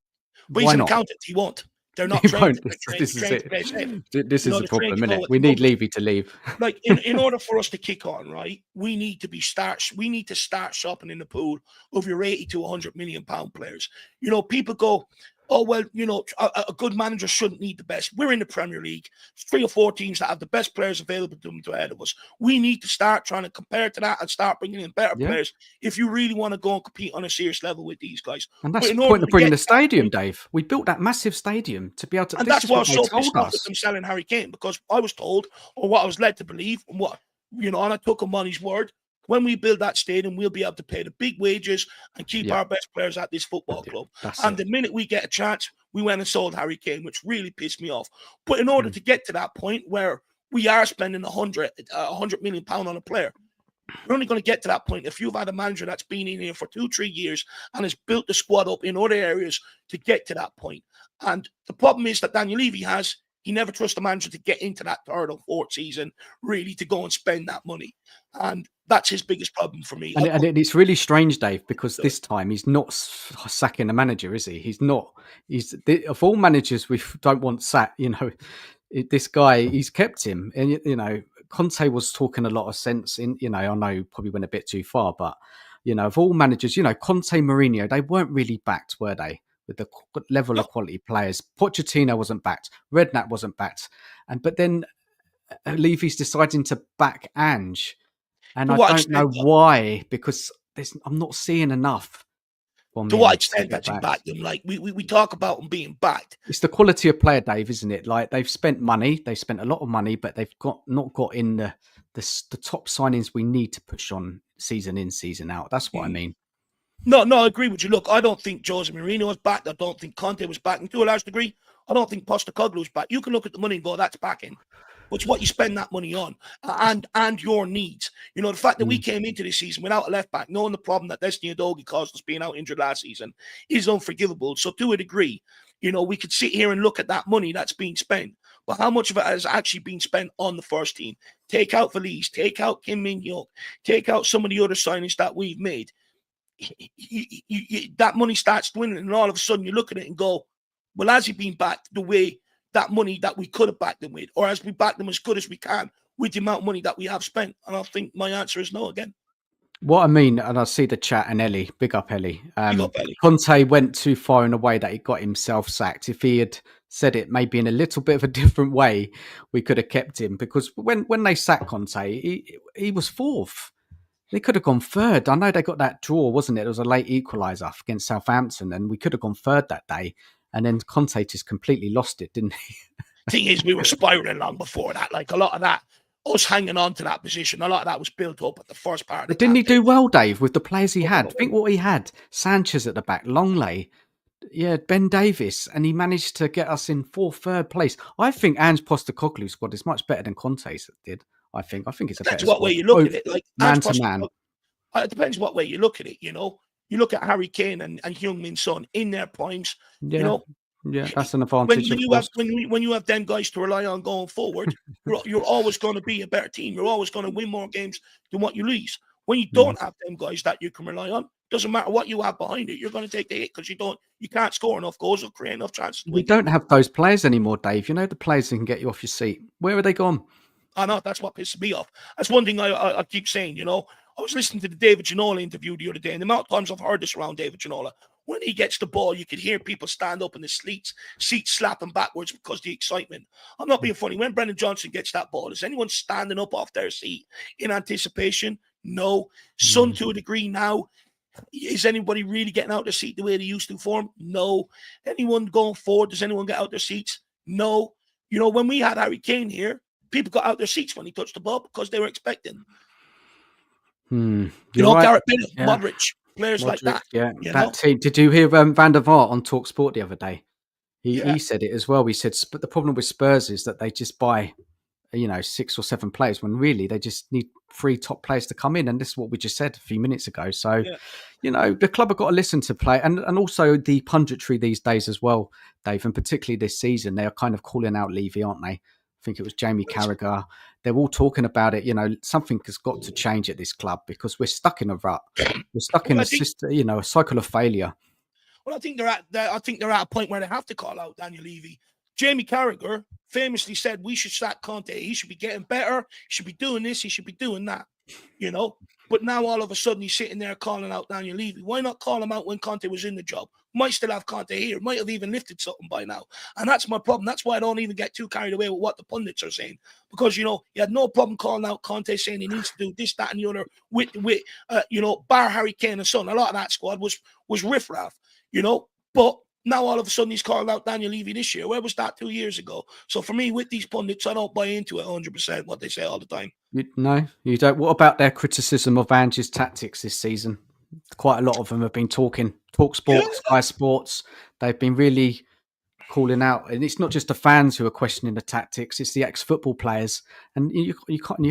But he's an accountant. He won't. They're not He trained. won't. They're trained, This is trained to it. play safe. This You is know, the they're trained problem, to isn't go it? with We the need numbers. Levy to leave. Like in order for us to kick on, right, we need to start shopping in the pool of your 80 to 100 million pound players. You know, people go, oh well, you know, a good manager shouldn't need the best. We're in the Premier League, 3 or 4 teams that have the best players available to them to ahead of us. We need to start trying to compare to that and start bringing in better players if you really want to go and compete on a serious level with these guys. And that's But the in point order of to bringing get the to that stadium, point, Dave. We built that massive stadium to be able to. and This that's is why I what was they so pissed told off at us. them selling Harry Kane, because I was told, or what I was led to believe, and what, you know, and I took him on his word. When we build that stadium, we'll be able to pay the big wages and keep our best players at this football club. And the minute we get a chance, we went and sold Harry Kane, which really pissed me off. But in order to get to that point where we are spending 100 million pound on a player, we're only going to get to that point if you've had a manager that's been in here for 2-3 years and has built the squad up in other areas to get to that point. And the problem is that Daniel Levy he never trusts the manager to get into that 3rd or 4th season, really, to go and spend that money. And that's his biggest problem for me. And it's really strange, Dave, because this time he's not sacking the manager, is he? He's not. Of all managers we don't want sacked, you know, this guy, he's kept him. And, you know, Conte was talking a lot of sense in, you know, I know probably went a bit too far, but, you know, of all managers, you know, Conte, Mourinho, they weren't really backed, were they? With the level of quality players. Pochettino wasn't backed. Redknapp wasn't backed. But then Levy's deciding to back Ange. And I don't know why, because I'm not seeing enough. To what extent that you back them? Like we talk about them being backed. It's the quality of player, Dave, isn't it? Like they've spent money, they spent a lot of money, but they've not got in the top signings we need to push on season in, season out. That's what I mean. No, I agree with you. Look, I don't think Jose Mourinho was backed. I don't think Conte was backed. And to a large degree, I don't think Postecoglou was backed. You can look at the money and go, that's backing. But it's what you spend that money on and your needs. You know, the fact that we came into this season without a left back, knowing the problem that Destiny Udogie caused us being out injured last season, is unforgivable. So to a degree, you know, we could sit here and look at that money that's being spent. But how much of it has actually been spent on the first team? Take out Valise, take out Kim Min-hyuk, take out some of the other signings that we've made. That money starts dwindling, and all of a sudden you look at it and go, well, has he been backed the way that money that we could have backed them with, or has we backed them as good as we can with the amount of money that we have spent? And I think my answer is no again. What I mean, and I see the chat, and Ellie, big up Ellie. Big up Ellie. Conte went too far in a way that he got himself sacked. If he had said it maybe in a little bit of a different way, we could have kept him, because when they sacked Conte, he was 4th. They could have gone 3rd. I know they got that draw, wasn't it? It was a late equaliser against Southampton, and we could have gone 3rd that day. And then Conte just completely lost it, didn't he? Thing is, we were spiraling long before that. Like a lot of that, us hanging on to that position, a lot of that was built up at the first part. But didn't he do well, Dave, with the players he had? Think what he had. Sanchez at the back, Longley, Ben Davis, and he managed to get us in 3rd place. I think Ange Postecoglou's squad is much better than Conte's did. I think it's a better squad. What way you look at it. Like man to man. It depends what way you look at it, you know. You look at Harry Kane and Heung-min Son in their primes, you know. Yeah, that's an advantage. When you have them guys to rely on going forward, you're always going to be a better team. You're always going to win more games than what you lose. When you don't have them guys that you can rely on, doesn't matter what you have behind it, you're going to take the hit because you can't score enough goals or create enough chances. We don't have those players anymore, Dave. You know, the players that can get you off your seat. Where are they gone? I know, that's what pisses me off. That's one thing I keep saying, you know. I was listening to the David Ginola interview the other day, and the amount of times I've heard this around David Ginola. When he gets the ball, you could hear people stand up in the seats slapping backwards because of the excitement. I'm not being funny. When Brendan Johnson gets that ball, is anyone standing up off their seat in anticipation? No. Son, to a degree now. Is anybody really getting out their seat the way they used to for him? No. Anyone going forward, does anyone get out their seats? No. You know, when we had Harry Kane here, people got out their seats when he touched the ball because they were expecting. You know, right. Gareth Bale, Modric, players like that. Yeah, that team. Did you hear Van der Vaart on Talk Sport the other day? He said it as well. He said, but the problem with Spurs is that they just buy, 6 or 7 players when really they just need 3 top players to come in. And this is what we just said a few minutes ago. So, the club have got to listen to play and also the punditry these days as well, Dave, and particularly this season, they are kind of calling out Levy, aren't they? I think it was Jamie Carragher. They're all talking about it. Something has got to change at this club because we're stuck in a rut. We're stuck in a system, a cycle of failure. Well, I think they're at a point where they have to call out Daniel Levy. Jamie Carragher famously said we should sack Conte. He should be getting better. He should be doing this. He should be doing that. You know. But now all of a sudden he's sitting there calling out Daniel Levy. Why not call him out when Conte was in the job? Might still have Conte here. Might have even lifted something by now. And that's my problem. That's why I don't even get too carried away with what the pundits are saying. Because, you know, you had no problem calling out Conte saying he needs to do this, that, and the other with you know, bar Harry Kane and Son. A lot of that squad was riffraff, you know. But now all of a sudden he's calling out Daniel Levy this year. Where was that 2 years ago? So for me, with these pundits, I don't buy into it 100% what they say all the time. No, you don't. What about their criticism of Ange's tactics this season? Quite a lot of them have been talking. TalkSport, Sky Sports. They've been really calling out, and it's not just the fans who are questioning the tactics; it's the ex-football players, and you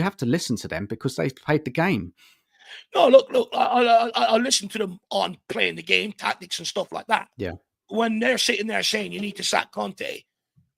have to listen to them because they've played the game. No, look, I listen to them on playing the game, tactics, and stuff like that. Yeah. When they're sitting there saying you need to sack Conte,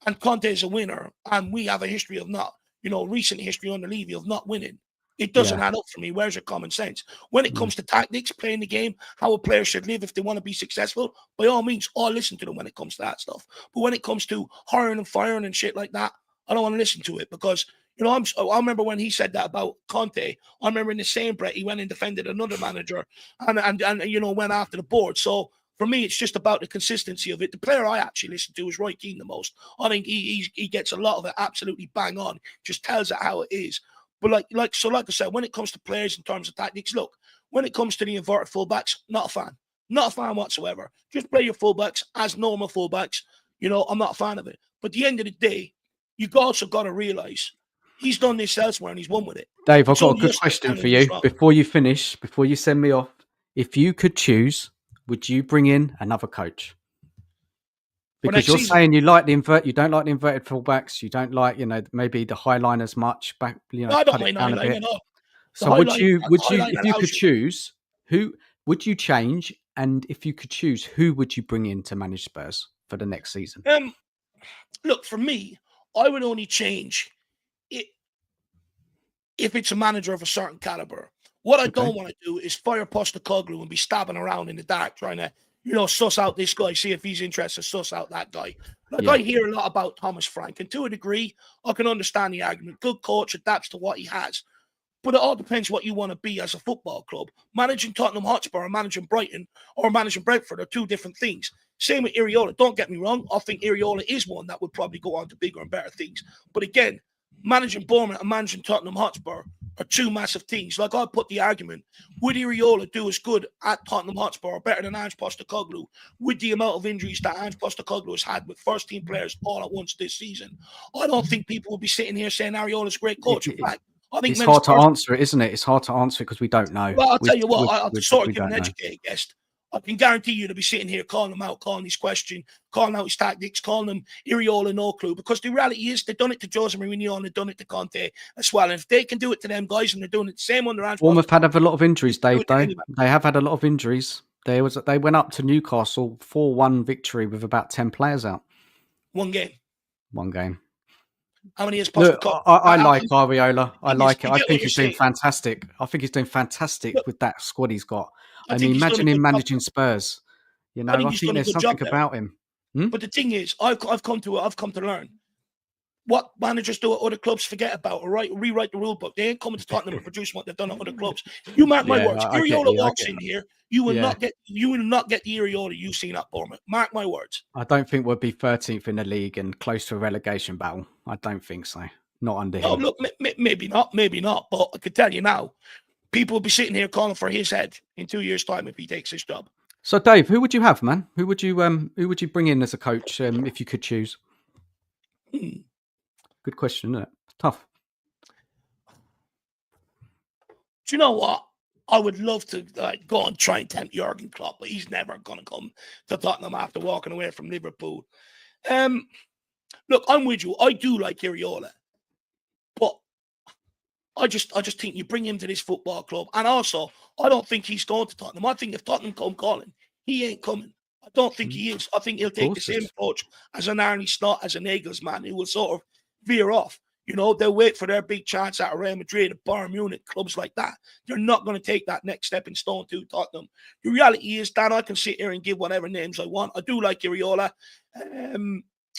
and Conte is a winner, and we have a history of not, you know, recent history under Levy of not winning. It doesn't add up for me. Where's your common sense? When it comes to tactics, playing the game, how a player should live if they want to be successful, by all means, I'll listen to them when it comes to that stuff. But when it comes to hiring and firing and shit like that, I don't want to listen to it because, you know, I remember when he said that about Conte. I remember in the same breath, he went and defended another manager and you know, went after the board. So for me, it's just about the consistency of it. The player I actually listen to is Roy Keane the most. I think he gets a lot of it absolutely bang on, just tells it how it is. But like I said, when it comes to players in terms of tactics, look, when it comes to the inverted fullbacks, not a fan. Not a fan whatsoever. Just play your fullbacks as normal fullbacks. You know, I'm not a fan of it. But at the end of the day, you've also got to realise he's done this elsewhere and he's won with it. Dave, I've got a good question for you. Before you finish, before you send me off, if you could choose, would you bring in another coach? Because you're saying you like you don't like the inverted fullbacks, you don't like, you know, maybe the high line as much. Back, you know, I don't cut it mind down a bit. So would you, if you could choose, who would you change? And if you could choose, who would you bring in to manage Spurs for the next season? Look, for me, I would only change it if it's a manager of a certain caliber. What I don't want to do is fire Postecoglou and be stabbing around in the dark trying to, you know, suss out this guy, see if he's interested, suss out that guy. Like, I hear a lot about Thomas Frank, and to a degree, I can understand the argument. Good coach, adapts to what he has. But it all depends what you want to be as a football club. Managing Tottenham Hotspur or managing Brighton or managing Brentford are two different things. Same with Iriola. Don't get me wrong. I think Iriola is one that would probably go on to bigger and better things. But again, managing Bournemouth and managing Tottenham Hotspur are two massive things. Like, I put the argument, would Iriola do as good at Tottenham Hotspur or better than Ange Postecoglou with the amount of injuries that Ange Postecoglou has had with first-team players all at once this season? I don't think people will be sitting here saying Ariola's a great coach. In fact, I think it's hard to answer it, isn't it? It's hard to answer it because we don't know. Well, I'll tell you what, I'll sort of give an educated guess. I can guarantee you to be sitting here calling him out, calling his question, calling out his tactics, calling him Iriola no clue. Because the reality is they've done it to Jose Mourinho and they've done it to Conte as well. And if they can do it to them guys and they're doing it the same under Ange, Bournemouth had a lot of injuries, Dave, though. They have had a lot of injuries. They went up to Newcastle 4-1 victory with about 10 players out. One game. How many years? Look, I like Ariola. I like it. I think he's doing fantastic. I think he's doing fantastic with that squad he's got. I mean, imagine him managing Spurs. You know, I think there's something about him. But the thing is, I've come to learn what managers do at other clubs forget about, or rewrite the rule book. They ain't coming to Tottenham and produce what they've done at other clubs. You mark my words. Iriola walks in here, you will not get the Iriola you've seen at Bournemouth. Mark my words. I don't think we'll be 13th in the league and close to a relegation battle. I don't think so. Not under him. Oh, look, maybe not. But I can tell you now, people will be sitting here calling for his head in 2 years' time if he takes his job. So, Dave, who would you have, man? Who would you bring in as a coach if you could choose? Good question, isn't it? Tough. Do you know what? I would love to go and try and tempt Jurgen Klopp, but he's never going to come to Tottenham after walking away from Liverpool. Look, I'm with you. I do like Iriola, but I just think you bring him to this football club, and also I don't think he's going to Tottenham. I think if Tottenham come calling, he ain't coming. I don't think he is. I think he'll take the same approach as an Arne Slot, as an Nagelsmann, who will sort of veer off. You know, they'll wait for their big chance at Real Madrid, Bayern Munich, clubs like that. They're not going to take that next stepping stone to Tottenham. The reality is, Dan, I can sit here and give whatever names I want. I do like Iriola.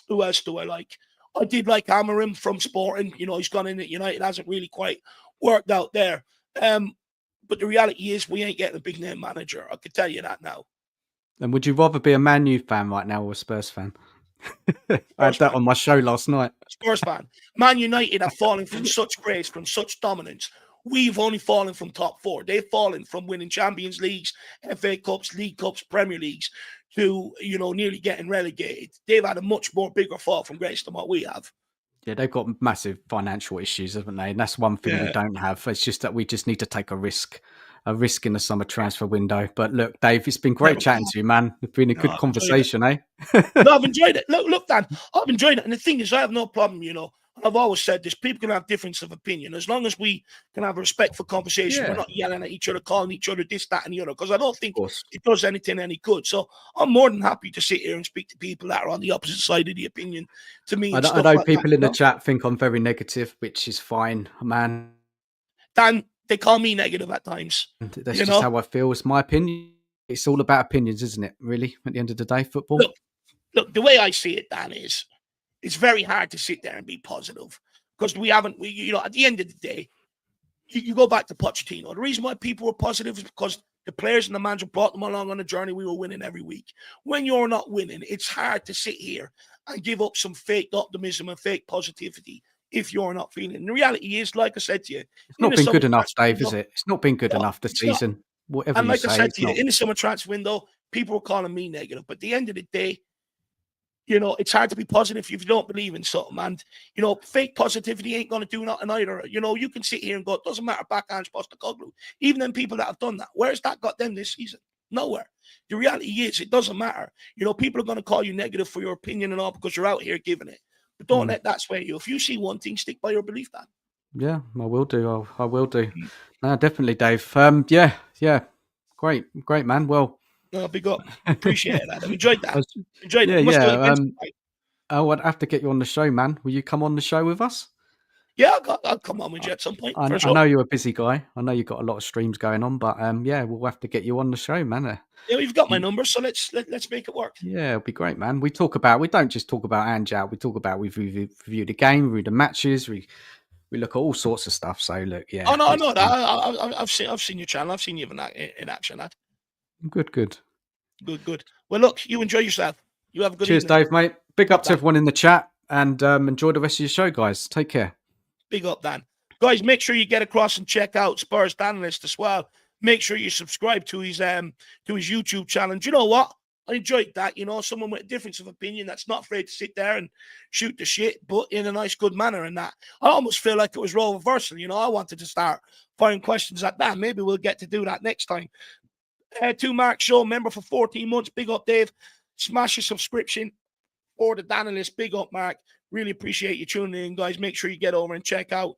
Who else do I like? I did like Amarim from Sporting. You know, he's gone in at United. Hasn't really quite worked out there. But the reality is we ain't getting a big name manager. I can tell you that now. And would you rather be a Man U fan right now or a Spurs fan? I had that on my show last night. Spurs fan. Man United have fallen from such grace, from such dominance. We've only fallen from top four. They've fallen from winning Champions Leagues, FA Cups, League Cups, Premier Leagues to, you know, nearly getting relegated. They've had a much more bigger fall from grace than what we have. Yeah, they've got massive financial issues, haven't they? And that's one thing we don't have. It's just that we just need to take a risk in the summer transfer window. But look, Dave, it's been great chatting to you, man. It's been a good conversation, eh? No, I've enjoyed it. Look, Dan, I've enjoyed it. And the thing is, I have no problem, you know. I've always said this, people can have difference of opinion. As long as we can have a respectful conversation, we're not yelling at each other, calling each other this, that, and the other, because I don't think it does anything any good. So I'm more than happy to sit here and speak to people that are on the opposite side of the opinion to me. I know like people in the chat think I'm very negative, which is fine, man. Dan, they call me negative at times. That's just how I feel. It's my opinion. It's all about opinions, isn't it? Really, at the end of the day, football. Look, the way I see it, Dan, is it's very hard to sit there and be positive because you know, at the end of the day, you go back to Pochettino. The reason why people were positive is because the players and the manager brought them along on a journey. We were winning every week. When you're not winning, it's hard to sit here and give up some fake optimism and fake positivity if you're not feeling it. And the reality is, like I said to you, it's not been good enough, Dave, is it? It's not been good enough this season. Whatever and like you say, I said to you, in the summer transfer window, people were calling me negative. But at the end of the day, you know, it's hard to be positive if you don't believe in something. And, you know, fake positivity ain't going to do nothing either. You know, you can sit here and go, it doesn't matter, backhand Postecoglou. Even them people that have done that, where's that got them this season? Nowhere. The reality is, it doesn't matter. You know, people are going to call you negative for your opinion and all because you're out here giving it. But don't let that sway you. If you see one thing, stick by your belief, Dan. Yeah, I will do. I will do. No, definitely, Dave. Yeah. Great, man. Well, big up. Appreciate that. I enjoyed that. Enjoyed it. Yeah. I would have to get you on the show, man. Will you come on the show with us? Yeah, I'll come on with you at some point. I know you're a busy guy. I know you've got a lot of streams going on, but yeah, we'll have to get you on the show, man. Yeah, we've got my number, so let's make it work. Yeah, it'll be great, man. We don't just talk about Anjal. We talk about we review the game, review the matches, we look at all sorts of stuff. So look, yeah. Oh no, I know that. I've seen your channel. I've seen you in action. That. Good. Well, look, you enjoy yourself. You have a good Cheers, evening. Dave, mate. Big up to everyone in the chat and enjoy the rest of your show, guys. Take care. Big up, Dan. Guys, make sure you get across and check out Spurs Analyst as well. Make sure you subscribe to his YouTube channel. And you know what? I enjoyed that. You know, someone with a difference of opinion that's not afraid to sit there and shoot the shit, but in a nice, good manner. And that I almost feel like it was role reversal. You know, I wanted to start firing questions at that. Maybe we'll get to do that next time. To Mark Show, member for 14 months. Big up, Dave. Smash your subscription for the Analyst. Big up, Mark. Really appreciate you tuning in, guys. Make sure you get over and check out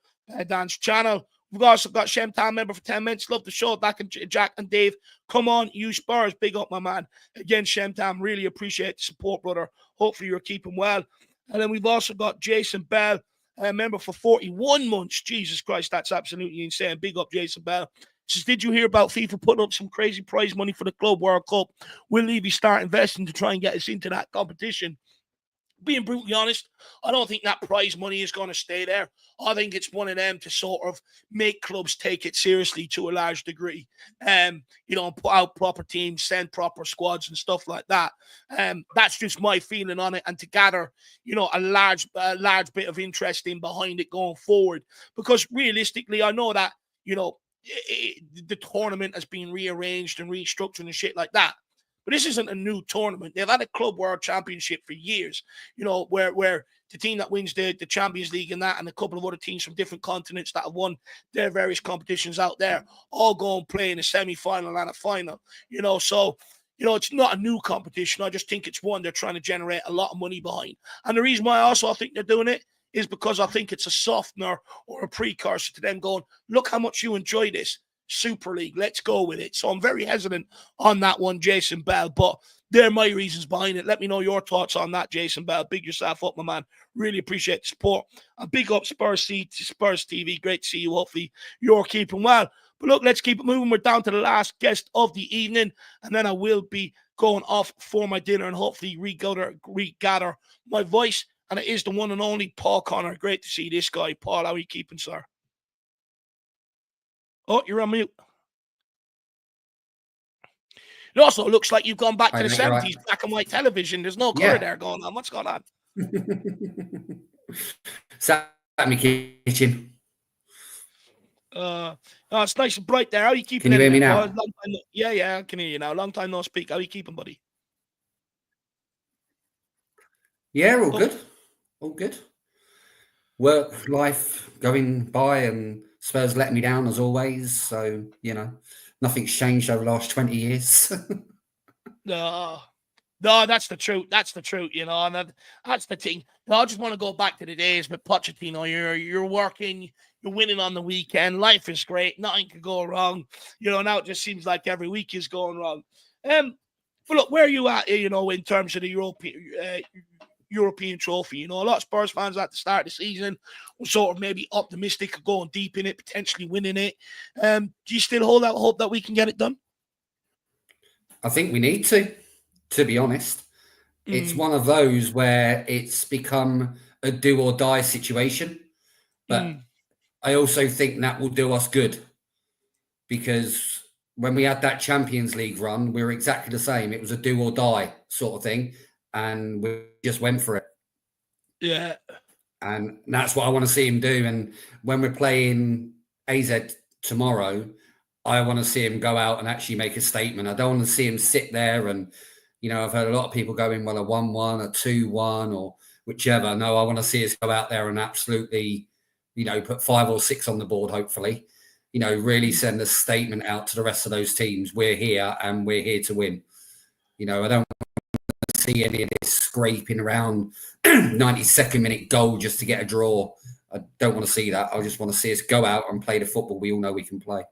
Dan's channel. We've also got Shemtown member for 10 minutes. Love the show. Back and Jack and Dave. Come on, you Spurs. Big up, my man. Again, Shemtown, really appreciate the support, brother. Hopefully you're keeping well. And then we've also got Jason Bell, member for 41 months. Jesus Christ, that's absolutely insane. Big up, Jason Bell. Says, did you hear about FIFA putting up some crazy prize money for the Club World Cup? Will Levy start investing to try and get us into that competition? Being brutally honest, I don't think that prize money is going to stay there. I think it's one of them to sort of make clubs take it seriously to a large degree. You know, put out proper teams, send proper squads and stuff like that. That's just my feeling on it, and to gather, you know, a large bit of interest in behind it going forward. Because realistically, I know that, you know, the tournament has been rearranged and restructured and shit like that. But this isn't a new tournament. They've had a Club World Championship for years, you know, where the team that wins the Champions League and that, and a couple of other teams from different continents that have won their various competitions out there, all go and play in a semi-final and a final, you know. So, you know, it's not a new competition. I just think it's one they're trying to generate a lot of money behind. And the reason why I think they're doing it is because I think it's a softener or a precursor to them going, look how much you enjoy this Super League. Let's go with it. So I'm very hesitant on that one, Jason Bell. But they're my reasons behind it. Let me know your thoughts on that, Jason Bell. Big yourself up, my man. Really appreciate the support. And big up Spurs TV. Great to see you. Hopefully you're keeping well. But look, let's keep it moving. We're down to the last guest of the evening, and then I will be going off for my dinner and hopefully regather my voice. And it is the one and only Paul Connor. Great to see this guy. Paul, how are you keeping, sir? Oh, you're on mute. It also looks like you've gone back to the 70s, right. Black and white television. There's no colour there going on. What's going on? Sat in my kitchen. It's nice and bright there. How are you keeping? Can you hear me now? Yeah, I can hear you now. Long time no speak. How are you keeping, buddy? Yeah, all good. All good. Work, life going by, and Spurs let me down as always. So, nothing's changed over the last 20 years. No, that's the truth. That's the truth, and that's the thing. I just want to go back to the days with Pochettino. You're working, you're winning on the weekend. Life is great. Nothing could go wrong. Now it just seems like every week is going wrong. But look, where are you at, in terms of the European trophy? A lot of Spurs fans at the start of the season were sort of maybe optimistic of going deep in it, potentially winning it. Do you still hold out hope that we can get it done? I think we need to be honest. It's one of those where it's become a do or die situation. But I also think that will do us good, because when we had that Champions League run, we were exactly the same. It was a do or die sort of thing, and we just went for it. Yeah. And that's what I want to see him do. And when we're playing AZ tomorrow, I want to see him go out and actually make a statement. I don't want to see him sit there and, I've heard a lot of people going, well, a 1-1, a 2-1, or whichever. No, I want to see us go out there and absolutely, put 5 or 6 on the board, hopefully. Really send a statement out to the rest of those teams. We're here and we're here to win. I don't want to see any of this scraping around 92nd minute goal just to get a draw. I don't want to see that. I just want to see us go out and play the football we all know we can play.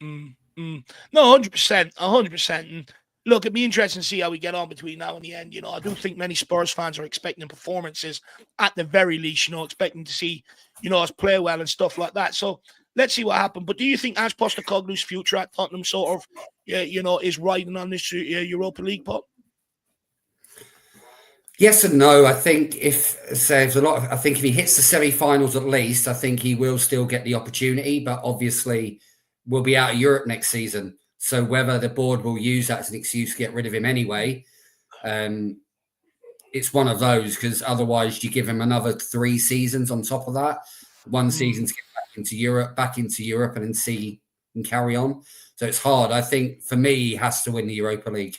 No, 100%, 100%. And look, it'd be interesting to see how we get on between now and the end. I do think many Spurs fans are expecting performances at the very least, expecting to see, us play well and stuff like that. So let's see what happens. But do you think Ange Postecoglou's future at Tottenham sort of, is riding on this Europa League pot? Yes and no. I think if he hits the semi-finals at least, I think he will still get the opportunity. But obviously, we'll be out of Europe next season. So whether the board will use that as an excuse to get rid of him anyway, it's one of those, because otherwise you give him another 3 seasons on top of that. 1 season to get back into Europe and then see and carry on. So it's hard. I think for me, he has to win the Europa League.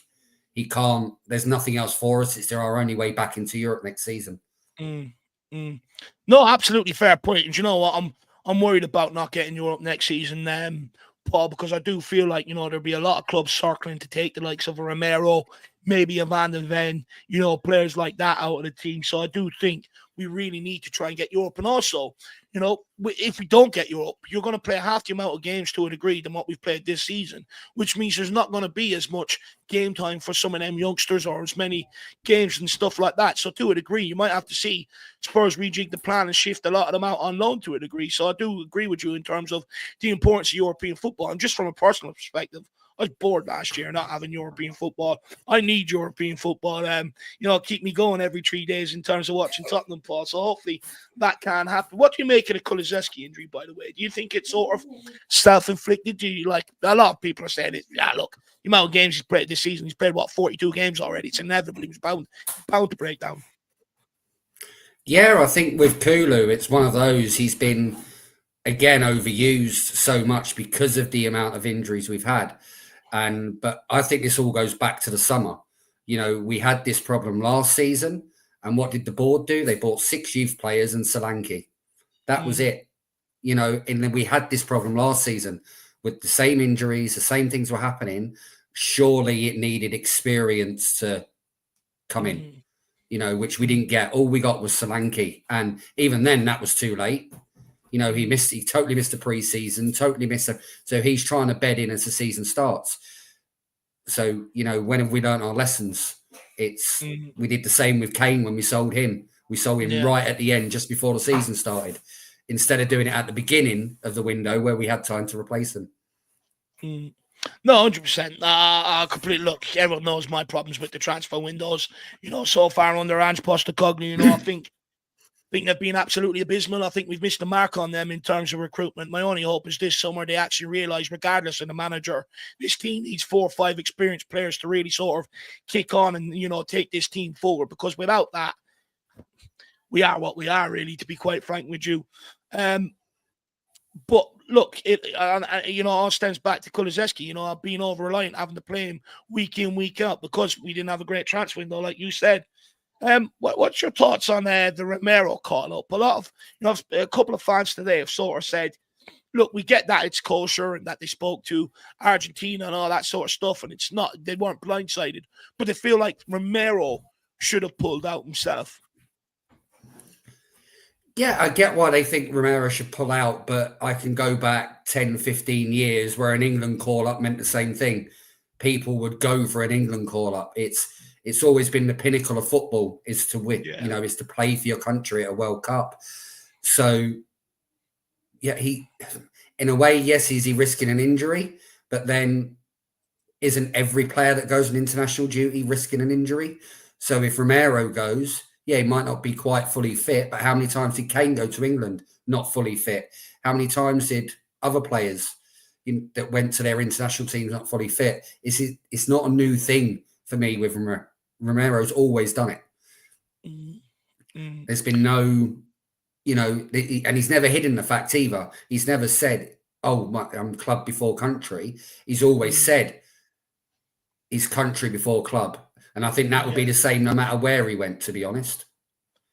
He can't. There's nothing else for us. It's our only way back into Europe next season. No, absolutely fair point. And you know what? I'm worried about not getting Europe next season, Paul, because I do feel like, there'll be a lot of clubs circling to take the likes of a Romero, maybe a Van de Ven, players like that out of the team. So I do think we really need to try and get Europe. And also, if we don't get Europe, you're going to play half the amount of games to a degree than what we've played this season, which means there's not going to be as much game time for some of them youngsters or as many games and stuff like that. So to a degree, you might have to see Spurs rejig the plan and shift a lot of them out on loan to a degree. So I do agree with you in terms of the importance of European football. And just from a personal perspective, I was bored last year not having European football. I need European football, keep me going every 3 days in terms of watching Tottenham, Paul. So hopefully that can happen. What do you make of the Kulusevski injury, by the way? Do you think it's sort of self-inflicted? Do you a lot of people are saying it? Yeah, look, the amount of games he's played this season, he's played 42 games already. It's inevitable. He was bound to break down. Yeah, I think with Kulu, it's one of those. He's been again overused so much because of the amount of injuries we've had. But I think this all goes back to the summer. We had this problem last season, and what did the board do? They bought 6 youth players and Solanke. That was it. And then we had this problem last season with the same injuries, the same things were happening. Surely it needed experience to come in, which we didn't get. All we got was Solanke. And even then, that was too late. He totally missed the preseason, totally missed it. So he's trying to bed in as the season starts. So, when have we learned our lessons? We did the same with Kane when we sold him. We sold him right at the end, just before the season started, instead of doing it at the beginning of the window where we had time to replace them. No, 100%. I completely look. Everyone knows my problems with the transfer windows. So far under Ange Postecoglou, I think they've been absolutely abysmal. I think we've missed the mark on them in terms of recruitment. My only hope is this summer they actually realise, regardless of the manager, this team needs 4 or 5 experienced players to really sort of kick on and, take this team forward. Because without that, we are what we are, really, to be quite frank with you. But look, all stems back to Kulusevski. I've been over-reliant having to play him week in, week out because we didn't have a great transfer window, like you said. What's your thoughts on the Romero call-up? A couple of fans today have sort of said, look, we get that it's kosher and that they spoke to Argentina and all that sort of stuff, and it's not, they weren't blindsided, but they feel like Romero should have pulled out himself. Yeah, I get why they think Romero should pull out, but I can go back 10, 15 years where an England call-up meant the same thing. People would go for an England call-up. It's always been the pinnacle of football, is to win, is to play for your country at a World Cup. So, yeah, in a way, yes, is he risking an injury? But then isn't every player that goes on international duty risking an injury? So if Romero goes, he might not be quite fully fit, but how many times did Kane go to England not fully fit? How many times did other players that went to their international teams not fully fit? It's not a new thing for me with Romero. Romero's always done it. There's been no, and he's never hidden the fact either. He's never said, I'm club before country. He's always said he's country before club. And I think that would be the same no matter where he went, to be honest.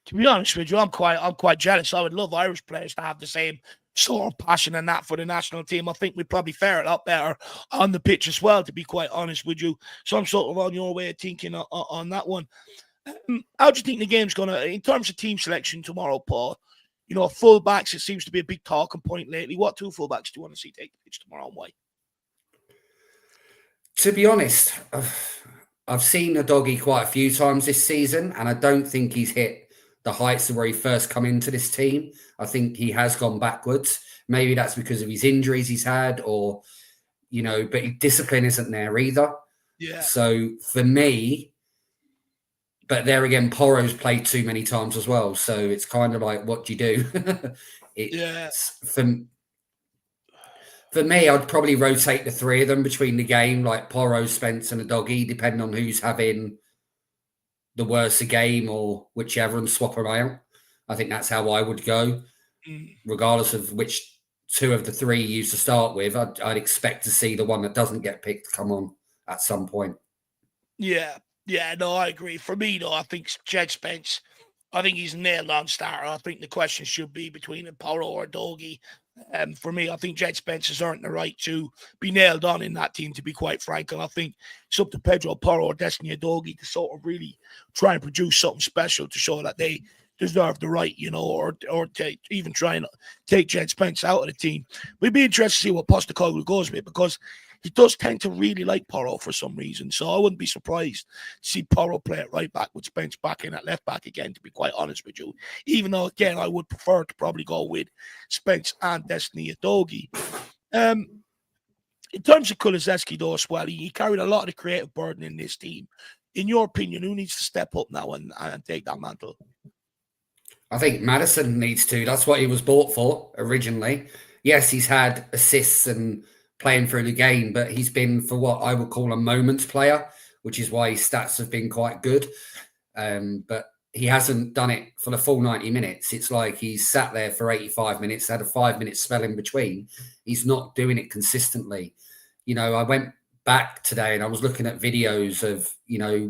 To be honest with you, I'm quite jealous. I would love Irish players to have the same sort of passion and that for the national team. I think we'd probably fare a lot better on the pitch as well, to be quite honest with you. So I'm sort of on your way of thinking on that one. How do you think the game's going to, in terms of team selection tomorrow, Paul? Fullbacks, it seems to be a big talking point lately. What 2 fullbacks do you want to see take the pitch tomorrow and why? To be honest, I've seen a doggy quite a few times this season, and I don't think he's hit the heights of where he first come into this team. I think he has gone backwards. Maybe that's because of his injuries he's had, or, but discipline isn't there either. Yeah. So for me, but there again, Porro's played too many times as well. So it's kind of like, what do you do? For me, I'd probably rotate the 3 of them between the game, like Porro, Spence, and a doggy, depending on who's having the worse game or whichever, and swap them out. I think that's how I would go, regardless of which 2 of the 3 you used to start with. I'd expect to see the one that doesn't get picked come on at some point. Yeah, no, I agree. For me, though, I think Jed Spence, I think he's a nailed-on starter. I think the question should be between a Porro or a doggy. For me, I think Jed Spence has earned the right to be nailed on in that team, to be quite frank. And I think it's up to Pedro Porro or Destiny Udogie to sort of really try and produce something special to show that they deserve the right, or even try and take Jed Spence out of the team. We'd be interested to see what Postecoglou goes with, because he does tend to really like Porro for some reason. So I wouldn't be surprised to see Porro play it right back with Spence back in at left back again, to be quite honest with you. Even though, again, I would prefer to probably go with Spence and Destiny Udogie. In terms of Kulusevski, though, as well, he carried a lot of the creative burden in this team. In your opinion, who needs to step up now and take that mantle? I think Maddison needs to. That's what he was bought for originally. Yes, he's had assists and playing through the game, but he's been for what I would call a moments player, which is why his stats have been quite good. But he hasn't done it for the full 90 minutes. It's like he's sat there for 85 minutes, had a 5-minute spell in between. He's not doing it consistently. I went back today and I was looking at videos of,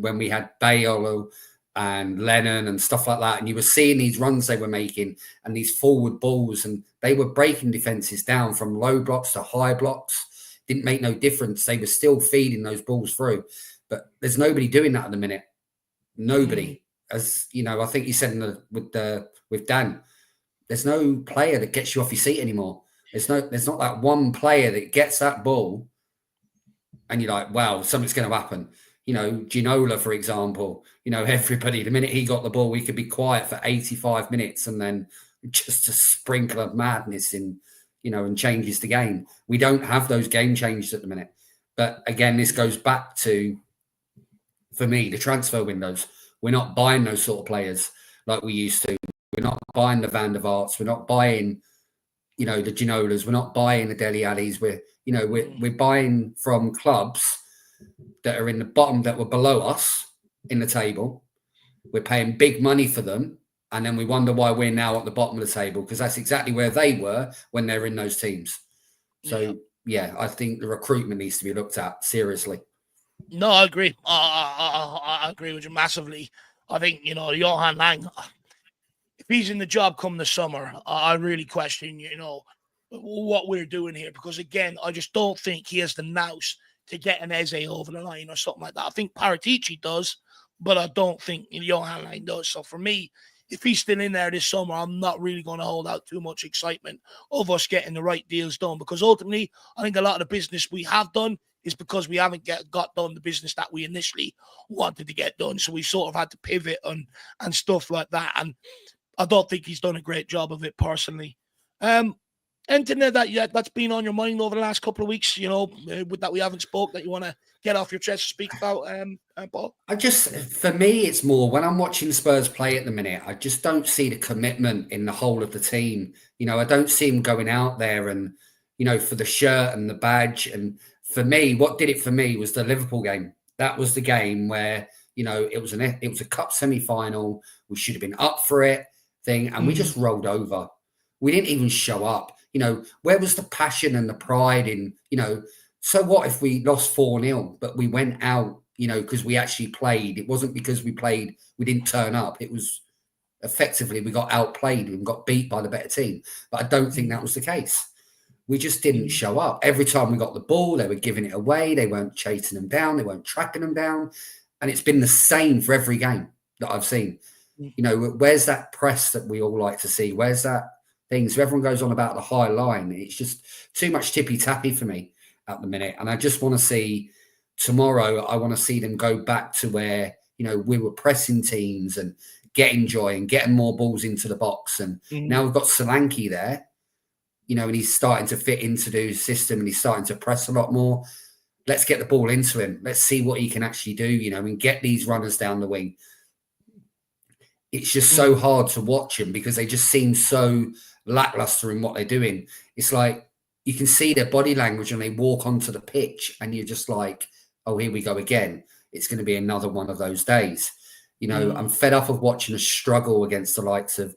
when we had Bale and Lennon and stuff like that, and you were seeing these runs they were making and these forward balls, and they were breaking defenses down from low blocks to high blocks. Didn't make no difference. They were still feeding those balls through, but there's nobody doing that at the minute. Nobody. As I think you said with Dan, there's no player that gets you off your seat anymore. There's not that one player that gets that ball and you're like, wow, something's going to happen. You know, Ginola, for example, you know, everybody, the minute he got the ball, we could be quiet for 85 minutes and then just a sprinkle of madness in, you know, and changes the game. We don't have those game changes at the minute. But again, this goes back to, for me, the transfer windows. We're not buying those sort of players like we used to. We're not buying the Van der Vaarts. We're not buying, you know, the Ginolas. We're not buying the Dele Allis. We're buying from clubs that are in the bottom, that were below us in the table. We're paying big money for them. And then we wonder why we're now at the bottom of the table, because that's exactly where they were when they're in those teams. So, yeah, I think the recruitment needs to be looked at seriously. No, I agree. I agree with you massively. I think, you know, Johan Lang, if he's in the job come the summer, I really question, you know, what we're doing here. Because, again, I just don't think he has the nous to get an Eze over the line or something like that. I think Paratici does, but I don't think Johan Lang does. So, for me, if he's still in there this summer, I'm not really going to hold out too much excitement of us getting the right deals done. Because, ultimately, I think a lot of the business we have done is because we haven't got done the business that we initially wanted to get done. So we sort of had to pivot and stuff like that. And I don't think he's done a great job of it personally. Anything that's been on your mind over the last couple of weeks, you know, that we haven't spoke, that you want to get off your chest to speak about, Paul? For me, it's more when I'm watching Spurs play at the minute, I just don't see the commitment in the whole of the team. You know, I don't see him going out there and, you know, for the shirt and the badge. And for me, what did it for me was the Liverpool game. That was the game where, you know, it was a cup semi-final. We should have been up for it thing. And we just rolled over. We didn't even show up. You know, where was the passion and the pride in, you know, so what if we lost 4-0, but we went out, you know, because we actually played. It wasn't because we didn't turn up. It was effectively we got outplayed and got beat by the better team. But I don't think that was the case. We just didn't show up. Every time we got the ball, they were giving it away. They weren't chasing them down. They weren't tracking them down. And it's been the same for every game that I've seen. You know, where's that press that we all like to see? Where's that thing? So everyone goes on about the high line. It's just too much tippy-tappy for me at the minute. And I just want to see tomorrow, I want to see them go back to where, you know, we were pressing teams and getting joy and getting more balls into the box. And now we've got Solanke there, you know, and he's starting to fit into the system and he's starting to press a lot more. Let's get the ball into him. Let's see what he can actually do, you know, and get these runners down the wing. It's just so hard to watch them because they just seem so lackluster in what they're doing. It's like you can see their body language and they walk onto the pitch and you're just like, oh, here we go again. It's going to be another one of those days. You know, I'm fed up of watching a struggle against the likes of,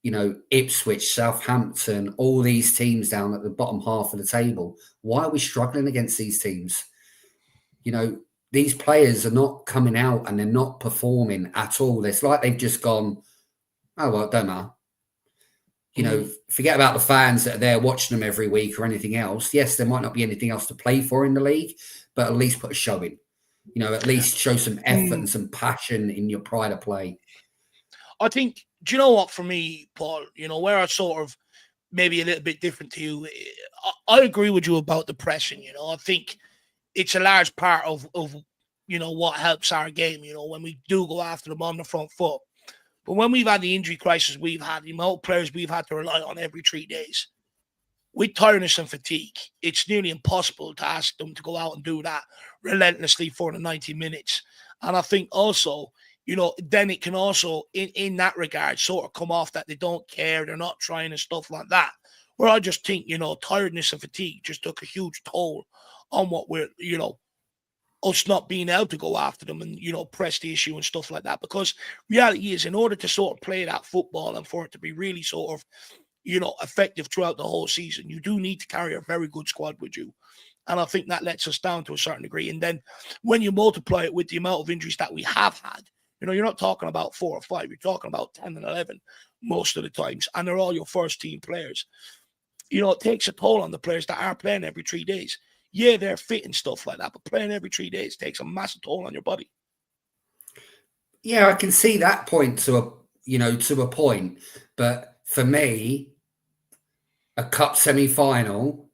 you know, Ipswich, Southampton, all these teams down at the bottom half of the table. Why are we struggling against these teams? You know, these players are not coming out and they're not performing at all. It's like they've just gone, oh, well, don't matter. You know, forget about the fans that are there watching them every week or anything else. Yes, there might not be anything else to play for in the league, but at least put a show in. You know, at least show some effort and some passion in your pride of play. I think, do you know what, for me, Paul, you know, where I sort of maybe a little bit different to you, I agree with you about the pressing, you know. I think it's a large part of you know, what helps our game, you know, when we do go after them on the front foot. But when we've had the injury crisis we've had, the amount of players we've had to rely on every 3 days, with tiredness and fatigue, it's nearly impossible to ask them to go out and do that relentlessly for the 90 minutes. And I think also, you know, then it can also, in that regard, sort of come off that they don't care, they're not trying and stuff like that. Where I just think, you know, tiredness and fatigue just took a huge toll on what we're, you know, us not being able to go after them and, you know, press the issue and stuff like that. Because reality is, in order to sort of play that football and for it to be really sort of, you know, effective throughout the whole season, you do need to carry a very good squad with you. And I think that lets us down to a certain degree. And then when you multiply it with the amount of injuries that we have had, you know, you're not talking about 4 or 5, you're talking about 10 and 11 most of the times. And they're all your first team players. You know, it takes a toll on the players that are playing every 3 days. Yeah, they're fit and stuff like that, but playing every 3 days takes a massive toll on your body. Yeah, I can see that point to a point. But for me, a cup semi-final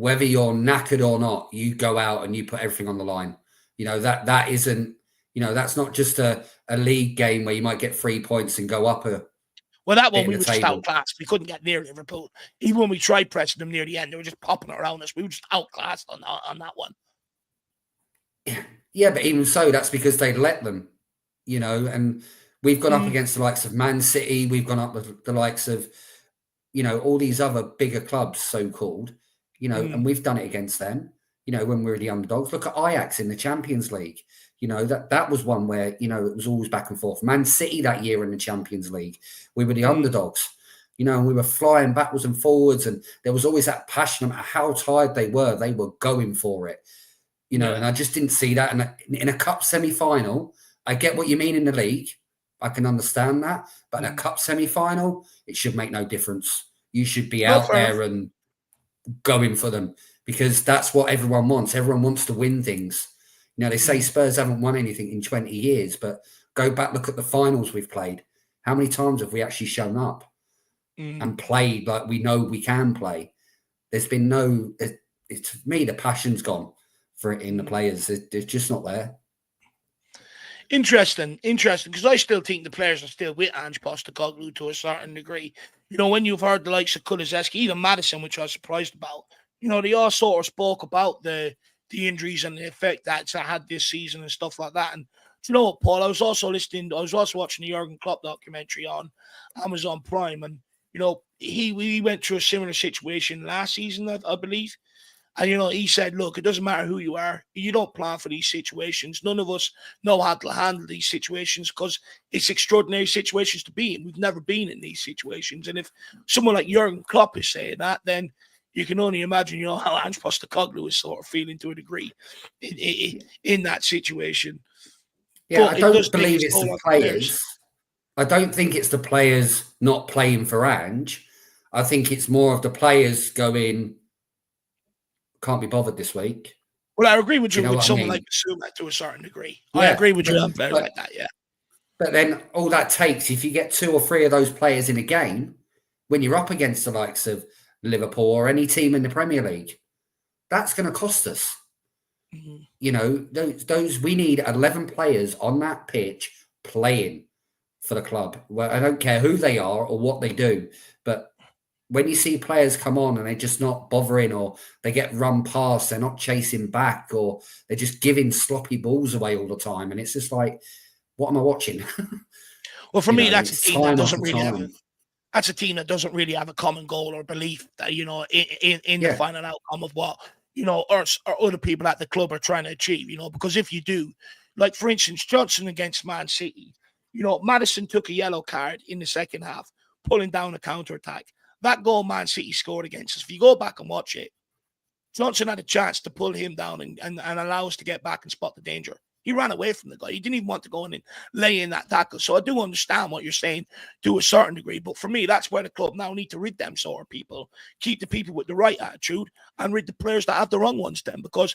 whether you're knackered or not, you go out and you put everything on the line. You know, that isn't, you know, that's not just a league game where you might get 3 points and go up a Well, that bit one in we the were just table. outclassed. We couldn't get near Liverpool. Even when we tried pressing them near the end, they were just popping around us. We were just outclassed on that one. Yeah, but even so, that's because they let them, you know, and we've gone up against the likes of Man City. We've gone up with the likes of, you know, all these other bigger clubs, so-called, you know, and we've done it against them, you know, when we were the underdogs. Look at Ajax in the Champions League. You know, that was one where, you know, it was always back and forth. Man City that year in the Champions League, we were the underdogs, you know, and we were flying backwards and forwards, and there was always that passion, no matter how tired they were going for it, you know, and I just didn't see that. And in a cup semi-final, I get what you mean in the league. I can understand that. But in a cup semi-final, it should make no difference. You should be out there and going for them, because that's what everyone wants. Everyone wants to win things. You know, they say Spurs haven't won anything in 20 years, but go back, look at the finals we've played. How many times have we actually shown up and played like we know we can play? There's been no, to me, the passion's gone for it in the players. It's just not there. Interesting, because I still think the players are still with Ange Postecoglou to a certain degree. You know, when you've heard the likes of Kulusevski, even Maddison, which I was surprised about, you know, they all sort of spoke about the injuries and the effect that's had this season and stuff like that. And you know what, Paul? I was also watching the Jurgen Klopp documentary on Amazon Prime, and you know, we went through a similar situation last season, I believe. And, you know, he said, look, it doesn't matter who you are. You don't plan for these situations. None of us know how to handle these situations because it's extraordinary situations to be in. We've never been in these situations. And if someone like Jurgen Klopp is saying that, then you can only imagine, you know, how Ange Postecoglou is sort of feeling to a degree in that situation. Yeah, But I don't believe it's the players. I don't think it's the players not playing for Ange. I think it's more of the players going, can't be bothered this week. Well, I agree with you with someone like like Bissouma to a certain degree. Yeah, I agree with you on players like that, yeah. But then all that takes, if you get 2 or 3 of those players in a game, when you're up against the likes of Liverpool or any team in the Premier League, that's going to cost us. You know, those we need 11 players on that pitch playing for the club. Well, I don't care who they are or what they do, but when you see players come on and they're just not bothering, or they get run past, they're not chasing back, or they're just giving sloppy balls away all the time, and it's just like, what am I watching? Well, for me, that's a team that doesn't really have that's a team that doesn't really have a common goal or belief that, you know, in the final outcome of what, you know, or other people at the club are trying to achieve, you know, because if you do, like, for instance, Johnson against Man City, you know, Maddison took a yellow card in the second half, pulling down a counter-attack. That goal Man City scored against us, if you go back and watch it, Johnson had a chance to pull him down and allow us to get back and spot the danger. He ran away from the guy. He didn't even want to go in and lay in that tackle. So I do understand what you're saying to a certain degree. But for me, that's where the club now need to rid them sort of people. Keep the people with the right attitude and rid the players that have the wrong ones then. Because,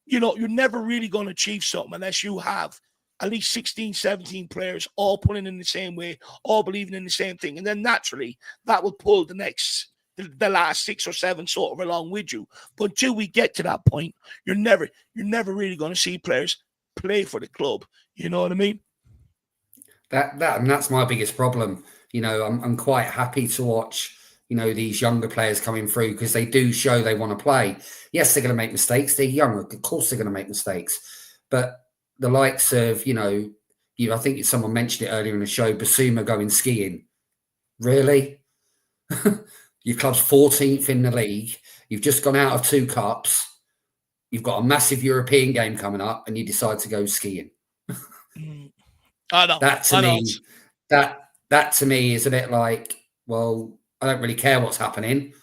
you know, you're never really going to achieve something unless you have at least 16, 17 players all pulling in the same way, all believing in the same thing. And then naturally, that will pull the last 6 or 7 sort of along with you. But until we get to that point, you're never really going to see players play for the club. You know what I mean? And that's my biggest problem. You know, I'm quite happy to watch, you know, these younger players coming through, because they do show they want to play. Yes, they're going to make mistakes. They're young. Of course they're going to make mistakes. But the likes of, you know, I think someone mentioned it earlier in the show, Bissouma going skiing. Really? Your club's 14th in the league. You've just gone out of 2 cups. You've got a massive European game coming up, and you decide to go skiing. I know. That to me is a bit like, well, I don't really care what's happening.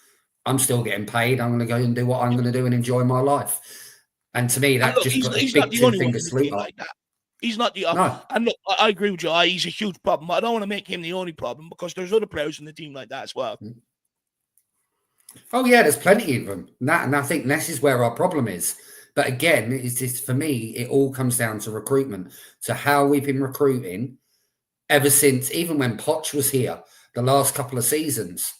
I'm still getting paid. I'm going to go and do what I'm going to do and enjoy my life. And to me, that just put a big 2-finger salute like that. He's not the no. And look, I agree with you. He's a huge problem. But I don't want to make him the only problem, because there's other players in the team like that as well. Oh yeah, there's plenty of them. And I think this is where our problem is. But again, it's just, for me, it all comes down to recruitment, to how we've been recruiting ever since, even when Poch was here, the last couple of seasons.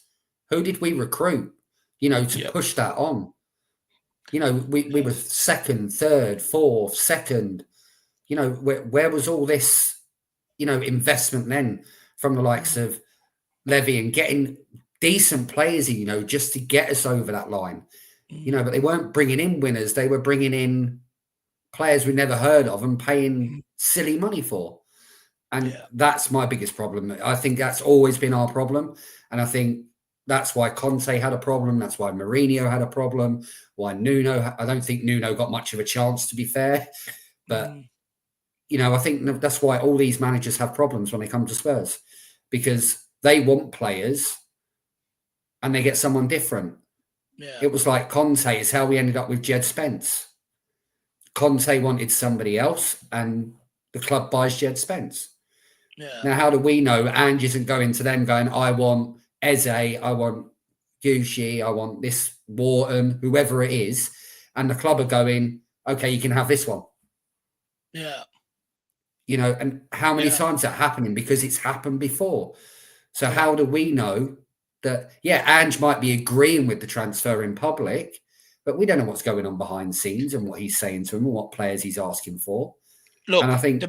Who did we recruit, you know, to push that on? You know, we were second, third, fourth, second. You know, where was all this, you know, investment then from the likes of Levy and getting decent players, you know, just to get us over that line. You know, but they weren't bringing in winners. They were bringing in players we never heard of and paying silly money for. And that's my biggest problem. I think that's always been our problem. And I think that's why Conte had a problem. That's why Mourinho had a problem. Why Nuno, I don't think Nuno got much of a chance, to be fair. But, you know, I think that's why all these managers have problems when they come to Spurs. Because they want players and they get someone different. Yeah. It was like Conte is how we ended up with Jed Spence. Conte wanted somebody else and the club buys Jed Spence. Yeah. Now, how do we know Ange isn't going to them going, I want Eze, I want Gucci, I want this Wharton, whoever it is. And the club are going, okay, you can have this one. Yeah. You know, and how many times that happening? Because it's happened before. So how do we know that, Ange might be agreeing with the transfer in public, but we don't know what's going on behind the scenes and what he's saying to him and what players he's asking for. Look, and I think the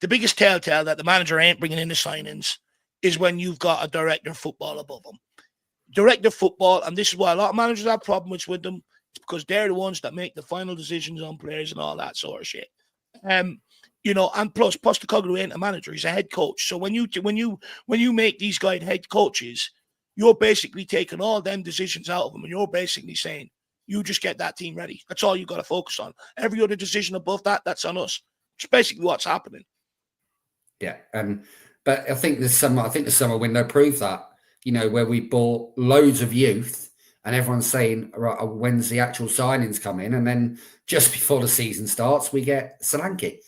biggest telltale that the manager ain't bringing in the signings is when you've got a director of football above him. Director of football, and this is why a lot of managers have problems with them, because they're the ones that make the final decisions on players and all that sort of shit. You know, and plus Postecoglou ain't a manager; he's a head coach. So when you make these guys head coaches, you're basically taking all them decisions out of them, and you're basically saying, you just get that team ready. That's all you got to focus on. Every other decision above that, that's on us. It's basically what's happening. Yeah, but I think the summer window proved that. You know, where we bought loads of youth, and everyone's saying, right, when's the actual signings come in? And then just before the season starts, we get Solanke.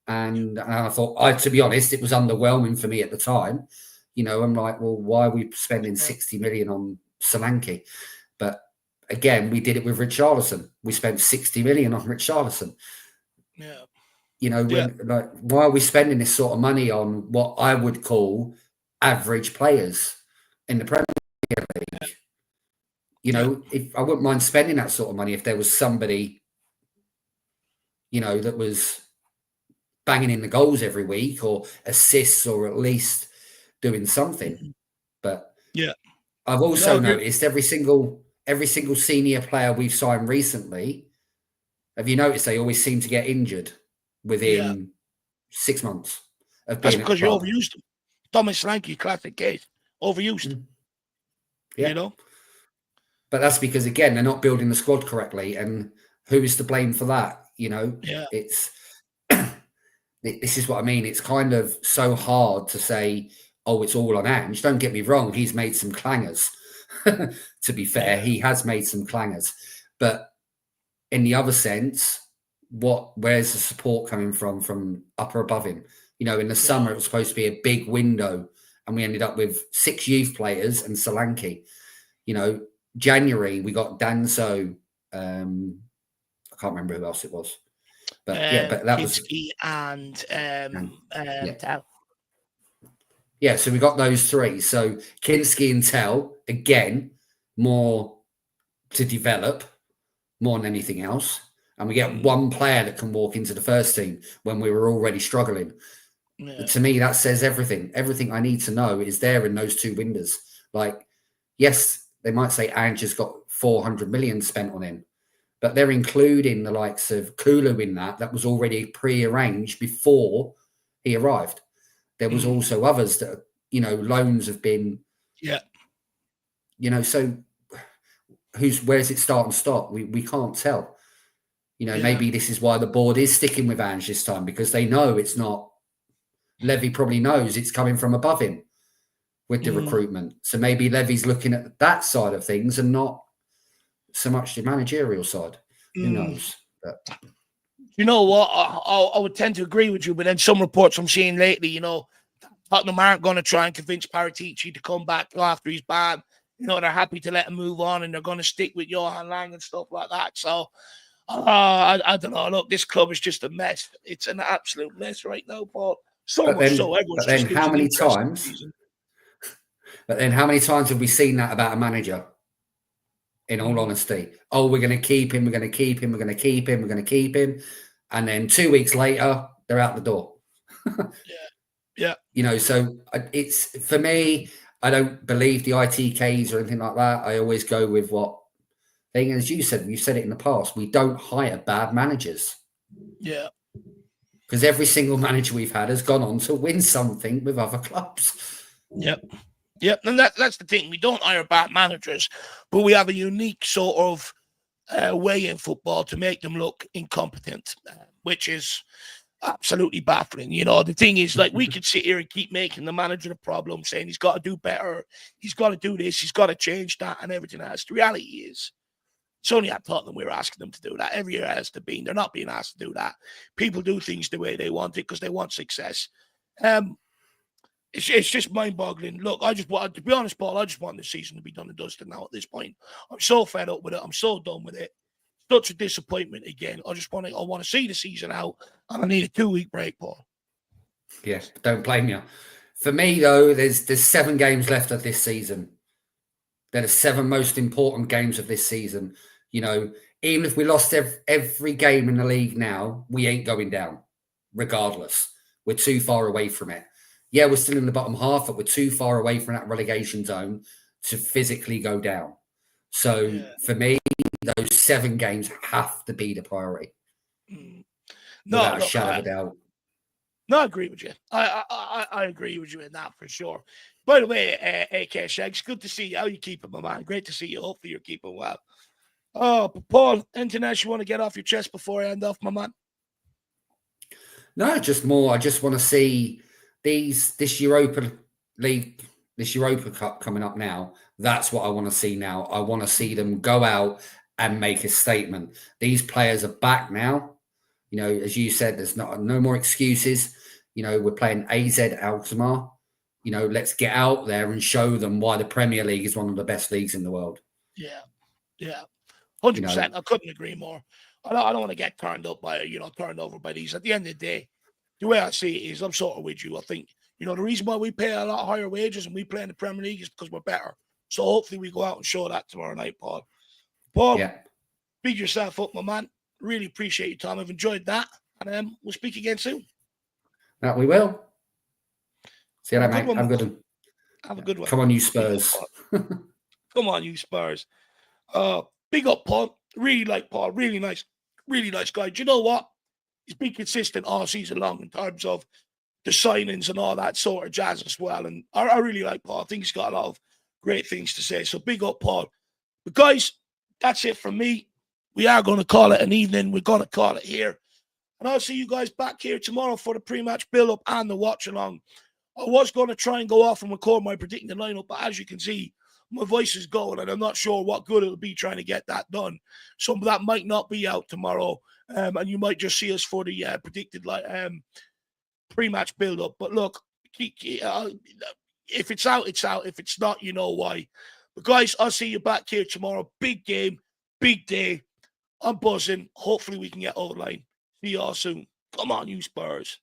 And I thought, to be honest, it was underwhelming for me at the time. You know, I'm like, well, why are we spending 60 million on Solanke? But again, we did it with Richarlison. We spent 60 million on Richarlison. Yeah. You know, why are we spending this sort of money on what I would call average players in the Premier League? You know, if I wouldn't mind spending that sort of money if there was somebody, you know, that was banging in the goals every week or assists or at least doing something. But I've also noticed every single senior player we've signed recently, have you noticed they always seem to get injured within 6 months of being. That's because you overused them. Thomas Solanke, classic case, overused. You know, but that's because again they're not building the squad correctly, and who is to blame for that? You know, it's this is what I mean. It's kind of so hard to say, oh, it's all on Ange. Don't get me wrong, he's made some clangers. To be fair, he has made some clangers, but in the other sense, where's the support coming from up or above him? You know, in the summer it was supposed to be a big window, and we ended up with 6 youth players and Solanke. You know, January we got Danso. I can't remember who else it was, but but that Kinski and Tell. Yeah, so we got those 3. So Kinski and Tell, again, more to develop more than anything else. And we get one player that can walk into the first team when we were already struggling. To me, that says everything. Everything I need to know is there in those 2 windows. Like, yes, they might say Ange has got 400 million spent on him, but they're including the likes of Kulu in that was already pre-arranged before he arrived. There was also others that, you know, loans have been, you know, so where's it start and stop? We can't tell. You know, maybe this is why the board is sticking with Ange this time, because they know it's not, Levy probably knows it's coming from above him with the recruitment. So maybe Levy's looking at that side of things and not so much the managerial side. Who knows? But you know what? I would tend to agree with you, but then some reports I'm seeing lately, you know, Tottenham aren't going to try and convince Paratici to come back after he's banned. You know, they're happy to let him move on, and they're going to stick with Johan Lang and stuff like that. So, I don't know. Look, this club is just a mess. It's an absolute mess right now, Paul. Everyone's just how many times? But then how many times have we seen that about a manager? in all honesty. Oh, we're going to keep him, we're going to keep him, we're going to keep him, we're going to keep him. And then 2 weeks later, they're out the door. Yeah. You know, so it's, for me, I don't believe the ITKs or anything like that. I always go with what thing, as you said, you've said it in the past, we don't hire bad managers. Yeah. Because every single manager we've had has gone on to win something with other clubs. Yep. Yep. And that's the thing. We don't hire bad managers, but we have a unique sort of way in football to make them look incompetent, which is absolutely baffling. You know, the thing is, like, we could sit here and keep making the manager the problem, saying he's got to do better, he's got to do this, he's got to change that, and everything else. The reality is, it's only at Tottenham we're asking them to do that. Every year else to be, they're not being asked to do that. People do things the way they want it because they want success. It's just mind-boggling. Look, I just want, to be honest, Paul, I just want the season to be done and dusted now at this point. I'm so fed up with it. I'm so done with it. Such a disappointment again. I want to see the season out, and I need a 2-week break, Paul. Yes, don't blame you. For me, though, there's 7 games left of this season. They're the 7 most important games of this season. You know, even if we lost every game in the league now, we ain't going down, regardless. We're too far away from it. Yeah, we're still in the bottom half, but we're too far away from that relegation zone to physically go down. So for me, those 7 games have to be the priority. Without a shadow of a doubt. No, I agree with you. I agree with you in that for sure. By the way, AK Shags, good to see you. How you keeping, my man? Great to see you. Hopefully you're keeping well. Oh, but Paul, anything else you want to get off your chest before I end off, my man? No, just more. I just want to see this Europa League, this Europa Cup coming up now. That's what I want to see now. I want to see them go out and make a statement. These players are back now. You know, as you said, there's no more excuses. You know, we're playing AZ Alkmaar. You know, let's get out there and show them why the Premier League is one of the best leagues in the world. Yeah, 100%. I couldn't agree more. I don't want to get turned over by these. At the end of the day, the way I see it is, I'm sort of with you. I think, you know, the reason why we pay a lot higher wages and we play in the Premier League is because we're better. So hopefully we go out and show that tomorrow night, Paul. Paul, beat yourself up, my man. Really appreciate your time. I've enjoyed that. And we'll speak again soon. That we will. See you later, mate. Have a good one. Have a good one. Come on, you Spurs. Come on, you Spurs. Big up, Paul. Really like Paul. Really nice guy. Do you know what? He's been consistent all season long in terms of the signings and all that sort of jazz as well. And I really like Paul. I think he's got a lot of great things to say. So big up, Paul. But guys, that's it from me. We are going to call it an evening. We're going to call it here. And I'll see you guys back here tomorrow for the pre-match build-up and the watch-along. I was going to try and go off and record my predicting the lineup, but as you can see, my voice is going, and I'm not sure what good it'll be trying to get that done. Some of that might not be out tomorrow, and you might just see us for the predicted pre-match build-up. But look, if it's out, it's out. If it's not, you know why. But guys, I'll see you back here tomorrow. Big game, big day. I'm buzzing. Hopefully we can get over the line. See y'all soon. Come on, you Spurs.